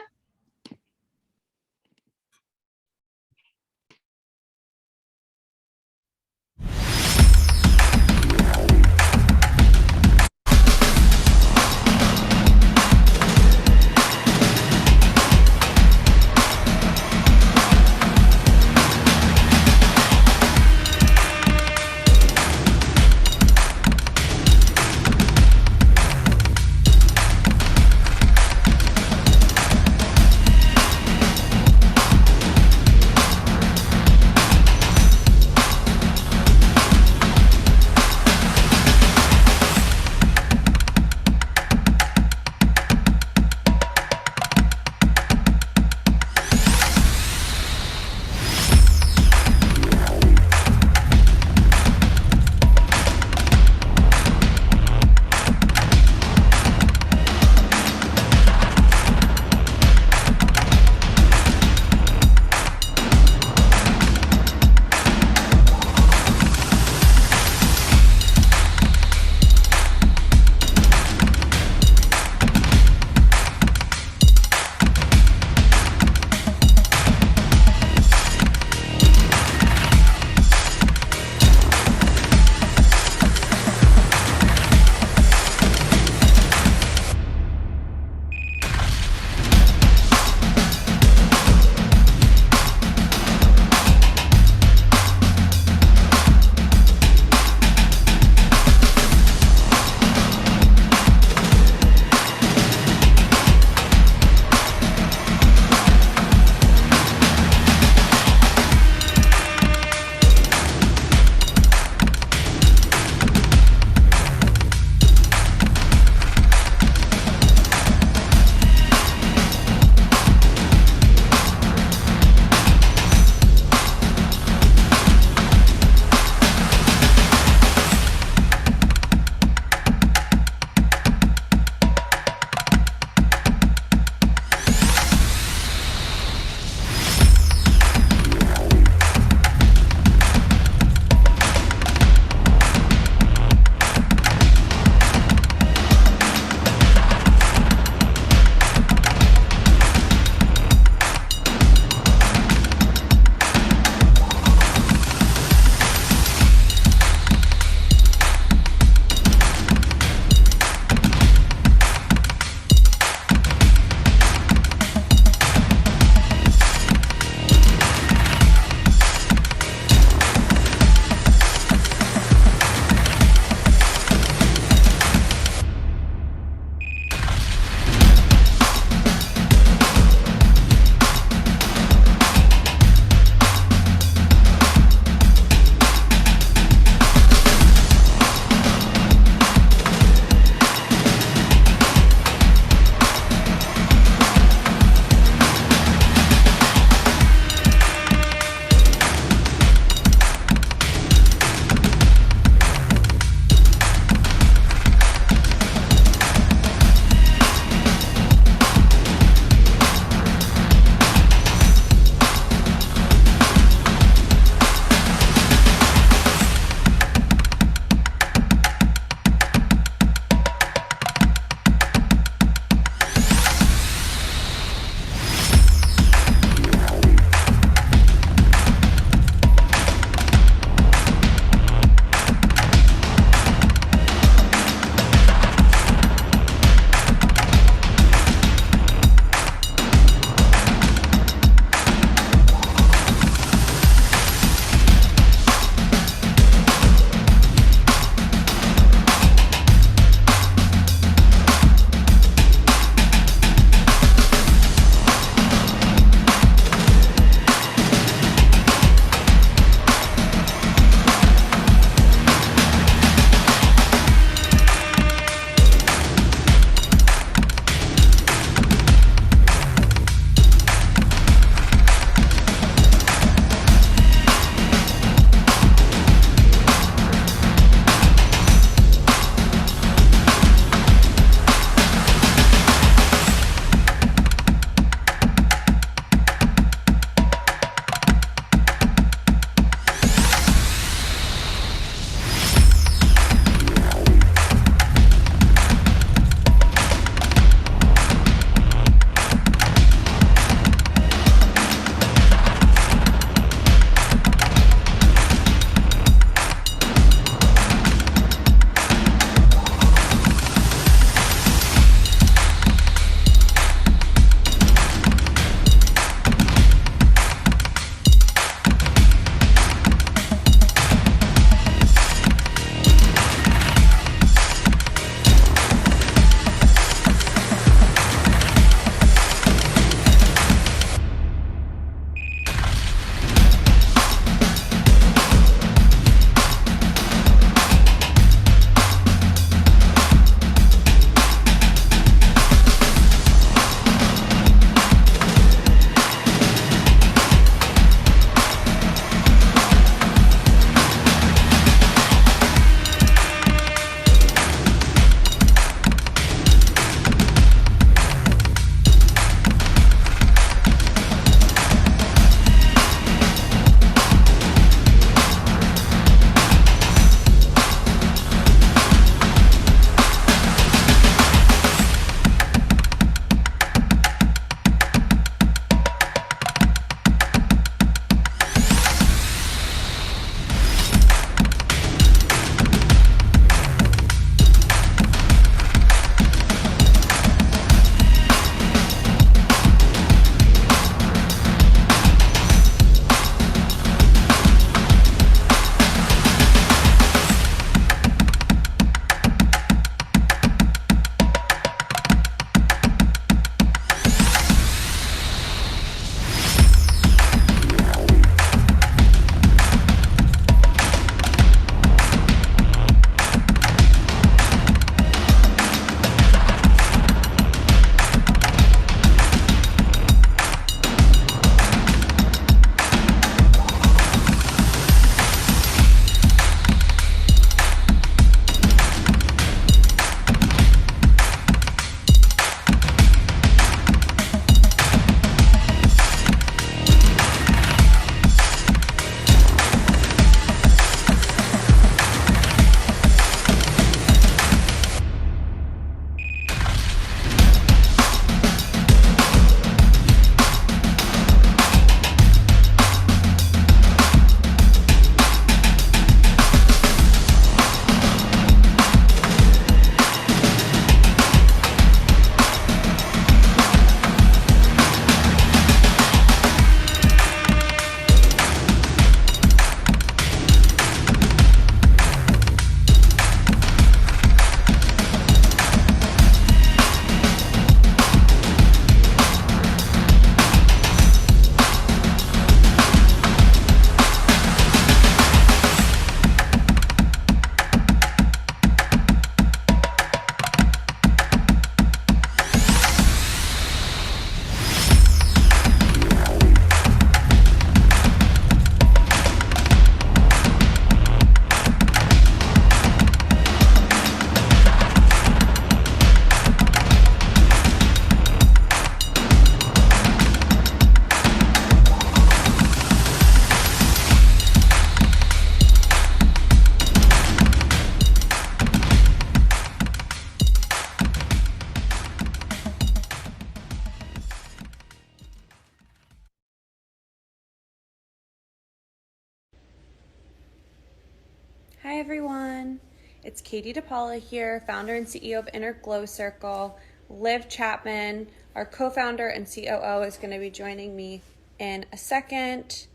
[SPEAKER 7] Katie DePaula here, founder and CEO of Inner Glow Circle. Liv Chapman, our co-founder and COO, is going to be joining me in a second.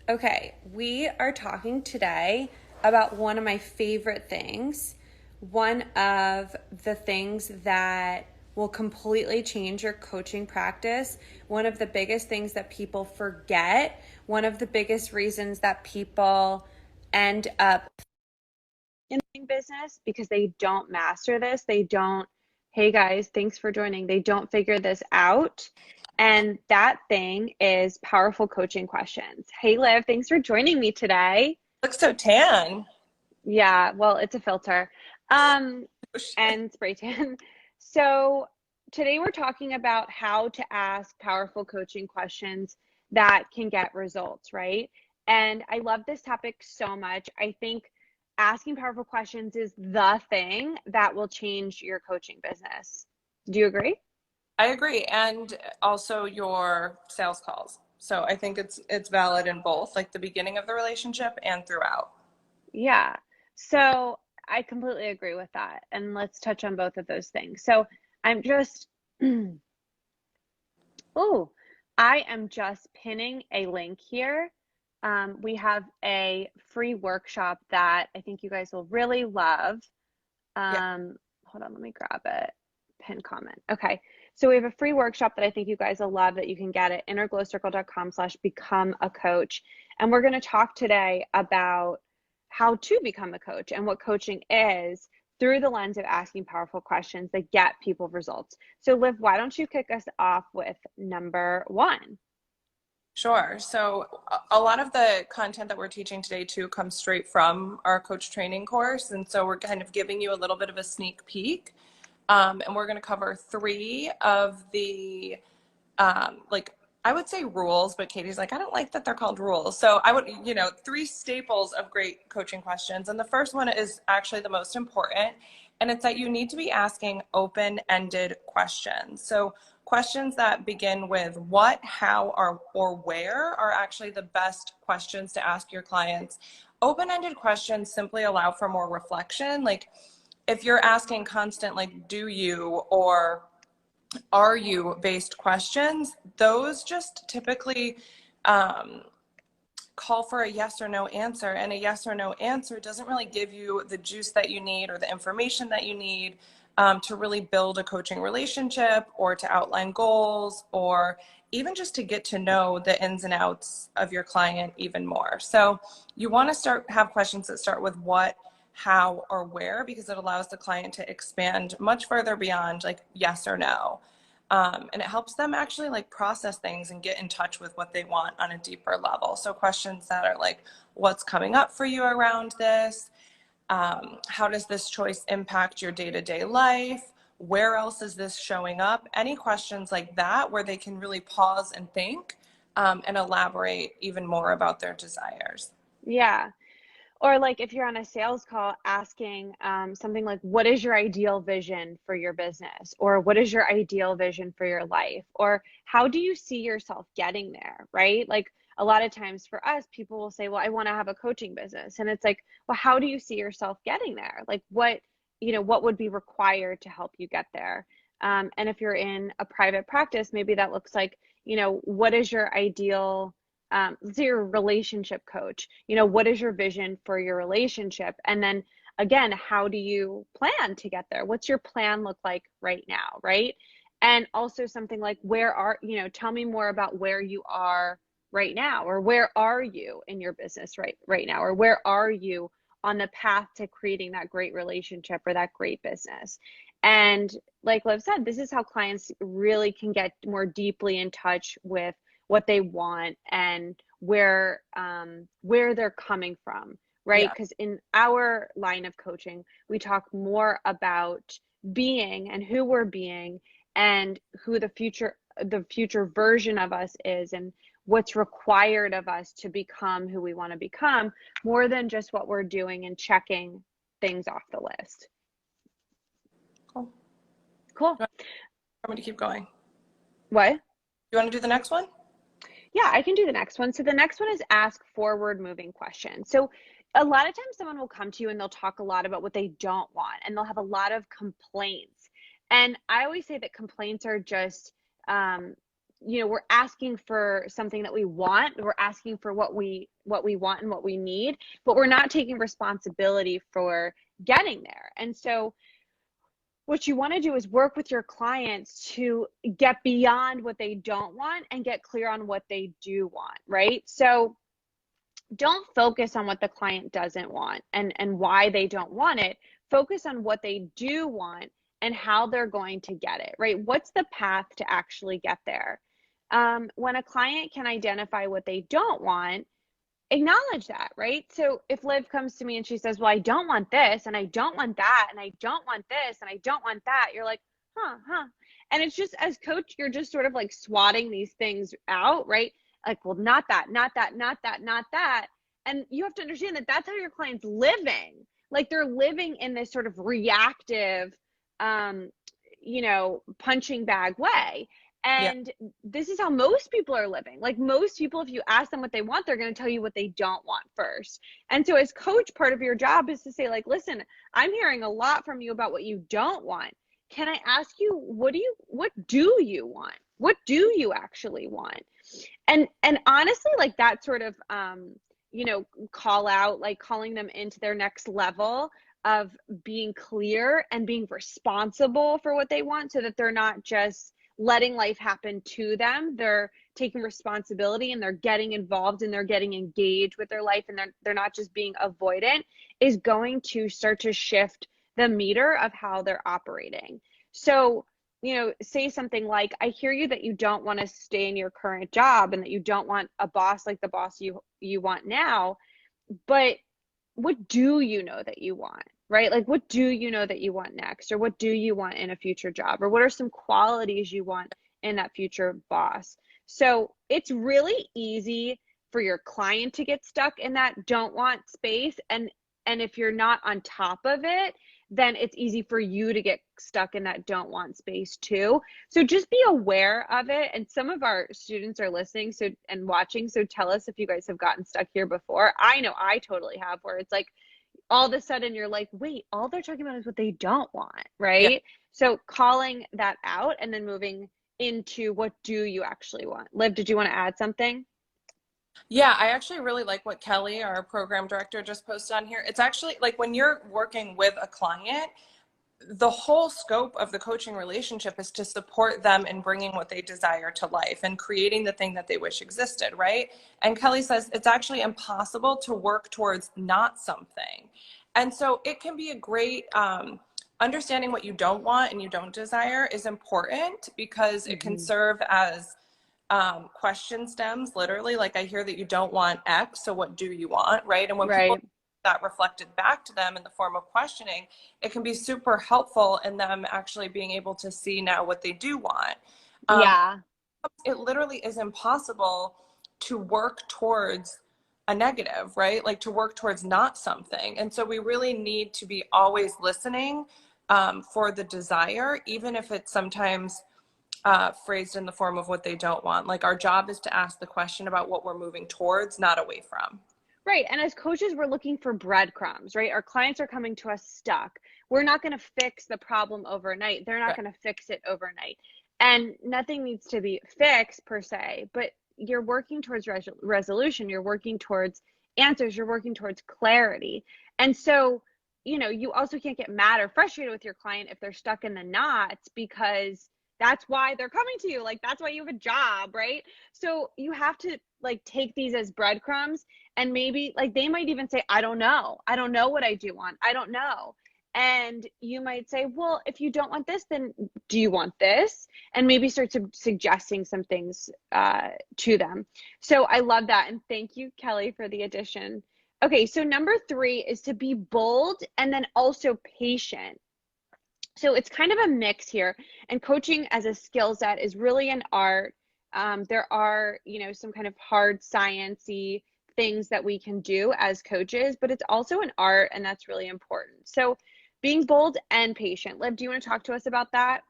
[SPEAKER 7] Okay, we are talking today about one of my favorite things, one of the things that will completely change your coaching practice, one of the biggest things that people forget, one of the biggest reasons that people end up
[SPEAKER 3] in business because they don't master this. They don't, hey guys, thanks for joining. They don't figure this out. And that thing is powerful coaching questions. Hey Liv, thanks for joining me today.
[SPEAKER 8] Looks so tan.
[SPEAKER 3] Yeah, well, it's a filter. And spray tan. So today we're talking about how to ask powerful coaching questions that can get results, right? And I love this topic so much. I think asking powerful questions is the thing that will change your coaching business. Do you agree?
[SPEAKER 8] I agree. And also your sales calls. So I think it's valid in both, like the beginning of the relationship and throughout.
[SPEAKER 3] Yeah. So I completely agree with that. And let's touch on both of those things. So I'm just, I am just pinning a link here. We have a free workshop that I think you guys will really love. Hold on, let me grab it. Pin comment. Okay. So we have a free workshop that I think you guys will love that you can get at innerglowcircle.com/become a coach. And we're going to talk today about how to become a coach and what coaching is through the lens of asking powerful questions that get people results. So Liv, why don't you kick us off with number 1?
[SPEAKER 8] Sure. So a lot of the content that we're teaching today too comes straight from our coach training course. And so we're kind of giving you a little bit of a sneak peek. And we're going to cover 3 of the, I would say rules, but Katie's like, I don't like that they're called rules. So I would, 3 staples of great coaching questions. And the first one is actually the most important. And it's that you need to be asking open-ended questions. So questions that begin with what, how, or where are actually the best questions to ask your clients. Open-ended questions simply allow for more reflection. Like if you're asking constant, like, do you or are you based questions, those just typically call for a yes or no answer. And a yes or no answer doesn't really give you the juice that you need or the information that you need to really build a coaching relationship or to outline goals or even just to get to know the ins and outs of your client even more. So you want to have questions that start with what, how, or where, because it allows the client to expand much further beyond like yes or no. And it helps them actually like process things and get in touch with what they want on a deeper level. So questions that are like, what's coming up for you around this? How does this choice impact your day-to-day life? Where else is this showing up? Any questions like that where they can really pause and think and elaborate even more about their desires.
[SPEAKER 3] Yeah. Or like if you're on a sales call asking something like, what is your ideal vision for your business? Or what is your ideal vision for your life? Or how do you see yourself getting there, right? Like a lot of times for us, people will say, well, I want to have a coaching business. And it's like, well, how do you see yourself getting there? Like what would be required to help you get there? And if you're in a private practice, maybe that looks like, what is your ideal let's say you're a relationship coach, what is your vision for your relationship? And then again, how do you plan to get there? What's your plan look like right now, right? And also something like tell me more about where you are right now, or where are you in your business right now, or where are you on the path to creating that great relationship or that great business. And like Liv said, this is how clients really can get more deeply in touch with what they want and where they're coming from, right? Because in our line of coaching, we talk more about being and who we're being and who the future version of us is and what's required of us to become who we want to become, more than just what we're doing and checking things off the list. Cool.
[SPEAKER 8] You want me to keep going?
[SPEAKER 3] What?
[SPEAKER 8] You want to do the next one?
[SPEAKER 3] Yeah, I can do the next one. So the next one is ask forward moving questions. So
[SPEAKER 7] a lot of times someone will come to you and they'll talk a lot about what they don't want, and they'll have a lot of complaints. And I always say that complaints are just, we're asking for something that we want. We're asking for what we want and what we need, but we're not taking responsibility for getting there. And so what you want to do is work with your clients to get beyond what they don't want and get clear on what they do want, right? So don't focus on what the client doesn't want and why they don't want it. Focus on what they do want and how they're going to get it, right? What's the path to actually get there? When a client can identify what they don't want, acknowledge that, right? So if Liv comes to me and she says, well, I don't want this, and I don't want that, and I don't want this, and I don't want that, you're like, huh. And it's just, as coach, you're just sort of like swatting these things out, right? Like, well, not that, not that, not that, not that. And you have to understand that that's how your client's living. Like, they're living in this sort of reactive, punching bag way. And this is how most people are living. Like, most people, if you ask them what they want, they're going to tell you what they don't want first. And so as coach, part of your job is to say, like, listen, I'm hearing a lot from you about what you don't want. Can I ask you, what do you want? What do you actually want? And honestly, like, that sort of, call out, like calling them into their next level of being clear and being responsible for what they want, so that they're not just letting life happen to them. They're taking responsibility and they're getting involved and they're getting engaged with their life, and they're not just being avoidant, is going to start to shift the meter of how they're operating. So, say something like, I hear you that you don't want to stay in your current job and that you don't want a boss like the boss you want now, but what do you know that you want, right? Like, what do you know that you want next? Or what do you want in a future job? Or what are some qualities you want in that future boss? So it's really easy for your client to get stuck in that don't want space. And if you're not on top of it, then it's easy for you to get stuck in that don't want space too. So just be aware of it. And some of our students are listening and watching. So tell us if you guys have gotten stuck here before. I know I totally have, where it's like, all of a sudden you're like, wait, all they're talking about is what they don't want, right? Yeah. So calling that out and then moving into, what do you actually want? Liv, did you want to add something?
[SPEAKER 8] Yeah, I actually really like what Kelly, our program director, just posted on here. It's actually like, when you're working with a client, the whole scope of the coaching relationship is to support them in bringing what they desire to life and creating the thing that they wish existed, right? And Kelly says it's actually impossible to work towards not something. And so it can be a great, understanding what you don't want and you don't desire is important, because it can serve as question stems, literally. Like, I hear that you don't want X, so what do you want, right? And when people that reflected back to them in the form of questioning, it can be super helpful in them actually being able to see now what they do want. It literally is impossible to work towards a negative, right? Like, to work towards not something. And so we really need to be always listening for the desire, even if it's sometimes phrased in the form of what they don't want. Like, our job is to ask the question about what we're moving towards, not away from.
[SPEAKER 7] Right. And as coaches, we're looking for breadcrumbs, right? Our clients are coming to us stuck. We're not going to fix the problem overnight. They're not going to fix it overnight. And nothing needs to be fixed per se, but you're working towards resolution. You're working towards answers. You're working towards clarity. And so, you also can't get mad or frustrated with your client if they're stuck in the knots, because that's why they're coming to you. Like, that's why you have a job, right? So you have to, like, take these as breadcrumbs, and maybe, like, they might even say, I don't know what I do want. I don't know. And you might say, well, if you don't want this, then do you want this? And maybe start suggesting some things to them. So I love that. And thank you, Kelly, for the addition. Okay, so number 3 is to be bold and then also patient. So it's kind of a mix here, and coaching as a skill set is really an art. There are, some kind of hard science-y things that we can do as coaches, but it's also an art, and that's really important. So being bold and patient. Liv, do you want to talk to us about that?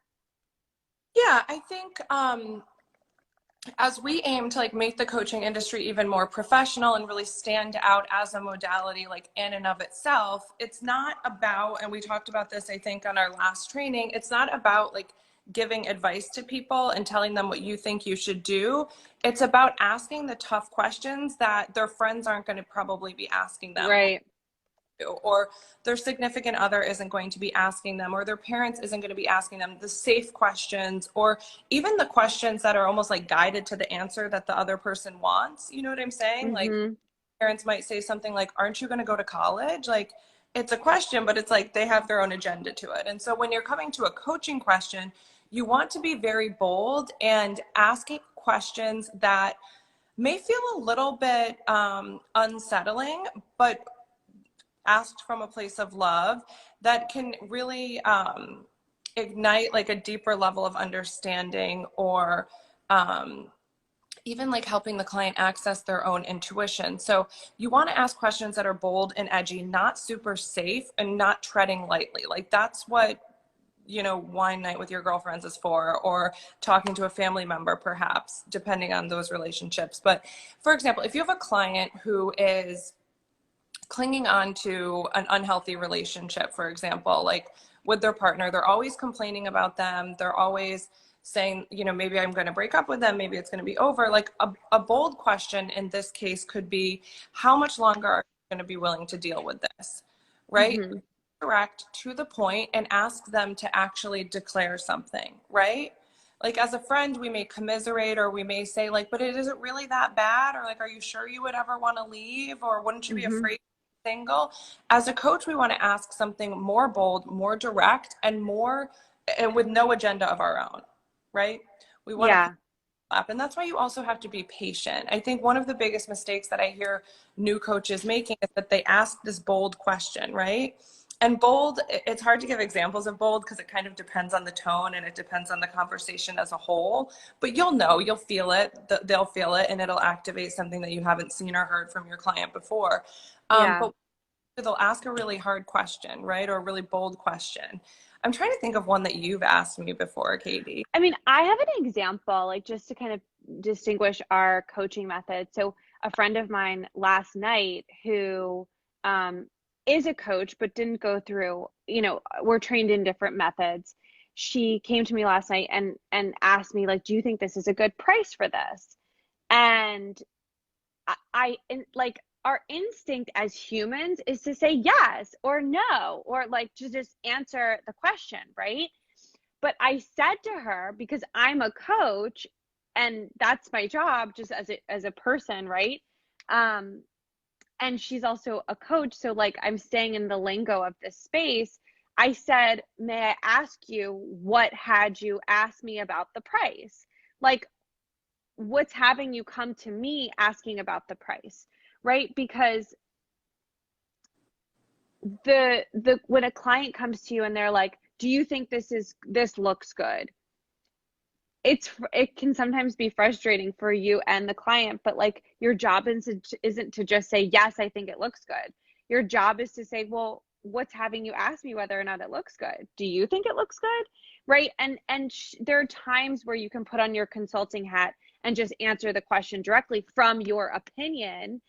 [SPEAKER 8] Yeah, I think as we aim to like make the coaching industry even more professional and really stand out as a modality like in and of itself, it's not about, and we talked about this I think on our last training, it's not about like giving advice to people and telling them what you think you should do. It's about asking the tough questions that their friends aren't going to probably be asking them.
[SPEAKER 7] Right.
[SPEAKER 8] Or their significant other isn't going to be asking them, or their parents isn't going to be asking them, the safe questions, or even the questions that are almost like guided to the answer that the other person wants. You know what I'm saying? Like parents might say something like, aren't you going to go to college? Like it's a question, but it's like they have their own agenda to it. And so when you're coming to a coaching question, you want to be very bold and asking questions that may feel a little bit unsettling, but asked from a place of love that can really ignite like a deeper level of understanding, or even like helping the client access their own intuition. So you want to ask questions that are bold and edgy, not super safe and not treading lightly. Like that's what, you know, wine night with your girlfriends is for, or talking to a family member, perhaps, depending on those relationships. But for example, if you have a client who is clinging on to an unhealthy relationship, for example, like with their partner, they're always complaining about them. They're always saying, you know, maybe I'm going to break up with them. Maybe it's going to be over. Like a bold question in this case could be, how much longer are you going to be willing to deal with this? Right? Direct, to the point, and ask them to actually declare something, right? Like as a friend, we may commiserate, or we may say like, but it isn't really that bad, or like, are you sure you would ever want to leave, or wouldn't you be afraid single? As a coach, we want to ask something more bold, more direct, and with no agenda of our own, right? We want to up, and that's why you also have to be patient. I think one of the biggest mistakes that I hear new coaches making is that they ask this bold question, right? And bold, it's hard to give examples of bold because it kind of depends on the tone and it depends on the conversation as a whole. But you'll know, you'll feel it, they'll feel it, and it'll activate something that you haven't seen or heard from your client before. But they'll ask a really hard question, right? Or a really bold question. I'm trying to think of one that you've asked me before, Katie.
[SPEAKER 7] I mean, I have an example, like just to kind of distinguish our coaching method. So a friend of mine last night who is a coach, but didn't go through, you know, we're trained in different methods. She came to me last night and asked me, like, do you think this is a good price for this? And like, our instinct as humans is to say yes or no, or like to just answer the question, right? But I said to her, because I'm a coach and that's my job just as a person, right? And she's also a coach, so like I'm staying in the lingo of this space. I said, may I ask you, what had you ask me about the price? Like, what's having you come to me asking about the price, right? Because the when a client comes to you and they're like, do you think this looks good? It can sometimes be frustrating for you and the client, but like your job isn't to just say, yes, I think it looks good. Your job is to say, well, what's having you ask me whether or not it looks good? Do you think it looks good? Right? And there are times where you can put on your consulting hat and just answer the question directly from your opinion,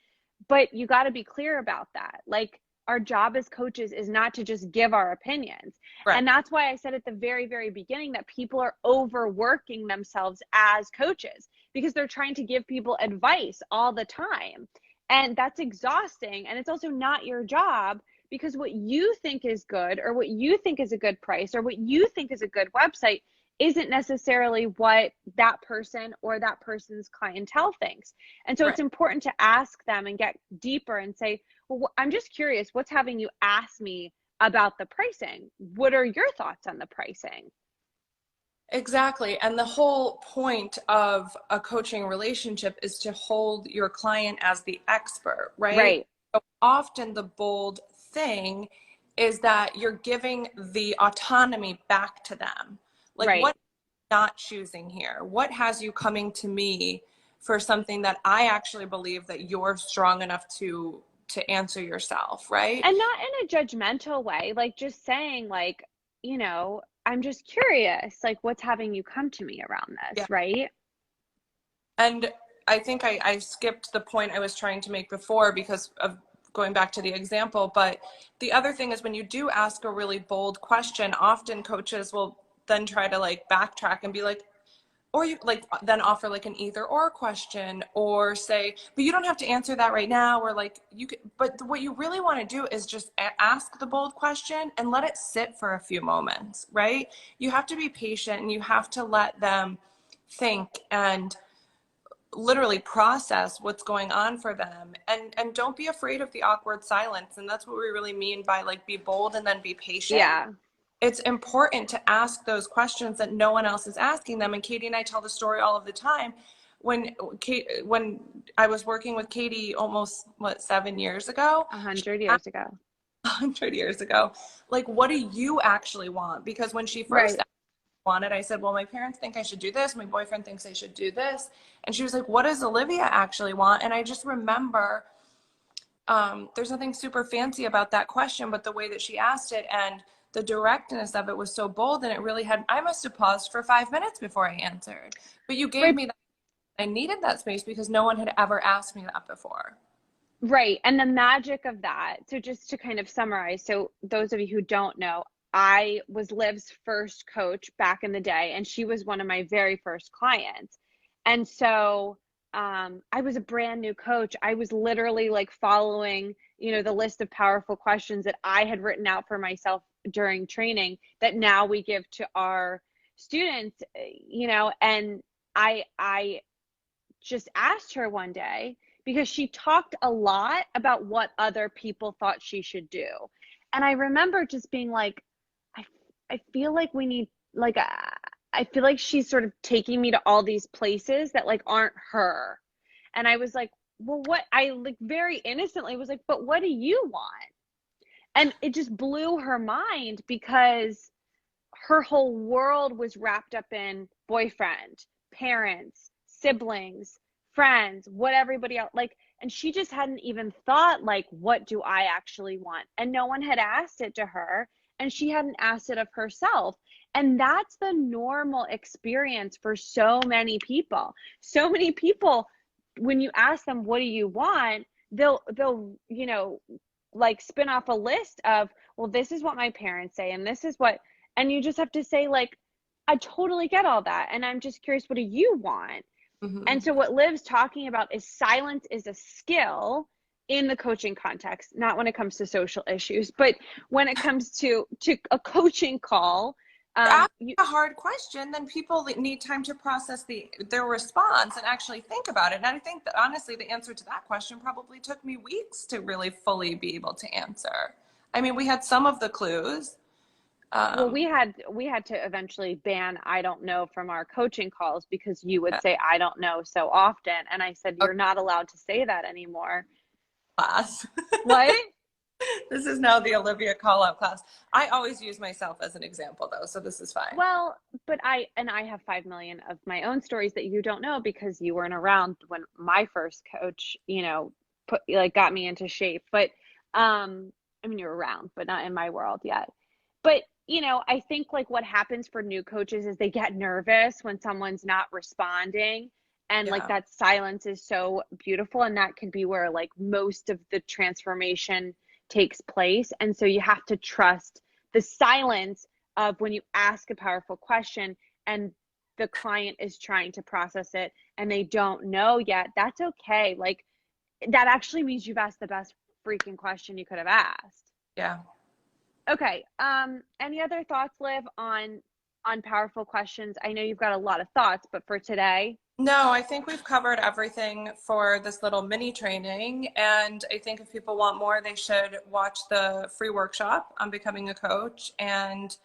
[SPEAKER 7] but you got to be clear about that. Like, our job as coaches is not to just give our opinions. Right. And that's why I said at the very, very beginning that people are overworking themselves as coaches because they're trying to give people advice all the time. And that's exhausting. And it's also not your job, because what you think is good, or what you think is a good price, or what you think is a good website isn't necessarily what that person or that person's clientele thinks. And so It's important to ask them and get deeper and say, well, I'm just curious, what's having you ask me about the pricing? What are your thoughts on the pricing?
[SPEAKER 8] Exactly. And the whole point of a coaching relationship is to hold your client as the expert, right?
[SPEAKER 7] Right.
[SPEAKER 8] So often the bold thing is that you're giving the autonomy back to them. Like, what not choosing here? What has you coming to me for something that I actually believe that you're strong enough to answer yourself, right?
[SPEAKER 7] And not in a judgmental way, like just saying, like, you know, I'm just curious, like, what's having you come to me around this, right?
[SPEAKER 8] And I think I skipped the point I was trying to make before because of going back to the example. But the other thing is when you do ask a really bold question, often coaches will then try to like backtrack and be like, or you like then offer like an either or question, or say, but you don't have to answer that right now, or like you could, but what you really want to do is just ask the bold question and let it sit for a few moments, right? You have to be patient and you have to let them think and literally process what's going on for them, and don't be afraid of the awkward silence. And that's what we really mean by like be bold and then be patient.
[SPEAKER 3] Yeah.
[SPEAKER 8] It's important to ask those questions that no one else is asking them. And Katie and I tell the story all of the time. When I was working with Katie almost 7 years ago,
[SPEAKER 3] 100 years ago.
[SPEAKER 8] 100 years ago, like, what do you actually want? Because when she first
[SPEAKER 3] Right.
[SPEAKER 8] wanted, I said, well, my parents think I should do this, my boyfriend thinks I should do this. And she was like, what does Olivia actually want? And I just remember there's nothing super fancy about that question, but the way that she asked it and the directness of it was so bold, and it really had, I must have paused for 5 minutes before I answered. But you gave
[SPEAKER 3] Right.
[SPEAKER 8] me that. I needed that space because no one had ever asked me that before.
[SPEAKER 3] Right. And the magic of that, so just to kind of summarize, so those of you who don't know, I was Liv's first coach back in the day, and she was one of my very first clients. And so I was a brand new coach. I was literally like following, the list of powerful questions that I had written out for myself during training that now we give to our students, and I just asked her one day because she talked a lot about what other people thought she should do. And I remember just being like, I feel like we need, like, I feel like she's sort of taking me to all these places that like aren't her. And I was like, well, what, I like very innocently was like, but what do you want? And it just blew her mind because her whole world was wrapped up in boyfriend, parents, siblings, friends, what everybody else like, and she just hadn't even thought like, what do I actually want? And no one had asked it to her, and she hadn't asked it of herself. And that's the normal experience for so many people. So many people, when you ask them, what do you want? They'll, like spin off a list of, well, this is what my parents say, and this is what, and you just have to say like, I totally get all that. And I'm just curious, what do you want?
[SPEAKER 8] Mm-hmm.
[SPEAKER 3] And so what Liv's talking about is silence is a skill in the coaching context, not when it comes to social issues, but when it comes to a coaching call.
[SPEAKER 8] A hard question, then people need time to process their response and actually think about it. And I think that honestly, the answer to that question probably took me weeks to really fully be able to answer. I mean, we had some of the clues.
[SPEAKER 3] Well, we had to eventually ban I don't know from our coaching calls because you would say I don't know so often. And I said, you're not allowed to say that anymore.
[SPEAKER 8] Class.
[SPEAKER 3] What?
[SPEAKER 8] This is now the Olivia call out class. I always use myself as an example though, so this is fine.
[SPEAKER 3] Well, but I have 5 million of my own stories that you don't know because you weren't around when my first coach, got me into shape. But I mean, you're around, but not in my world yet. But I think like what happens for new coaches is they get nervous when someone's not responding. And like that silence is so beautiful. And that can be where like most of the transformation takes place. And so you have to trust the silence of when you ask a powerful question and the client is trying to process it and they don't know yet. That's okay. Like that actually means you've asked the best freaking question you could have asked.
[SPEAKER 8] Yeah.
[SPEAKER 3] Okay. Any other thoughts, Liv, on powerful questions? I know you've got a lot of thoughts, but for today.
[SPEAKER 8] No, I think we've covered everything for this little mini training. And I think if people want more, they should watch the free workshop on becoming a coach and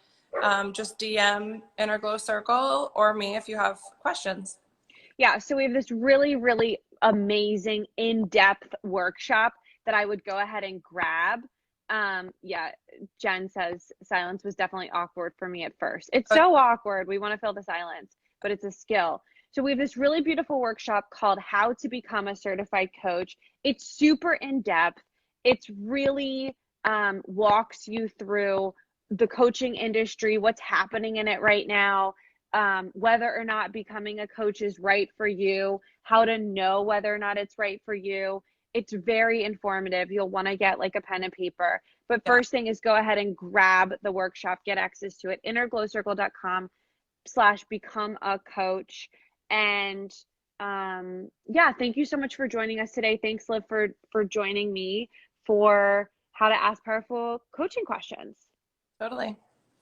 [SPEAKER 8] just DM Inner Glow Circle or me if you have questions.
[SPEAKER 3] Yeah. So we have this really, really amazing in-depth workshop that I would go ahead and grab. Jen says silence was definitely awkward for me at first. It's so awkward. We want to fill the silence, but it's a skill. So we have this really beautiful workshop called How to Become a Certified Coach. It's super in-depth. It's really walks you through the coaching industry, what's happening in it right now,
[SPEAKER 7] whether or not becoming a coach is right for you, how to know whether or not it's right for you. It's very informative. You'll want to get like a pen and paper. But first thing is go ahead and grab the workshop, get access to it, innerglowcircle.com/become a coach. And yeah, thank you so much for joining us today. Thanks, Liv, for joining me for how to ask powerful coaching questions.
[SPEAKER 8] Totally.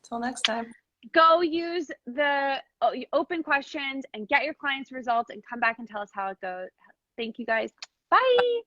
[SPEAKER 8] Till next time.
[SPEAKER 7] Go use the open questions and get your clients' results and come back and tell us how it goes. Thank you, guys. Bye.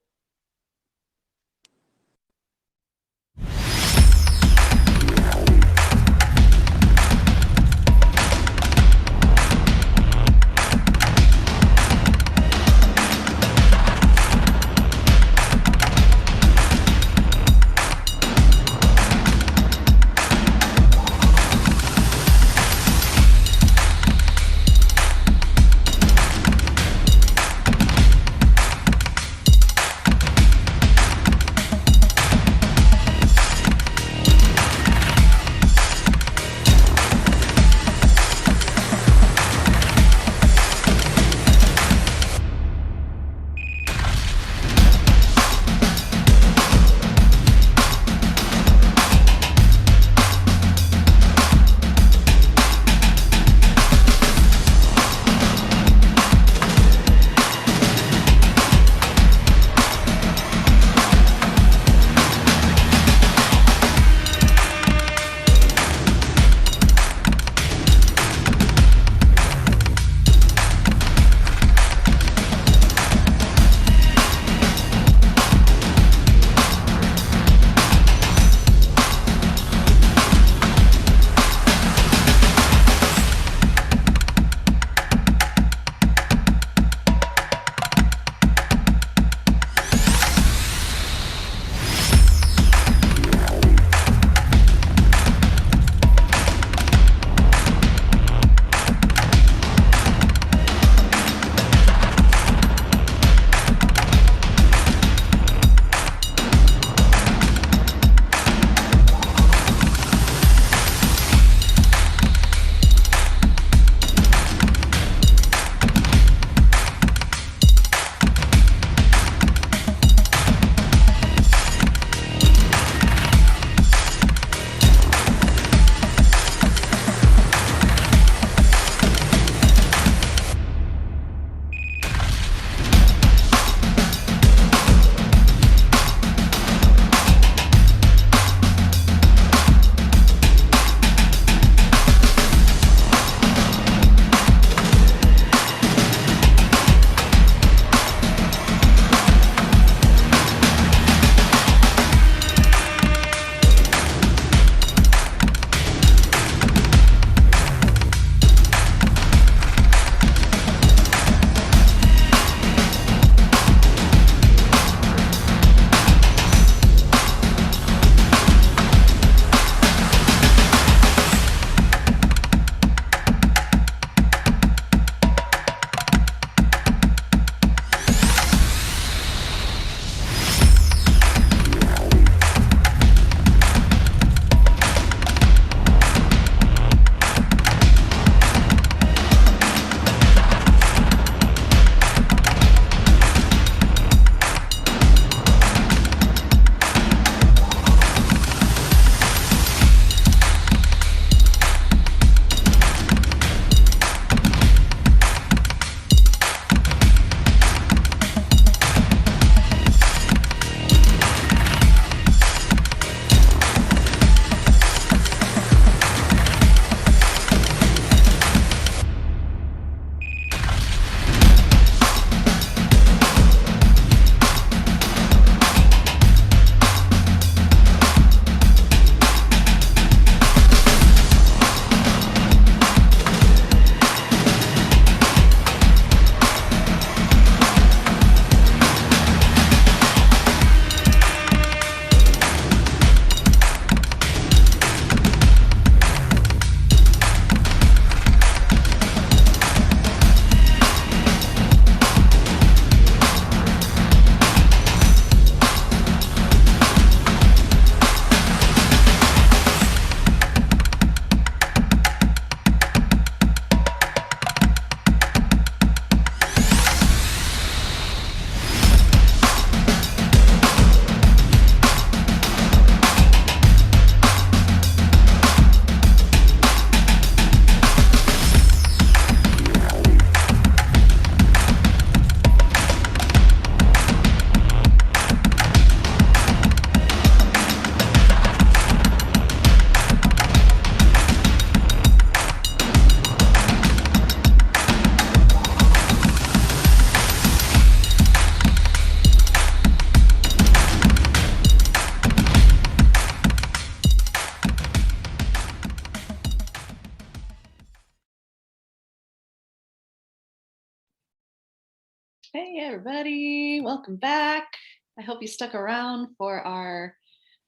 [SPEAKER 1] Hey, everybody. Welcome back. I hope you stuck around for our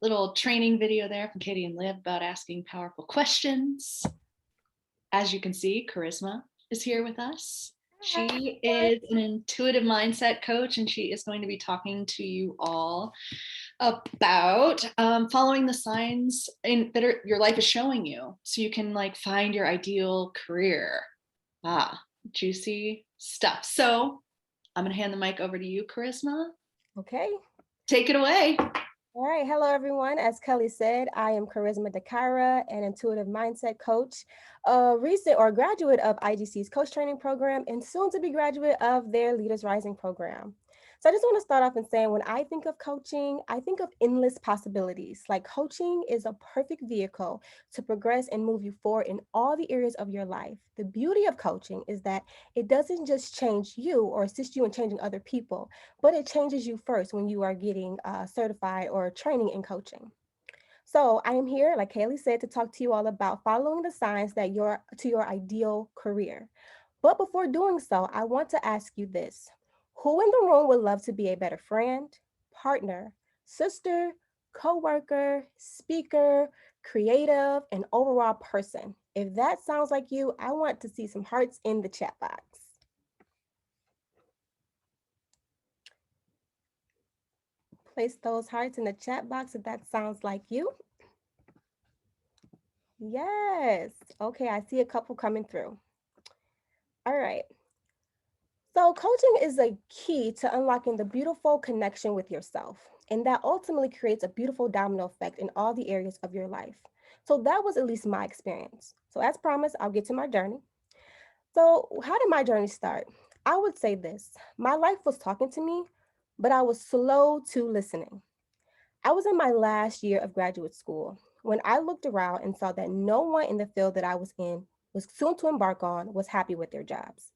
[SPEAKER 1] little training video there from Katie and Liv about asking powerful questions. As you can see, Charisma is here with us. She is an intuitive mindset coach, and she is going to be talking to you all about following the signs that your life is showing you, so you can like find your ideal career. Juicy stuff. So I'm going to hand the mic over to you, Charisma.
[SPEAKER 9] Okay.
[SPEAKER 1] Take it away.
[SPEAKER 9] All right. Hello, everyone. As Kelly said, I am Charisma Dakara, an intuitive mindset coach, a recent or graduate of IGC's coach training program, and soon to be graduate of their Leaders Rising program. So I just want to start off and saying, when I think of coaching, I think of endless possibilities. Like, coaching is a perfect vehicle to progress and move you forward in all the areas of your life. The beauty of coaching is that it doesn't just change you or assist you in changing other people, but it changes you first when you are getting certified or training in coaching. So I am here, like Kaylee said, to talk to you all about following the signs that to your ideal career. But before doing so, I want to ask you this. Who in the room would love to be a better friend, partner, sister, coworker, speaker, creative, and overall person? If that sounds like you, I want to see some hearts in the chat box. Place those hearts in the chat box if that sounds like you. Yes. Okay, I see a couple coming through. All right. So coaching is a key to unlocking the beautiful connection with yourself, and that ultimately creates a beautiful domino effect in all the areas of your life. So that was at least my experience. So as promised, I'll get to my journey. So how did my journey start? I would say this: my life was talking to me, but I was slow to listening. I was in my last year of graduate school when I looked around and saw that no one in the field that I was soon to embark on was happy with their jobs.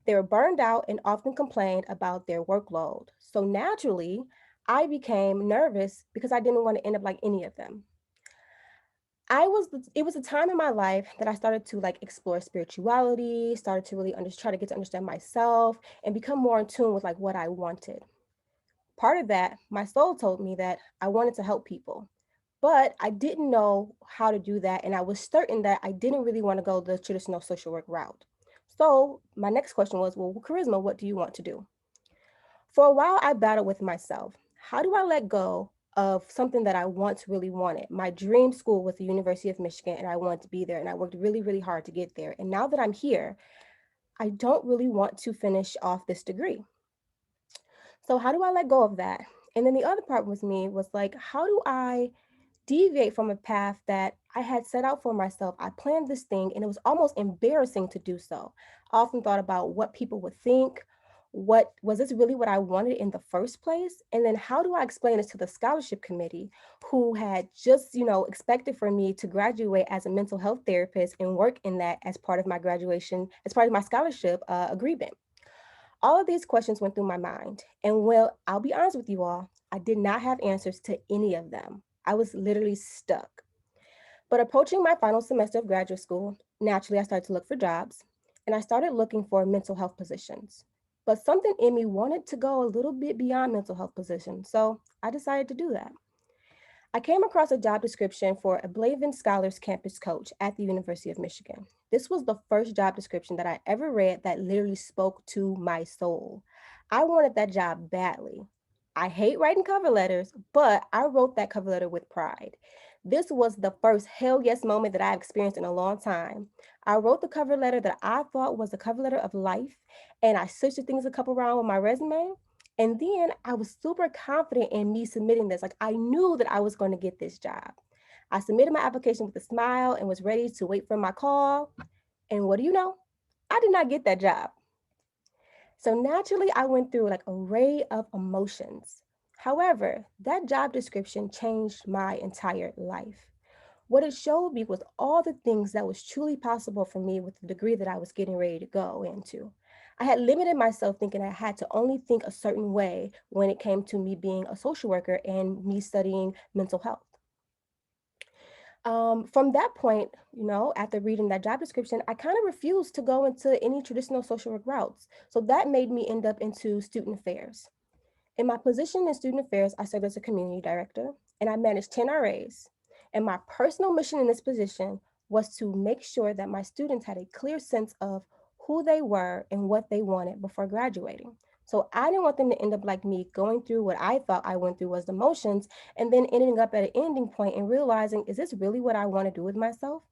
[SPEAKER 9] They were burned out and often complained about their workload. So naturally, I became nervous because I didn't want to end up like any of them. It was a time in my life that I started to like explore spirituality, started to really try to get to understand myself and become more in tune with like what I wanted. Part of that, my soul told me that I wanted to help people, but I didn't know how to do that. And I was certain that I didn't really want to go the traditional social work route. So my next question was, well, Charisma, what do you want to do? For a while, I battled with myself. How do I let go of something that I once really wanted? My dream school was the University of Michigan, and I wanted to be there, and I worked really, really hard to get there. And now that I'm here, I don't really want to finish off this degree. So how do I let go of that? And then the other part was like, how do I deviate from a path that I had set out for myself? I planned this thing and it was almost embarrassing to do so. I often thought about what people would think. What was this really what I wanted in the first place? And then how do I explain this to the scholarship committee who had just, expected for me to graduate as a mental health therapist and work in that as part of my graduation, as part of my scholarship agreement? All of these questions went through my mind. And well, I'll be honest with you all, I did not have answers to any of them. I was literally stuck. But approaching my final semester of graduate school, naturally I started to look for jobs and I started looking for mental health positions. But something in me wanted to go a little bit beyond mental health positions. So I decided to do that. I came across a job description for a Blavin Scholars Campus Coach at the University of Michigan. This was the first job description that I ever read that literally spoke to my soul. I wanted that job badly. I hate writing cover letters, but I wrote that cover letter with pride. This was the first hell yes moment that I've experienced in a long time. I wrote the cover letter that I thought was the cover letter of life, and I switched the things a couple around with my resume. And then I was super confident in me submitting this. Like, I knew that I was going to get this job. I submitted my application with a smile and was ready to wait for my call. And what do you know? I did not get that job. So naturally, I went through like an array of emotions. However, that job description changed my entire life. What it showed me was all the things that was truly possible for me with the degree that I was getting ready to go into. I had limited myself thinking I had to only think a certain way when it came to me being a social worker and me studying mental health. From that point, after reading that job description, I kind of refused to go into any traditional social work routes. So that made me end up into student affairs. In my position in student affairs, I served as a community director and I managed 10 RAs. And my personal mission in this position was to make sure that my students had a clear sense of who they were and what they wanted before graduating. So I didn't want them to end up like me, going through what I thought I went through was the motions, and then ending up at an ending point and realizing, is this really what I want to do with myself?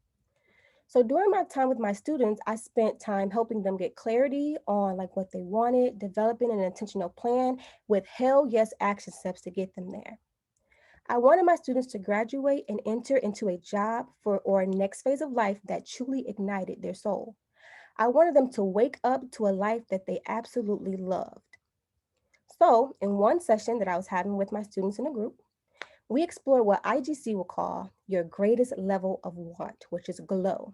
[SPEAKER 9] So during my time with my students, I spent time helping them get clarity on like what they wanted, developing an intentional plan with hell yes action steps to get them there. I wanted my students to graduate and enter into a job or a next phase of life that truly ignited their soul. I wanted them to wake up to a life that they absolutely loved. So in one session that I was having with my students in a group, we explored what IGC will call your greatest level of want, which is glow.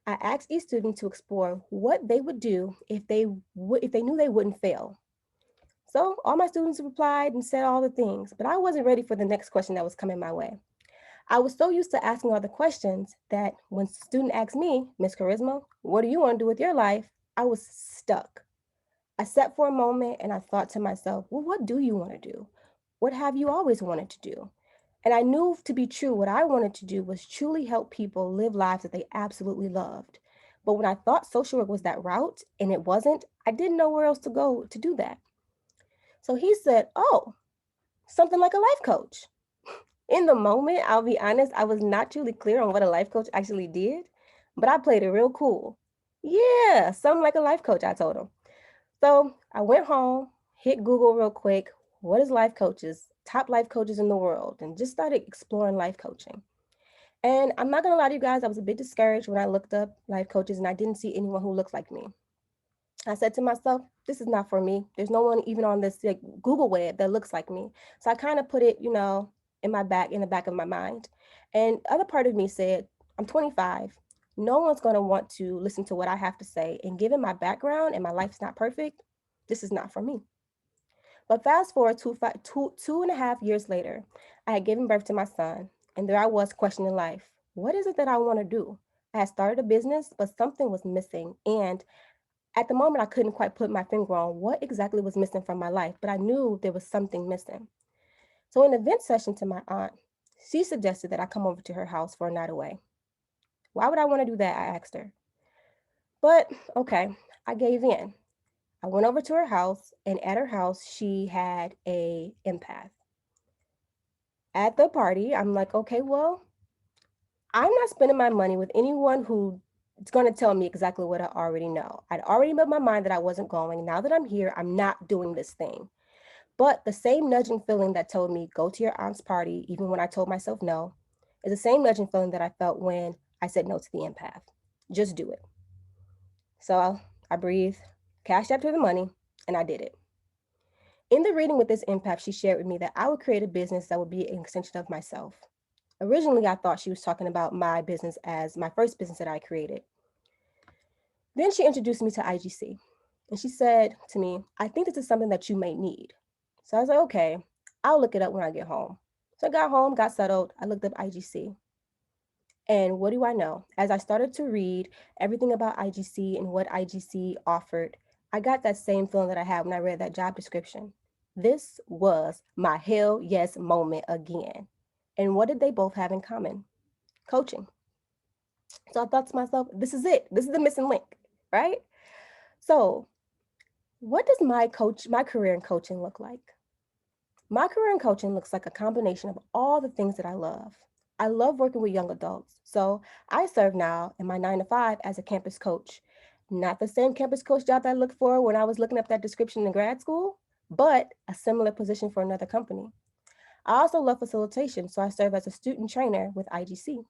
[SPEAKER 9] I asked each student to explore what they would do if they knew they wouldn't fail. So all my students replied and said all the things, but I wasn't ready for the next question that was coming my way. I was so used to asking all the questions that when a student asked me, Miss Charisma, what do you want to do with your life? I was stuck. I sat for a moment and I thought to myself, well, what do you want to do? What have you always wanted to do? And I knew to be true, what I wanted to do was truly help people live lives that they absolutely loved. But when I thought social work was that route and it wasn't, I didn't know where else to go to do that. So he said, oh, something like a life coach. In the moment, I'll be honest, I was not truly clear on what a life coach actually did, but I played it real cool. Yeah, something like a life coach, I told him. So I went home, hit Google real quick. What is life coaches? Top life coaches in the world, and just started exploring life coaching. And I'm not gonna lie to you guys, I was a bit discouraged when I looked up life coaches and I didn't see anyone who looked like me. I said to myself, this is not for me. There's no one even on this like, Google web that looks like me. So I kind of put it, in the back of my mind. And other part of me said, I'm 25. No one's going to want to listen to what I have to say. And given my background and my life's not perfect, this is not for me. But fast forward 2.5 years later, I had given birth to my son. And there I was questioning life. What is it that I want to do? I had started a business, but something was missing. And at the moment, I couldn't quite put my finger on what exactly was missing from my life, but I knew there was something missing. So in an event session to my aunt, she suggested that I come over to her house for a night away. Why would I want to do that? I asked her. But okay, I gave in. I went over to her house, and at her house, she had a empath. At the party, I'm like, okay, well, I'm not spending my money with anyone who it's going to tell me exactly what I already know. I'd already made my mind that I wasn't going. Now that I'm here, I'm not doing this thing. But the same nudging feeling that told me go to your aunt's party, even when I told myself no, is the same nudging feeling that I felt when I said no to the empath. Just do it. So I breathed, cashed out her the money, and I did it. In the reading with this empath, she shared with me that I would create a business that would be an extension of myself. Originally, I thought she was talking about my business as my first business that I created. Then she introduced me to IGC. And she said to me, I think this is something that you may need. So I was like, okay, I'll look it up when I get home. So I got home, got settled. I looked up IGC. And what do I know? As I started to read everything about IGC and what IGC offered, I got that same feeling that I had when I read that job description. This was my hell yes moment again. And what did they both have in common? Coaching. So I thought to myself, this is it. This is the missing link, right? So what does my career in coaching look like? My career in coaching looks like a combination of all the things that I love. I love working with young adults. So I serve now in my 9 to 5 as a campus coach. Not the same campus coach job I looked for when I was looking up that description in grad school, but a similar position for another company. I also love facilitation, so I serve as a student trainer with IGC.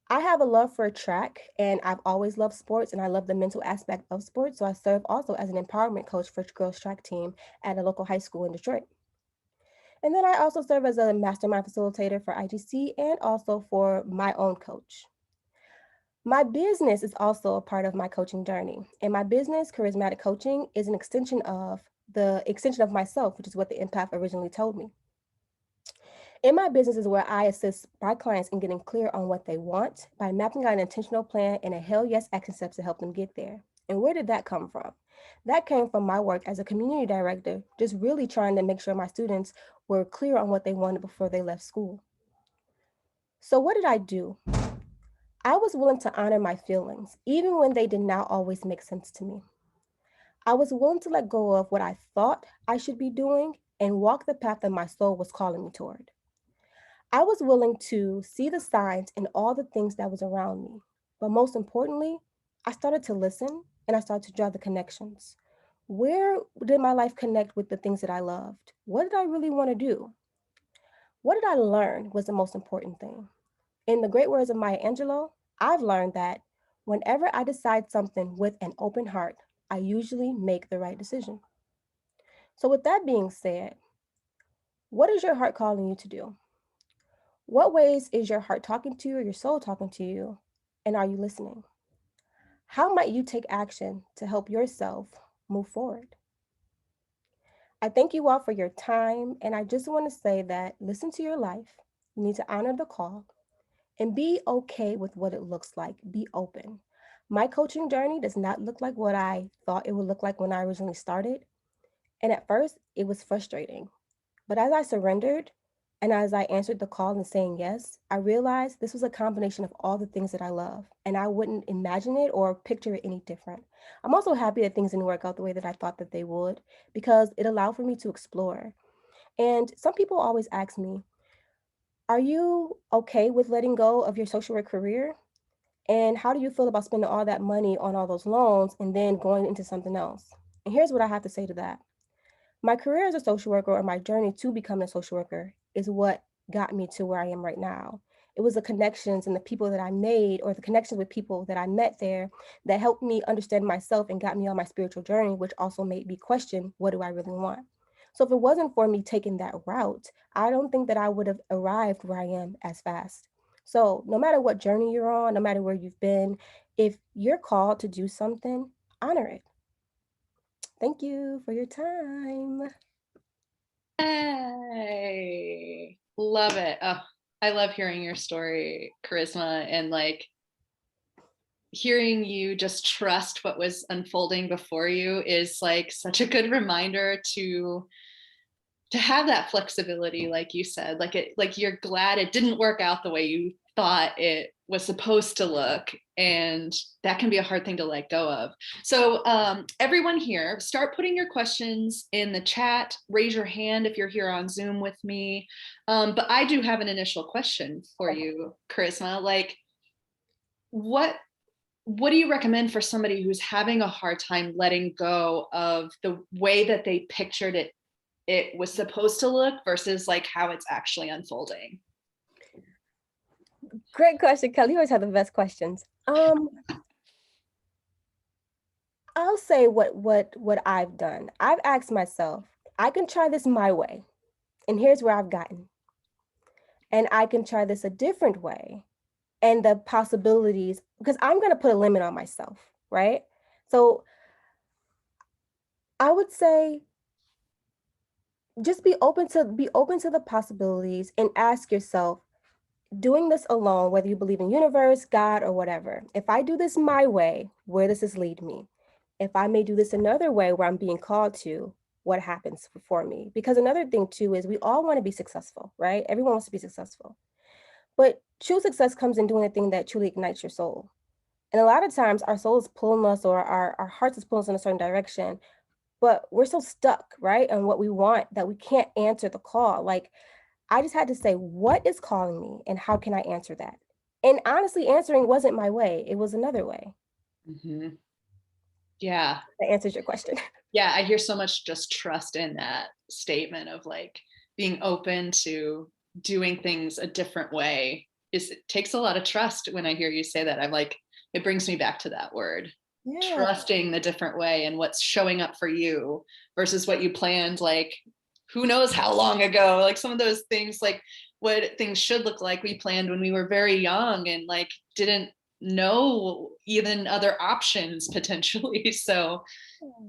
[SPEAKER 9] I have a love for track, and I've always loved sports, and I love the mental aspect of sports, so I serve also as an empowerment coach for girls track team at a local high school in Detroit. And then I also serve as a mastermind facilitator for IGC and also for my own coach. My business is also a part of my coaching journey, and my business, Charismatic Coaching, is an extension of myself, which is what the empath originally told me. In my business is where I assist my clients in getting clear on what they want by mapping out an intentional plan and a hell yes action steps to help them get there. And where did that come from? That came from my work as a community director, just really trying to make sure my students were clear on what they wanted before they left school. So what did I do? I was willing to honor my feelings, even when they did not always make sense to me. I was willing to let go of what I thought I should be doing and walk the path that my soul was calling me toward. I was willing to see the signs in all the things that was around me. But most importantly, I started to listen and I started to draw the connections. Where did my life connect with the things that I loved? What did I really want to do? What did I learn was the most important thing? In the great words of Maya Angelou, I've learned that whenever I decide something with an open heart, I usually make the right decision. So with that being said, what is your heart calling you to do? What ways is your heart talking to you or your soul talking to you? And are you listening? How might you take action to help yourself move forward? I thank you all for your time. And I just want to say that listen to your life. You need to honor the call and be okay with what it looks like. Be open. My coaching journey does not look like what I thought it would look like when I originally started. And at first, it was frustrating. But as I surrendered and as I answered the call and saying yes, I realized this was a combination of all the things that I love, and I wouldn't imagine it or picture it any different. I'm also happy that things didn't work out the way that I thought that they would, because it allowed for me to explore. And some people always ask me, are you okay with letting go of your social work career? And how do you feel about spending all that money on all those loans and then going into something else? And here's what I have to say to that. My career as a social worker, or my journey to becoming a social worker, is what got me to where I am right now. It was the connections and the people that I made, or the connections with people that I met there, that helped me understand myself and got me on my spiritual journey, which also made me question, what do I really want? So if it wasn't for me taking that route, I don't think that I would have arrived where I am as fast. So no matter what journey you're on, no matter where you've been, if you're called to do something, honor it. Thank you for your time.
[SPEAKER 1] Yay. Love it. Oh, I love hearing your story, Charisma, and like hearing you just trust what was unfolding before you is like such a good reminder to have that flexibility, like you said, like you're glad it didn't work out the way you thought it was supposed to look, and that can be a hard thing to let go of. So everyone here, start putting your questions in the chat, raise your hand if you're here on Zoom with me. But I do have an initial question for you, Charisma. Like, what do you recommend for somebody who's having a hard time letting go of the way that they pictured it was supposed to look versus like how it's actually unfolding?
[SPEAKER 9] Great question, Kelly. You always have the best questions. I'll say what I've done. I've asked myself, I can try this my way, and here's where I've gotten. And I can try this a different way, and the possibilities, because I'm going to put a limit on myself, right? So I would say just be open to the possibilities and ask yourself, doing this alone, whether you believe in universe, God, or whatever, if I do this my way, where does this lead me? If I may do this another way where I'm being called to, what happens for me? Because another thing too is we all want to be successful, right? Everyone wants to be successful. But true success comes in doing the thing that truly ignites your soul. And a lot of times our soul is pulling us, or our hearts is pulling us in a certain direction, but we're so stuck, right, on what we want that we can't answer the call. Like, I just had to say, what is calling me and how can I answer that? And honestly, answering wasn't my way. It was another way.
[SPEAKER 1] Mm-hmm. Yeah.
[SPEAKER 9] That answers your question.
[SPEAKER 1] Yeah, I hear so much just trust in that statement of like being open to doing things a different way. It takes a lot of trust. When I hear you say that, I'm like, it brings me back to that word. Yeah. Trusting the different way and what's showing up for you versus what you planned, like who knows how long ago. Like some of those things, like what things should look like, we planned when we were very young and like didn't know even other options potentially. So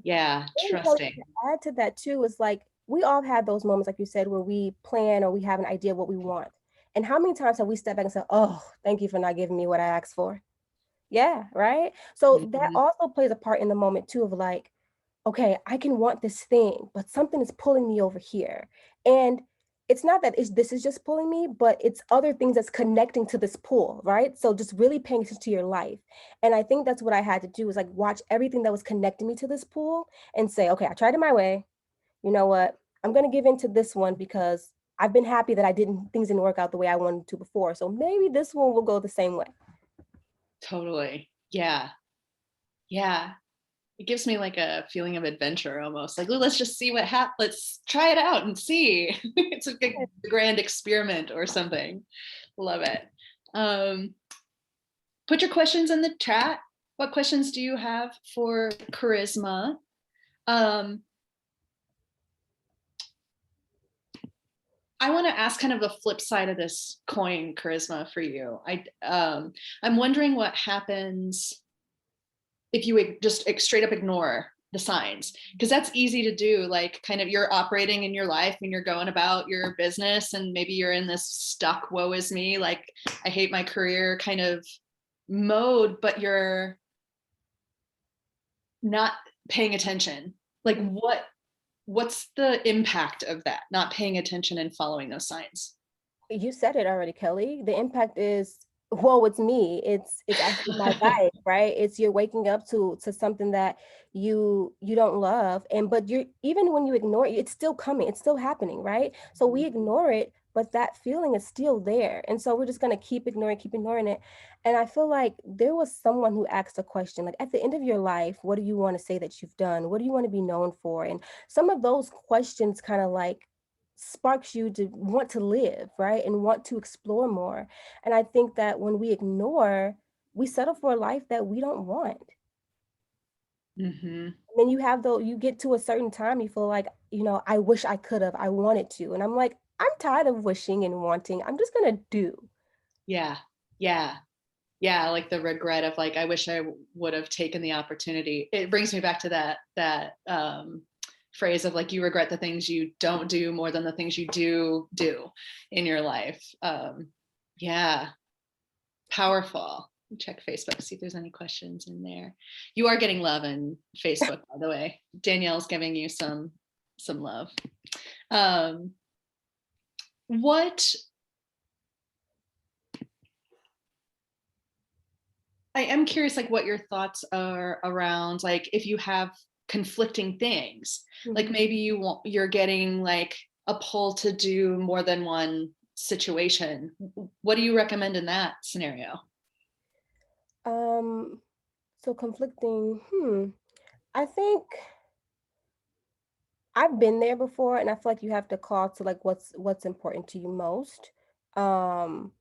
[SPEAKER 1] yeah, trusting.
[SPEAKER 9] To add to that too is like, we all had those moments, like you said, where we plan or we have an idea of what we want. And how many times have we stepped back and said, oh, thank you for not giving me what I asked for? Yeah, right. So that
[SPEAKER 1] Mhm.
[SPEAKER 9] also plays a part in the moment too of like, okay, I can want this thing, but something is pulling me over here. And it's not that this is just pulling me, but it's other things that's connecting to this pull, right? So just really paying attention to your life. And I think that's what I had to do is like watch everything that was connecting me to this pull and say, okay, I tried it my way. You know what? I'm going to give in to this one because I've been happy that things didn't work out the way I wanted to before. So maybe this one will go the same way.
[SPEAKER 1] Totally. Yeah. Yeah. It gives me like a feeling of adventure almost. Like, "Ooh, let's just see what happens. Let's try it out and see." It's a big grand experiment or something. Love it. Um, put your questions in the chat. What questions do you have for Charisma? Um, I want to ask kind of the flip side of this coin, Charisma, for you. I'm wondering what happens if you just straight up ignore the signs, because that's easy to do. Like, kind of, you're operating in your life and you're going about your business, and maybe you're in this stuck, woe is me, like, I hate my career kind of mode, but you're not paying attention. Like, what's the impact of that, not paying attention and following those signs?
[SPEAKER 9] You said it already, Kelly. The impact is, whoa, it's me. It's actually my life, right? It's you're waking up to something that you don't love. And but you're even when you ignore it, it's still coming, it's still happening, right? So we ignore it, but that feeling is still there. And so we're just gonna keep ignoring it. And I feel like there was someone who asked a question, like at the end of your life, what do you want to say that you've done? What do you want to be known for? And some of those questions kind of like sparks you to want to live, right? And want to explore more. And I think that when we ignore, we settle for a life that we don't want.
[SPEAKER 1] Mm-hmm.
[SPEAKER 9] And then you get to a certain time, you feel like, I wish I could have, I wanted to. And I'm like, I'm tired of wishing and wanting. I'm just gonna do.
[SPEAKER 1] Yeah. Yeah. Yeah, like the regret of like, I wish I would have taken the opportunity. It brings me back to that phrase of like, you regret the things you don't do more than the things you do in your life. Yeah, powerful. Check Facebook, see if there's any questions in there. You are getting love in Facebook, by the way. Danielle's giving you some love. What I am curious, like, what your thoughts are around, like, if you have conflicting things, like maybe you're getting like a pull to do more than one situation. What do you recommend in that scenario?
[SPEAKER 9] So conflicting, I think I've been there before, and I feel like you have to call to like what's important to you most.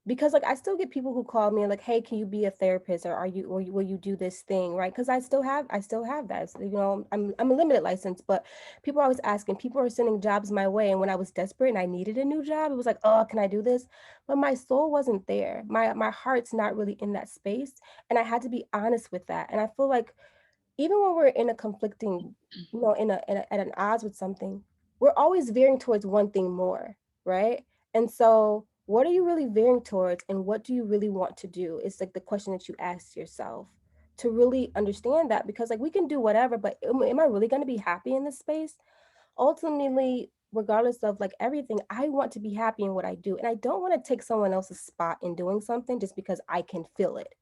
[SPEAKER 9] Because like I still get people who call me and like, hey, can you be a therapist, or will you do this thing, right? Because I still have that. So, I'm a limited license, but people are always asking, people are sending jobs my way. And when I was desperate and I needed a new job, it was like, oh, can I do this? But my soul wasn't there. My heart's not really in that space. And I had to be honest with that. And I feel like even when we're in a conflicting, at an odds with something, we're always veering towards one thing more, right? And so, what are you really veering towards, and what do you really want to do? It's like the question that you ask yourself to really understand that, because like we can do whatever, but am I really going to be happy in this space? Ultimately, regardless of like everything, I want to be happy in what I do, and I don't want to take someone else's spot in doing something just because I can feel it.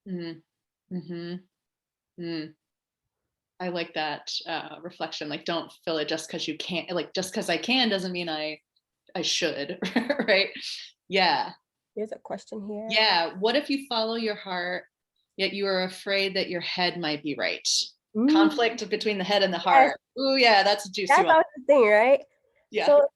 [SPEAKER 1] Mm-hmm. Mm-hmm. Mm. I like that reflection. Like, don't fill it just because you can't. Like, just because I can doesn't mean I should, right? Yeah.
[SPEAKER 9] There's a question here.
[SPEAKER 1] Yeah. What if you follow your heart, yet you are afraid that your head might be right? Conflict between the head and the heart. Oh yeah, that's a juicy
[SPEAKER 9] That's
[SPEAKER 1] one.
[SPEAKER 9] always the thing, right?
[SPEAKER 1] Yeah.
[SPEAKER 9] So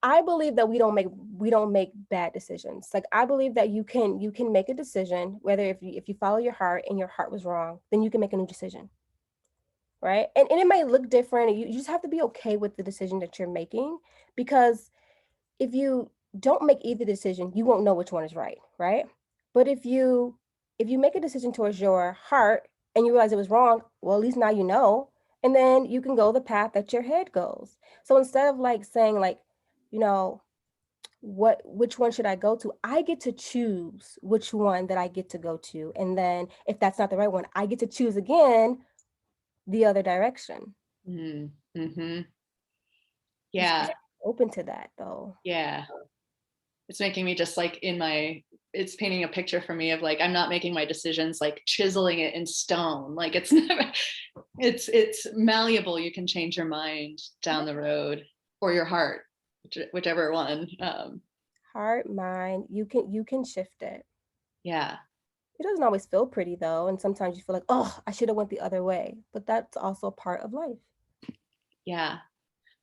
[SPEAKER 9] I believe that we don't make bad decisions. Like I believe that you can make a decision, whether if you follow your heart and your heart was wrong, then you can make a new decision. Right. And it might look different. You just have to be okay with the decision that you're making, because if you don't make either decision, you won't know which one is right. Right. But if you make a decision towards your heart and you realize it was wrong, well, at least now you know. And then you can go the path that your head goes. So instead of like saying like, you know, which one should I go to? I get to choose which one that I get to go to. And then if that's not the right one, I get to choose again the other direction.
[SPEAKER 1] Mm-hmm.
[SPEAKER 9] Just
[SPEAKER 1] Yeah.
[SPEAKER 9] be open to that though.
[SPEAKER 1] Yeah. It's making me just like it's painting a picture for me of like, I'm not making my decisions, like chiseling it in stone. Like it's never, it's malleable. You can change your mind down the road, or your heart, whichever one.
[SPEAKER 9] Heart, mind, you can shift it.
[SPEAKER 1] Yeah.
[SPEAKER 9] It doesn't always feel pretty though. And sometimes you feel like, oh, I should have went the other way, but that's also part of life.
[SPEAKER 1] Yeah.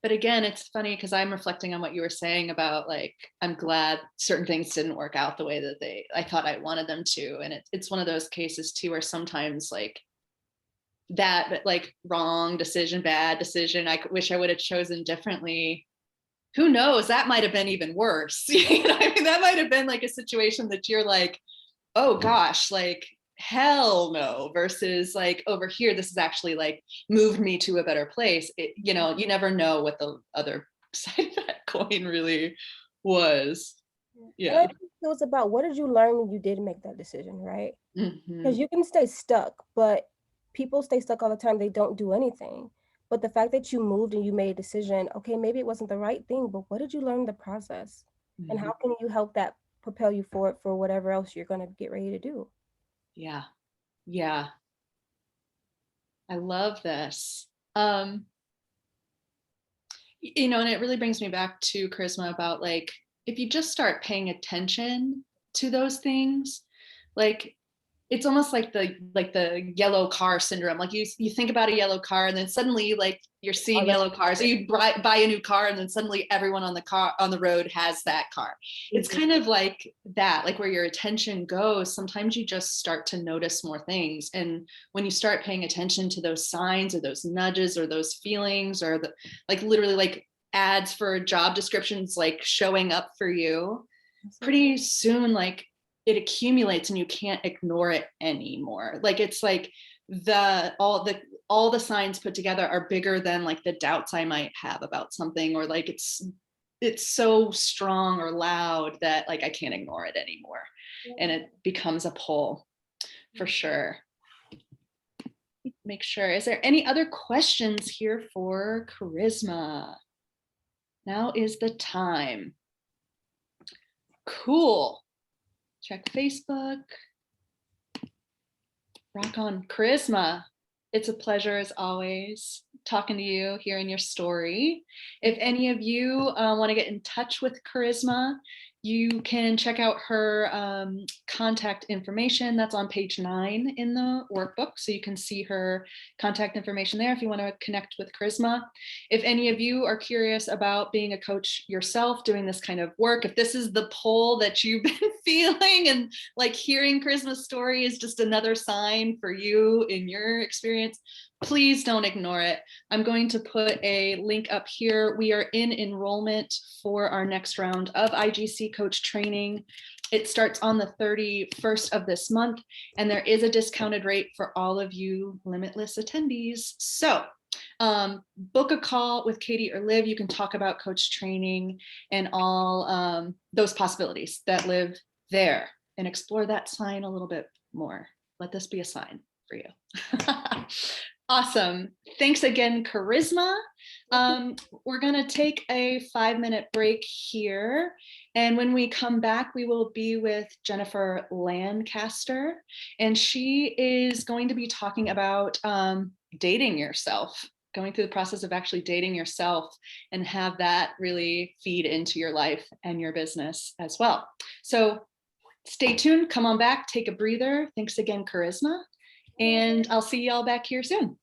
[SPEAKER 1] But again, it's funny because I'm reflecting on what you were saying about like, I'm glad certain things didn't work out the way that I thought I wanted them to. And it's one of those cases too, where sometimes like that, like wrong decision, bad decision, I wish I would have chosen differently. Who knows? That might have been even worse. You know what I mean? That might have been like a situation that you're like, oh gosh, like hell no, versus like over here, this has actually like moved me to a better place. You know, you never know what the other side of that coin really was. Yeah.
[SPEAKER 9] And I think it was about, what did you learn when you did make that decision, right? Because
[SPEAKER 1] Mm-hmm.
[SPEAKER 9] you can stay stuck, but people stay stuck all the time. They don't do anything. But the fact that you moved and you made a decision, okay, maybe it wasn't the right thing, but what did you learn in the process?
[SPEAKER 1] Mm-hmm.
[SPEAKER 9] And how can you help that propel you forward for whatever else you're going to get ready to do?
[SPEAKER 1] Yeah. Yeah. I love this. You know, and it really brings me back to charisma about like, if you just start paying attention to those things, like it's almost like the yellow car syndrome. Like you think about a yellow car and then suddenly like you're seeing yellow cars, or you buy a new car and then suddenly everyone on the road has that car. It's kind of like that, like where your attention goes. Sometimes you just start to notice more things. And when you start paying attention to those signs or those nudges or those feelings, or the like literally like ads for job descriptions like showing up for you, pretty soon like it accumulates and you can't ignore it anymore. Like it's like all the signs put together are bigger than like the doubts I might have about something, or like it's so strong or loud that like I can't ignore it anymore. And it becomes a pull for sure. Make sure, is there any other questions here for charisma? Now is the time. Cool. Check Facebook. Rock on. Charisma. It's a pleasure as always talking to you, hearing your story. If any of you want to get in touch with Charisma, you can check out her contact information. That's on page 9 in the workbook. So you can see her contact information there if you want to connect with Charisma. If any of you are curious about being a coach yourself, doing this kind of work, if this is the pull that you've been feeling, and like hearing Charisma's story is just another sign for you in your experience, please don't ignore it. I'm going to put a link up here. We are in enrollment for our next round of IGC coach training. It starts on the 31st of this month, and there is a discounted rate for all of you Limitless attendees. So book a call with Katie or Liv. You can talk about coach training and all those possibilities that live there, and explore that sign a little bit more. Let this be a sign for you. Awesome. Thanks again, Charisma. We're going to take a 5-minute break here. And when we come back, we will be with Jennifer Lancaster. And she is going to be talking about dating yourself, going through the process of actually dating yourself, and have that really feed into your life and your business as well. So stay tuned. Come on back. Take a breather. Thanks again, Charisma. And I'll see y'all back here soon.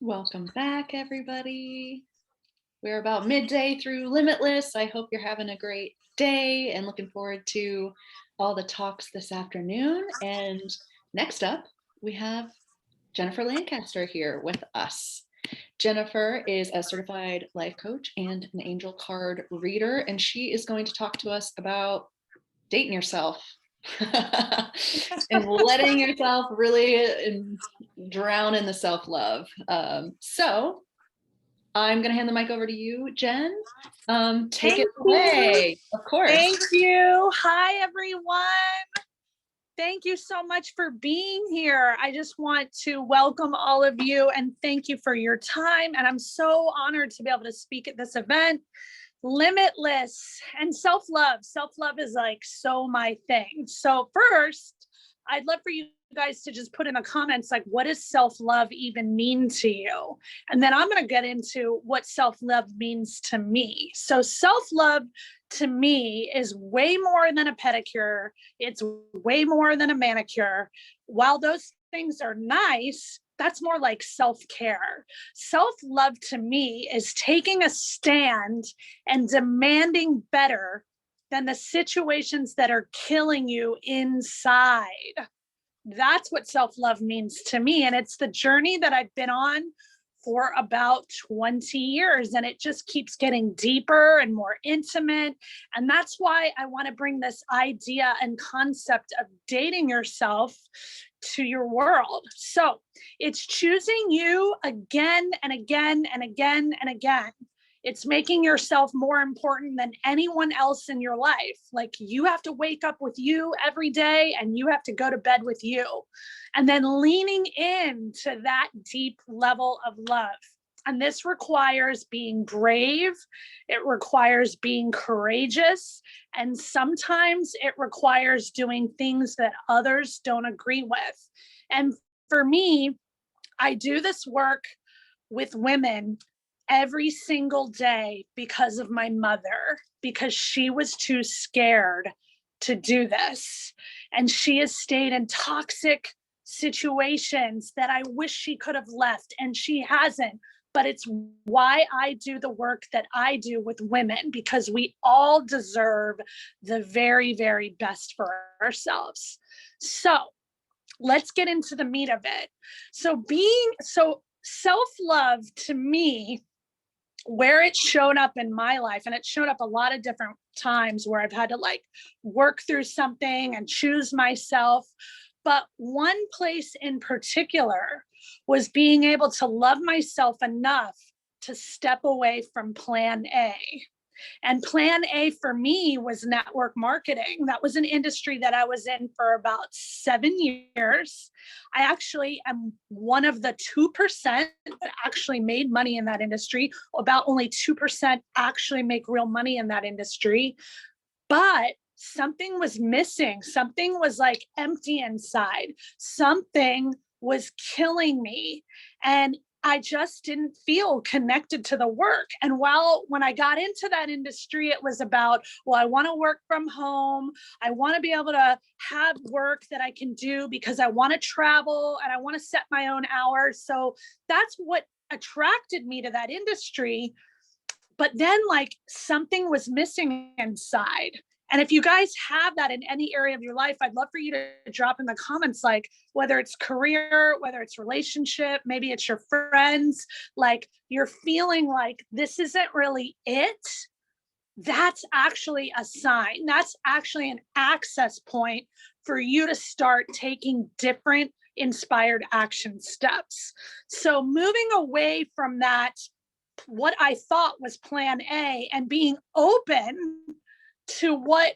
[SPEAKER 1] Welcome back, everybody. We're about midday through Limitless. I hope you're having a great day and looking forward to all the talks this afternoon. And next up, we have Jennifer Lancaster here with us. Jennifer is a certified life coach and an angel card reader, and she is going to talk to us about dating yourself and letting yourself really drown in the self-love. So I'm going to hand the mic over to you, Jen. Take it away. Of course.
[SPEAKER 10] Thank you. Hi, everyone. Thank you so much for being here. I just want to welcome all of you and thank you for your time. And I'm so honored to be able to speak at this event. Limitless and self-love. Self-love is like so my thing. So first, I'd love for you guys to just put in the comments, like, what does self-love even mean to you? And then I'm going to get into what self-love means to me. So self-love to me is way more than a pedicure. It's way more than a manicure. While those things are nice, that's more like self-care. Self-love to me is taking a stand and demanding better than the situations that are killing you inside. That's what self-love means to me. And it's the journey that I've been on for about 20 years. And it just keeps getting deeper and more intimate. And that's why I want to bring this idea and concept of dating yourself to your world. So it's choosing you again and again and again and again. It's making yourself more important than anyone else in your life. Like, you have to wake up with you every day and you have to go to bed with you. And then leaning into that deep level of love. And this requires being brave. It requires being courageous. And sometimes it requires doing things that others don't agree with. And for me, I do this work with women every single day because of my mother, because she was too scared to do this. And she has stayed in toxic situations that I wish she could have left, and she hasn't. But it's why I do the work that I do with women, because we all deserve the very, very best for ourselves. So let's get into the meat of it. So self-love to me, where it's shown up in my life, and it's shown up a lot of different times where I've had to like work through something and choose myself. But one place in particular was being able to love myself enough to step away from plan A. And plan A for me was network marketing. That was an industry that I was in for about 7 years. I actually am one of the 2% that actually made money in that industry. About only 2% actually make real money in that industry. But something was missing. Something was like empty inside. Something was killing me. And I just didn't feel connected to the work. And when I got into that industry, it was about, well, I want to work from home. I want to be able to have work that I can do because I want to travel and I want to set my own hours. So that's what attracted me to that industry. But then like something was missing inside. And if you guys have that in any area of your life, I'd love for you to drop in the comments, like whether it's career, whether it's relationship, maybe it's your friends, like you're feeling like this isn't really it. That's actually a sign. That's actually an access point for you to start taking different inspired action steps. So moving away from that, what I thought was plan A, and being open to what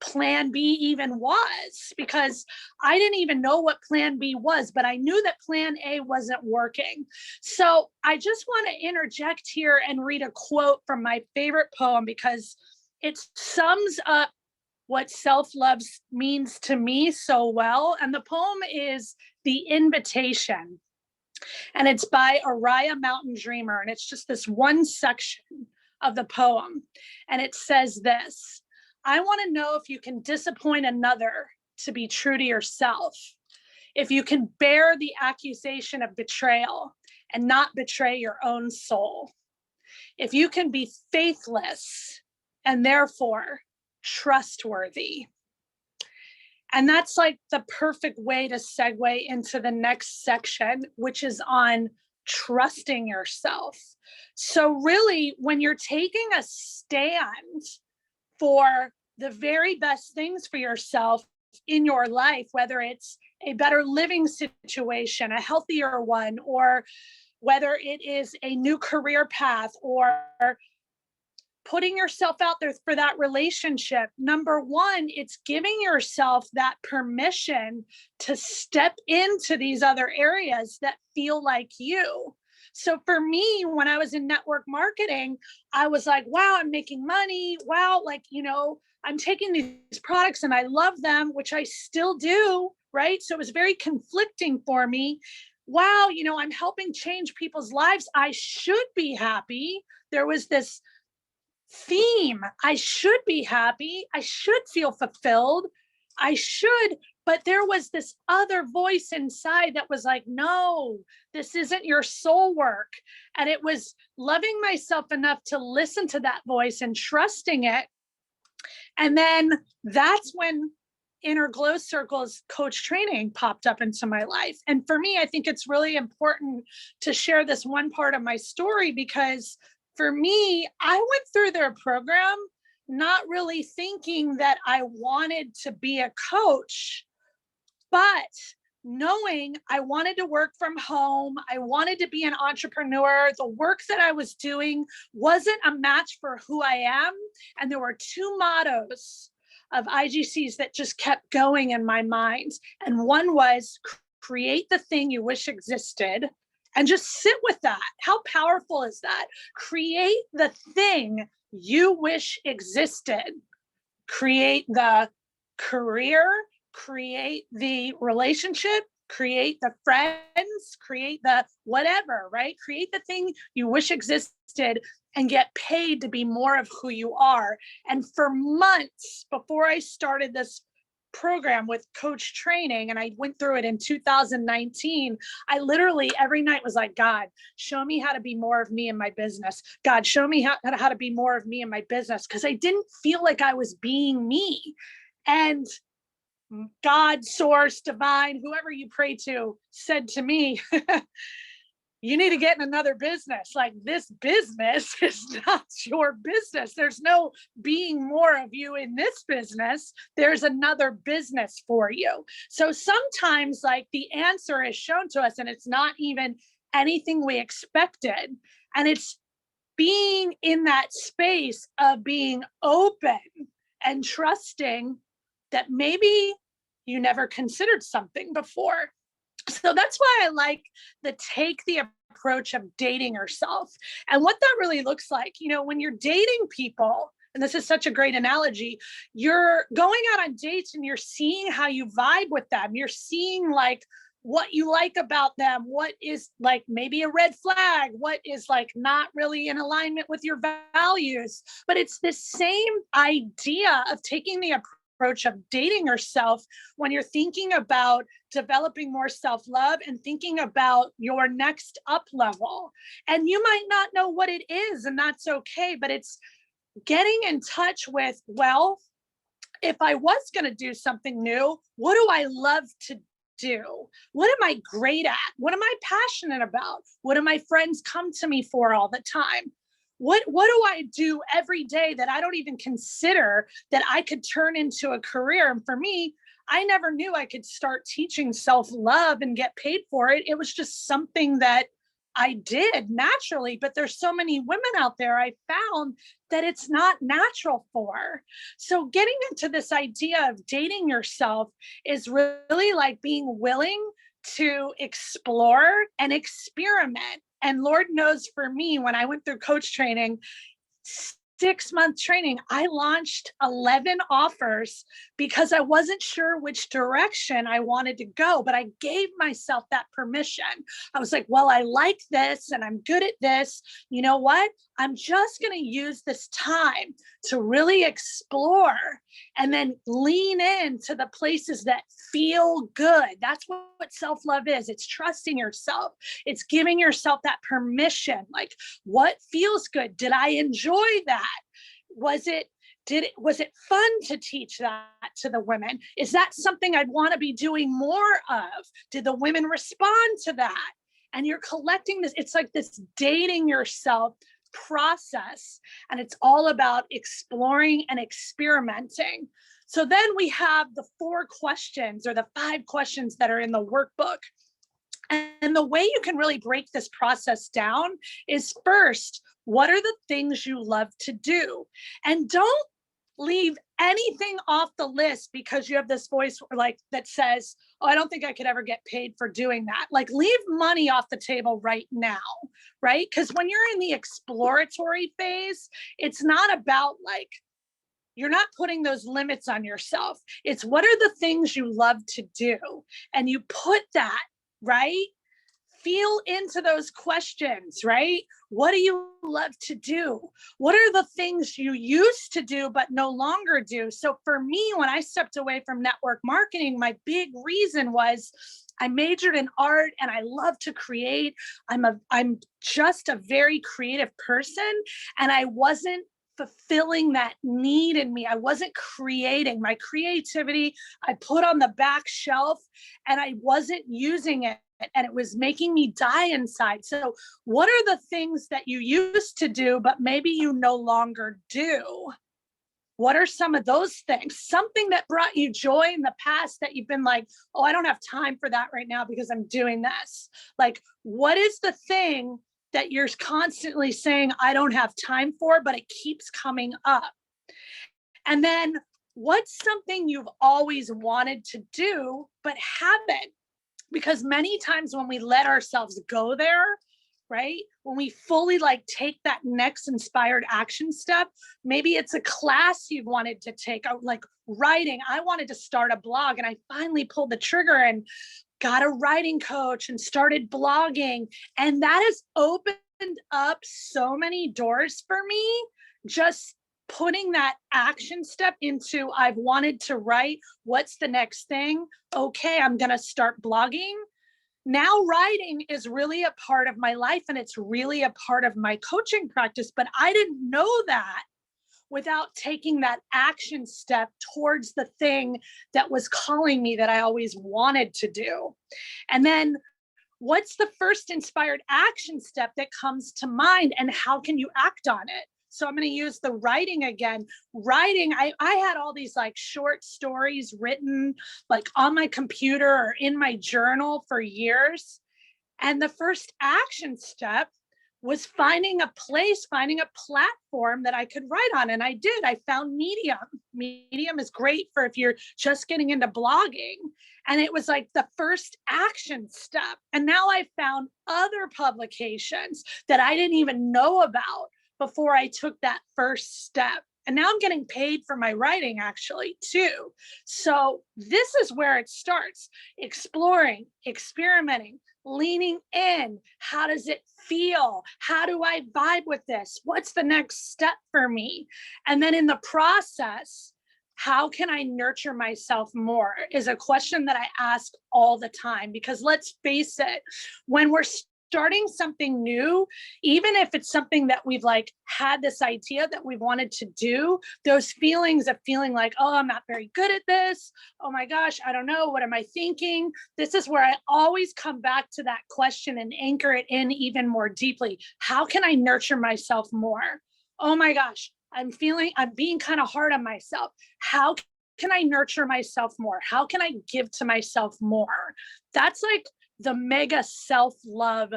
[SPEAKER 10] plan B even was, because I didn't even know what plan B was, but I knew that plan A wasn't working. So I just want to interject here and read a quote from my favorite poem, because it sums up what self-love means to me so well. And the poem is The Invitation. And it's by Araya Mountain Dreamer. And it's just this one section of the poem. And it says this: I want to know if you can disappoint another to be true to yourself, if you can bear the accusation of betrayal and not betray your own soul. If you can be faithless and therefore trustworthy. And that's like the perfect way to segue into the next section, which is on trusting yourself. So really, when you're taking a stand for the very best things for yourself in your life, whether it's a better living situation, a healthier one, or whether it is a new career path, or putting yourself out there for that relationship, number one, it's giving yourself that permission to step into these other areas that feel like you. So for me, when I was in network marketing, I was like, wow, I'm making money. Wow, like, I'm taking these products and I love them, which I still do, right? So it was very conflicting for me. Wow, I'm helping change people's lives. I should be happy. There was this theme. I should be happy. I should feel fulfilled. I should, but there was this other voice inside that was like, no, this isn't your soul work. And it was loving myself enough to listen to that voice and trusting it. And then that's when Inner Glow Circle's coach training popped up into my life. And for me, I think it's really important to share this one part of my story, because for me, I went through their program not really thinking that I wanted to be a coach, but knowing I wanted to work from home, I wanted to be an entrepreneur. The work that I was doing wasn't a match for who I am. And there were two mottos of IGCs that just kept going in my mind. And one was create the thing you wish existed. And just sit with that. How powerful is that? Create the thing you wish existed. Create the career, create the relationship, create the friends, create the whatever, right? Create the thing you wish existed and get paid to be more of who you are. And for months before I started this program with coach training, and I went through it in 2019, I literally every night was like, God, show me how to be more of me in my business. God, show me how to be more of me in my business, because I didn't feel like I was being me. And God, source, divine, whoever you pray to, said to me, you need to get in another business. Like, this business is not your business. There's no being more of you in this business. There's another business for you. So sometimes like the answer is shown to us and it's not even anything we expected. And it's being in that space of being open and trusting that maybe you never considered something before. So that's why I like take the approach of dating yourself. And what that really looks like, when you're dating people, and this is such a great analogy, you're going out on dates and you're seeing how you vibe with them. You're seeing like what you like about them, what is like maybe a red flag, what is like not really in alignment with your values. But it's the same idea of taking the approach of dating yourself when you're thinking about developing more self-love and thinking about your next up level. And you might not know what it is, and that's okay, but it's getting in touch with, well, if I was going to do something new, what do I love to do? What am I great at? What am I passionate about? What do my friends come to me for all the time? What do I do every day that I don't even consider that I could turn into a career? And for me, I never knew I could start teaching self-love and get paid for it. It was just something that I did naturally, but there's so many women out there I found that it's not natural for. So getting into this idea of dating yourself is really like being willing to explore and experiment. And Lord knows for me, when I went through coach training, 6-month training, I launched 11 offers because I wasn't sure which direction I wanted to go, but I gave myself that permission. I was like, well, I like this and I'm good at this. You know what? I'm just going to use this time to really explore and then lean into the places that feel good. That's what self-love is. It's trusting yourself. It's giving yourself that permission. Like, what feels good? Did I enjoy that? Was it fun to teach that to the women? Is that something I'd want to be doing more of? Did the women respond to that? And you're collecting this. It's like this dating yourself process, and it's all about exploring and experimenting. So then we have the 4 questions or the 5 questions that are in the workbook. And the way you can really break this process down is, first, what are the things you love to do? And don't leave anything off the list because you have this voice like that says, oh, I don't think I could ever get paid for doing that. Like, leave money off the table right now, right? Because when you're in the exploratory phase, it's not about like, you're not putting those limits on yourself. It's what are the things you love to do? And you put that, right? Feel into those questions, right? What do you love to do? What are the things you used to do but no longer do? So for me, when I stepped away from network marketing, my big reason was I majored in art and I love to create. I'm just a very creative person, and I wasn't fulfilling that need in me. I wasn't creating. My creativity I put on the back shelf and I wasn't using it, and it was making me die inside. So what are the things that you used to do but maybe you no longer do? What are some of those things? Something that brought you joy in the past that you've been like, oh, I don't have time for that right now because I'm doing this. Like, what is the thing that you're constantly saying, I don't have time for, but it keeps coming up? And then what's something you've always wanted to do, but haven't? Because many times when we let ourselves go there, right? When we fully like take that next inspired action step, maybe it's a class you wanted to take, like writing. I wanted to start a blog and I finally pulled the trigger and got a writing coach and started blogging. And that has opened up so many doors for me. Just putting that action step into, I've wanted to write. What's the next thing? Okay, I'm going to start blogging. Now writing is really a part of my life and it's really a part of my coaching practice, but I didn't know that without taking that action step towards the thing that was calling me that I always wanted to do. And then what's the first inspired action step that comes to mind and how can you act on it? So I'm going to use the writing again. Writing, I had all these like short stories written like on my computer or in my journal for years. And the first action step was finding a platform that I could write on. And I did. I found Medium. Medium is great for if you're just getting into blogging. And it was like the first action step. And now I found other publications that I didn't even know about before I took that first step. And now I'm getting paid for my writing actually too. So this is where it starts: exploring, experimenting, leaning in. How does it feel? How do I vibe with this? What's the next step for me? And then in the process, how can I nurture myself more is a question that I ask all the time, because let's face it, when we're starting something new, even if it's something that we've like had this idea that we wanted to do, those feelings of feeling like, oh, I'm not very good at this. Oh my gosh, I don't know. What am I thinking? This is where I always come back to that question and anchor it in even more deeply. How can I nurture myself more? Oh my gosh, I'm being kind of hard on myself. How can I nurture myself more? How can I give to myself more? That's like the mega self-love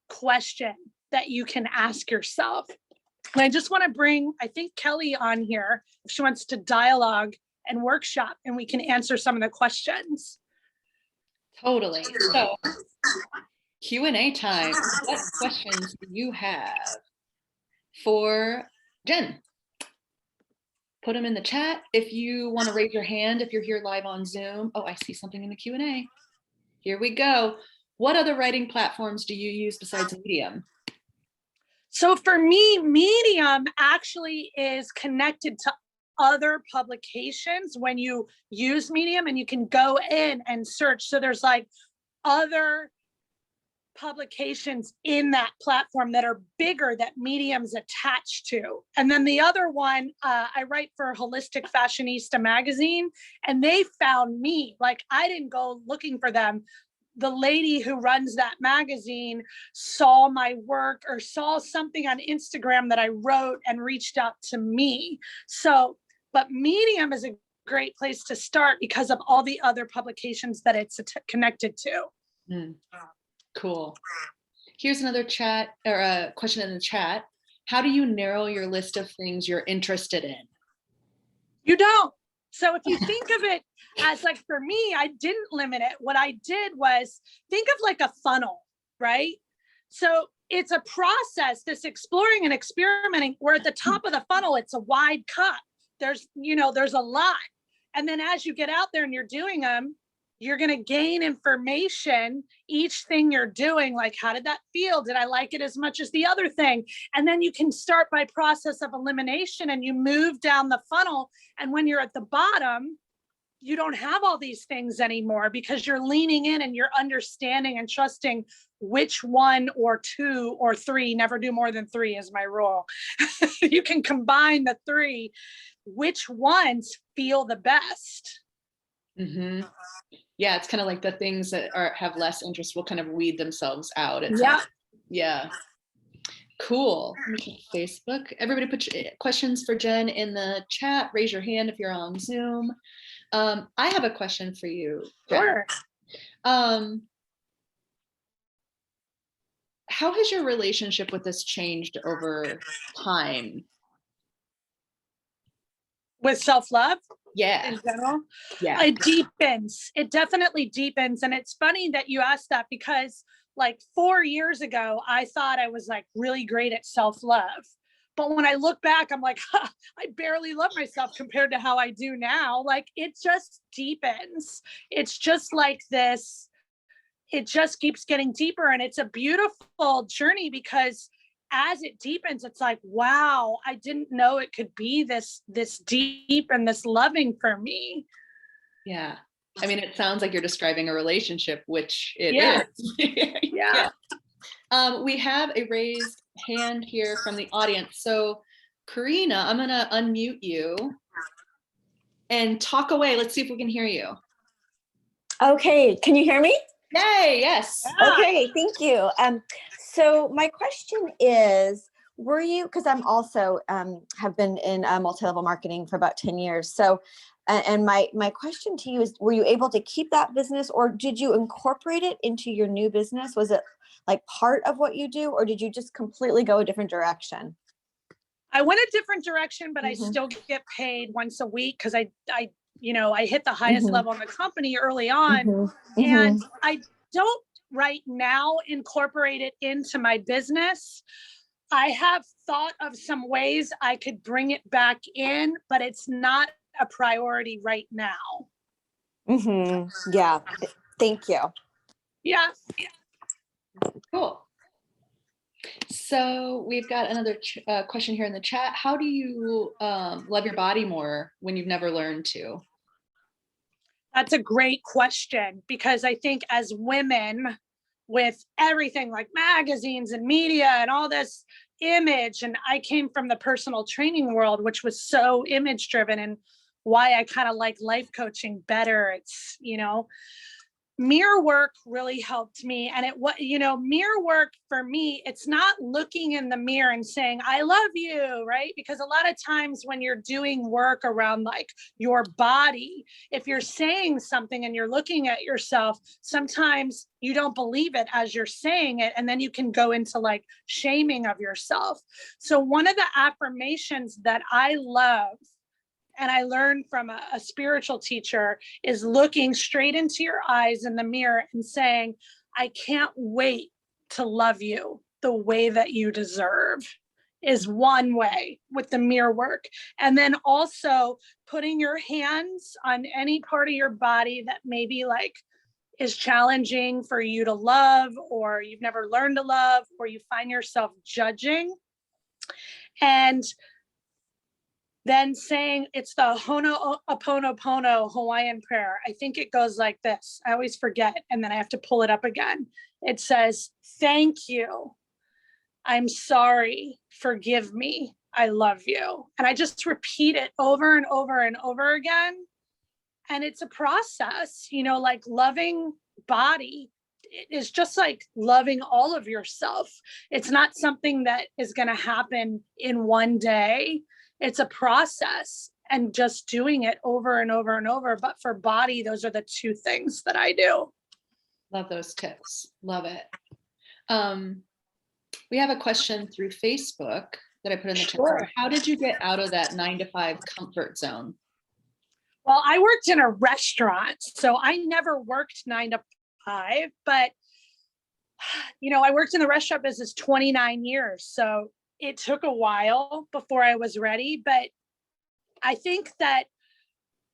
[SPEAKER 10] question that you can ask yourself. And I just want to bring, I think, Kelly on here if she wants to dialogue and workshop, and we can answer some of the questions.
[SPEAKER 1] Totally. So Q&A time. What questions do you have for Jen? put them in the chat. If you want to raise your hand, if you're here live on Zoom. Oh, I see something in the Q&A. Here we go. What other writing platforms do you use besides Medium?
[SPEAKER 10] So for me, Medium actually is connected to other publications when you use Medium, and you can go in and search. So there's like other publications in that platform that are bigger that Medium's attached to. And then the other one, I write for Holistic Fashionista magazine, and they found me. Like, I didn't go looking for them. The lady who runs that magazine saw my work or saw something on Instagram that I wrote and reached out to me. So, but Medium is a great place to start because of all the other publications that it's connected to.
[SPEAKER 1] Mm. Cool. Here's another chat or a question in the chat. How do you narrow your list of things you're interested in?
[SPEAKER 10] You don't. So if you think of it as like, for me, I didn't limit it. What I did was think of like a funnel, right? So it's a process, this exploring and experimenting, where at the top of the funnel, it's a wide cup. There's a lot. And then as you get out there and you're doing them, you're going to gain information, each thing you're doing, like, how did that feel? Did I like it as much as the other thing? And then you can start by process of elimination, and you move down the funnel. And when you're at the bottom, you don't have all these things anymore because you're leaning in and you're understanding and trusting which one or two or three, never do more than three is my rule. You can combine the three, which ones feel the best.
[SPEAKER 1] Mm-hmm. Yeah, it's kind of like the things that have less interest will kind of weed themselves out. Yeah. Cool. Let me check Facebook. Everybody put questions for Jen in the chat. Raise your hand if you're on Zoom. I have a question for you, Jen.
[SPEAKER 10] Sure.
[SPEAKER 1] How has your relationship with this changed over time?
[SPEAKER 10] With self-love?
[SPEAKER 1] Yeah.
[SPEAKER 10] In general?
[SPEAKER 1] Yeah.
[SPEAKER 10] It deepens. It definitely deepens. And it's funny that you asked that, because like 4 years ago, I thought I was like really great at self-love. But when I look back, I'm like, I barely love myself compared to how I do now. Like, it just deepens. It's just like this. It just keeps getting deeper. And it's a beautiful journey, because as it deepens, it's like, wow, I didn't know it could be this deep and this loving for me.
[SPEAKER 1] Yeah. I mean, it sounds like you're describing a relationship, which it is.
[SPEAKER 10] Yeah.
[SPEAKER 1] We have a raised hand here from the audience. So Karina, I'm going to unmute you and talk away. Let's see if we can hear you.
[SPEAKER 11] Okay. Can you hear me?
[SPEAKER 1] Yay. Yes.
[SPEAKER 11] Okay. Thank you. So my question is, were you, because I'm also have been in multi-level marketing for about 10 years. So, and my question to you is, were you able to keep that business, or did you incorporate it into your new business? Was it like part of what you do, or did you just completely go a different direction?
[SPEAKER 10] I went a different direction, but I still get paid once a week, because I hit the highest level in the company early on. And I don't right now incorporate it into my business. I have thought of some ways I could bring it back in, but it's not a priority right now.
[SPEAKER 11] Yeah. Thank you.
[SPEAKER 10] Yeah.
[SPEAKER 1] Cool. So we've got another question here in the chat. How do you love your body more when you've never learned to?
[SPEAKER 10] That's a great question, because I think as women, with everything like magazines and media and all this image, and I came from the personal training world, which was so image driven, and why I kind of like life coaching better. It's, mirror work really helped me. And mirror work for me, it's not looking in the mirror and saying, I love you, right? Because a lot of times when you're doing work around like your body, if you're saying something and you're looking at yourself, sometimes you don't believe it as you're saying it. And then you can go into like shaming of yourself. So one of the affirmations that I love, and I learned from a spiritual teacher, is looking straight into your eyes in the mirror and saying, I can't wait to love you the way that you deserve. is one way with the mirror work. And then also putting your hands on any part of your body that maybe like is challenging for you to love, or you've never learned to love, or you find yourself judging. And then saying, it's the Ho'oponopono Hawaiian prayer. I think it goes like this. I always forget, and then I have to pull it up again. It says, thank you. I'm sorry. Forgive me. I love you. And I just repeat it over and over and over again. And it's a process, you know, like loving body is just like loving all of yourself. It's not something that is going to happen in one day. It's a process, and just doing it over and over and over. But for body, those are the two things that I do.
[SPEAKER 1] Love those tips. Love it. We have a question through Facebook that I put in the chat.
[SPEAKER 10] Sure.
[SPEAKER 1] How did you get out of that 9-to-5 comfort zone?
[SPEAKER 10] Well, I worked in a restaurant, so I never worked 9 to 5, but you know, I worked in the restaurant business 29 years. So it took a while before I was ready, but I think that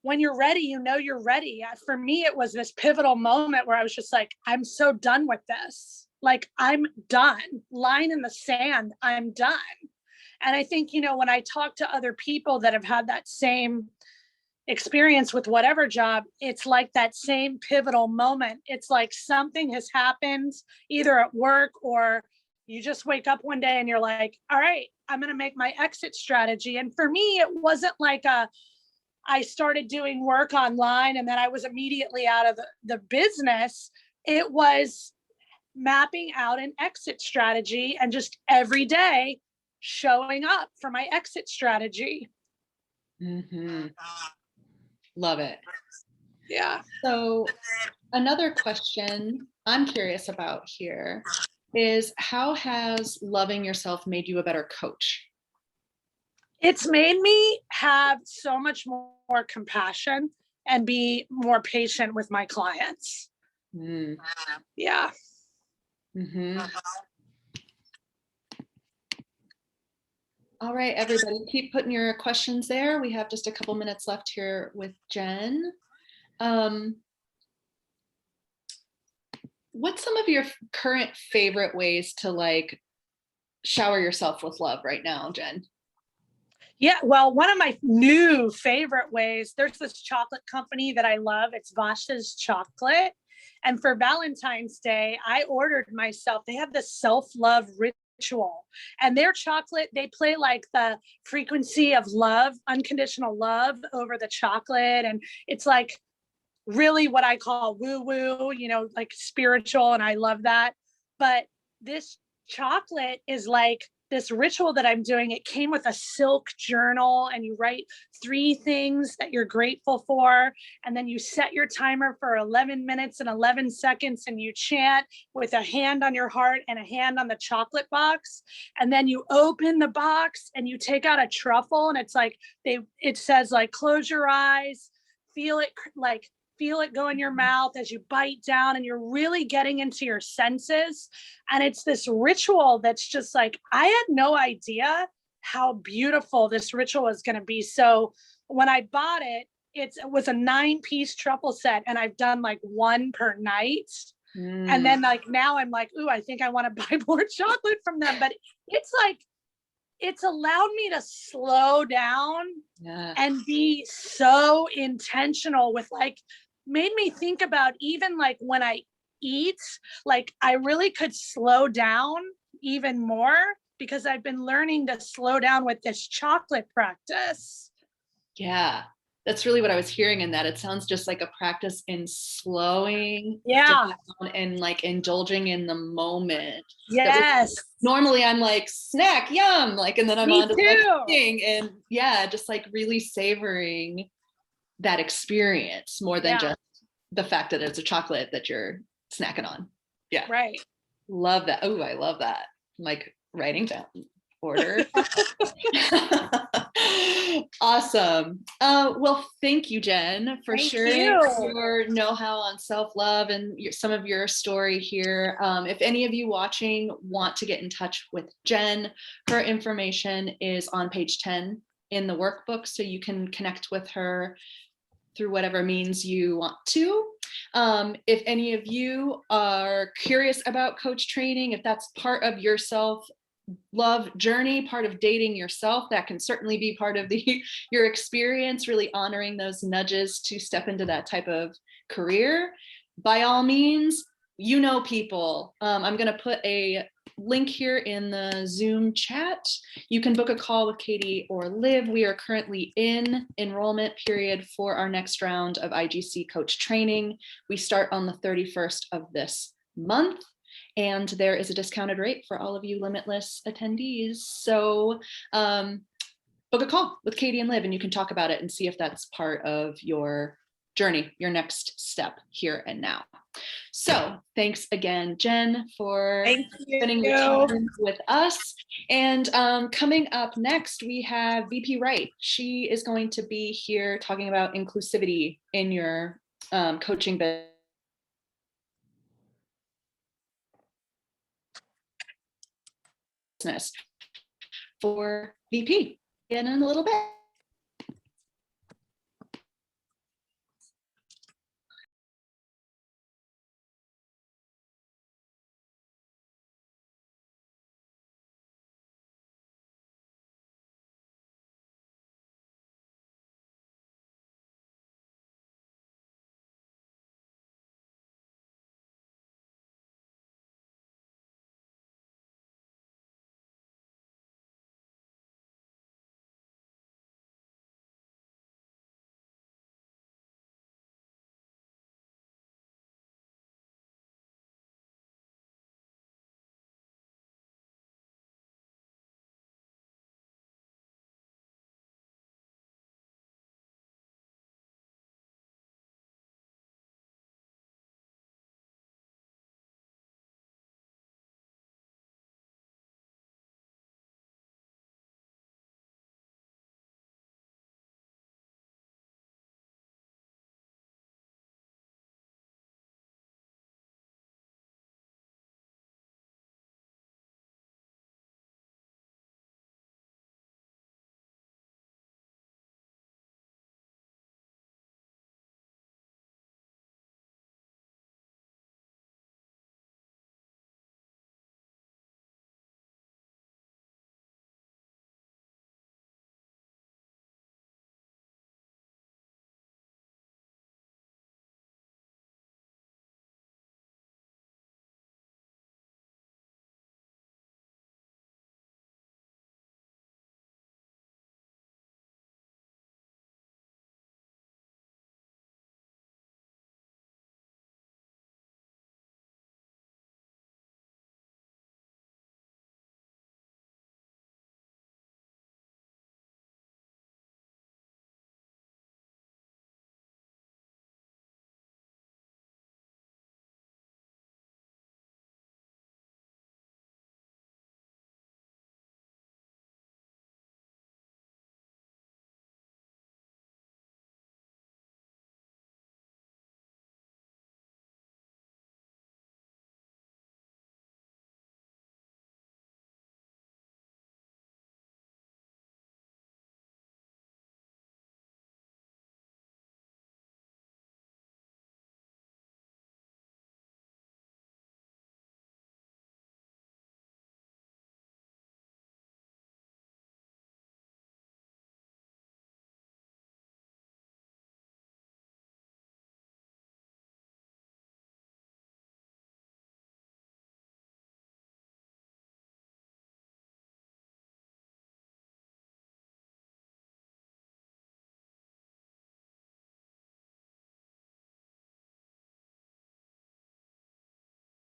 [SPEAKER 10] when you're ready, you know you're ready. For me, it was this pivotal moment where I was just like, I'm so done with this. Like, I'm done. Line in the sand, I'm done. And I think, you know, when I talk to other people that have had that same experience with whatever job, it's like that same pivotal moment. It's like something has happened either at work, or you just wake up one day and you're like, all right, I'm going to make my exit strategy. And for me, it wasn't like I started doing work online and then I was immediately out of the business. It was mapping out an exit strategy and just every day showing up for my exit strategy.
[SPEAKER 1] Mm-hmm. Love it.
[SPEAKER 10] Yeah.
[SPEAKER 1] So another question I'm curious about here is, how has loving yourself made you a better coach?
[SPEAKER 10] It's made me have so much more compassion and be more patient with my clients. Yeah.
[SPEAKER 1] Mm-hmm. All right, everybody, keep putting your questions there. We have just a couple minutes left here with Jen. What's some of your current favorite ways to like shower yourself with love right now, Jen?
[SPEAKER 10] Yeah, well, one of my new favorite ways, there's this chocolate company that I love. It's Vasa's Chocolate. And for Valentine's Day, I ordered myself, they have this self-love ritual. And their chocolate, they play like the frequency of love, unconditional love over the chocolate. And it's like really what I call woo-woo, you know, like spiritual. And I love that. But this chocolate is like this ritual that I'm doing. It came with a silk journal, and you write 3 things that you're grateful for. And then you set your timer for 11 minutes and 11 seconds, and you chant with a hand on your heart and a hand on the chocolate box. And then you open the box and you take out a truffle, and it's like, it says like, close your eyes, feel it go in your mouth as you bite down, and you're really getting into your senses. And it's this ritual that's just like, I had no idea how beautiful this ritual was going to be. So when I bought it, it was a 9-piece truffle set, and I've done like 1 per night. And then like now I'm like, ooh, I think I want to buy more chocolate from them. But it's like, it's allowed me to slow down and be so intentional with like, made me think about even like when I eat, like I really could slow down even more, because I've been learning to slow down with this chocolate practice.
[SPEAKER 1] Yeah, that's really what I was hearing in that. It sounds just like a practice in slowing
[SPEAKER 10] down
[SPEAKER 1] and like indulging in the moment.
[SPEAKER 10] Yes.
[SPEAKER 1] Normally I'm like, snack, yum, like, and then I'm on to the next thing. And yeah, just like really savoring that experience more than just the fact that it's a chocolate that you're snacking on. Yeah.
[SPEAKER 10] Right.
[SPEAKER 1] Love that. Oh, I love that. I'm like writing down order. Awesome. Well, thank you, Jen, for
[SPEAKER 10] Thank
[SPEAKER 1] sharing
[SPEAKER 10] you.
[SPEAKER 1] your know-how on self-love and some of your story here. If any of you watching want to get in touch with Jen, her information is on page 10 in the workbook, so you can connect with her through whatever means you want to. If any of you are curious about coach training, if that's part of your self-love journey, part of dating yourself, that can certainly be part of your experience, really honoring those nudges to step into that type of career. By all means, you know people. I'm going to put a link here in the Zoom chat. You can book a call with Katie or Liv. We are currently in enrollment period for our next round of IGC coach training. We start on the 31st of this month, and there is a discounted rate for all of you Limitless attendees. So book a call with Katie and Liv, and you can talk about it and see if that's part of your journey, your next step here and now. So thanks again, Jen, for spending your time with us. And coming up next, we have VP Wright. She is going to be here talking about inclusivity in your coaching business for VP in a little bit.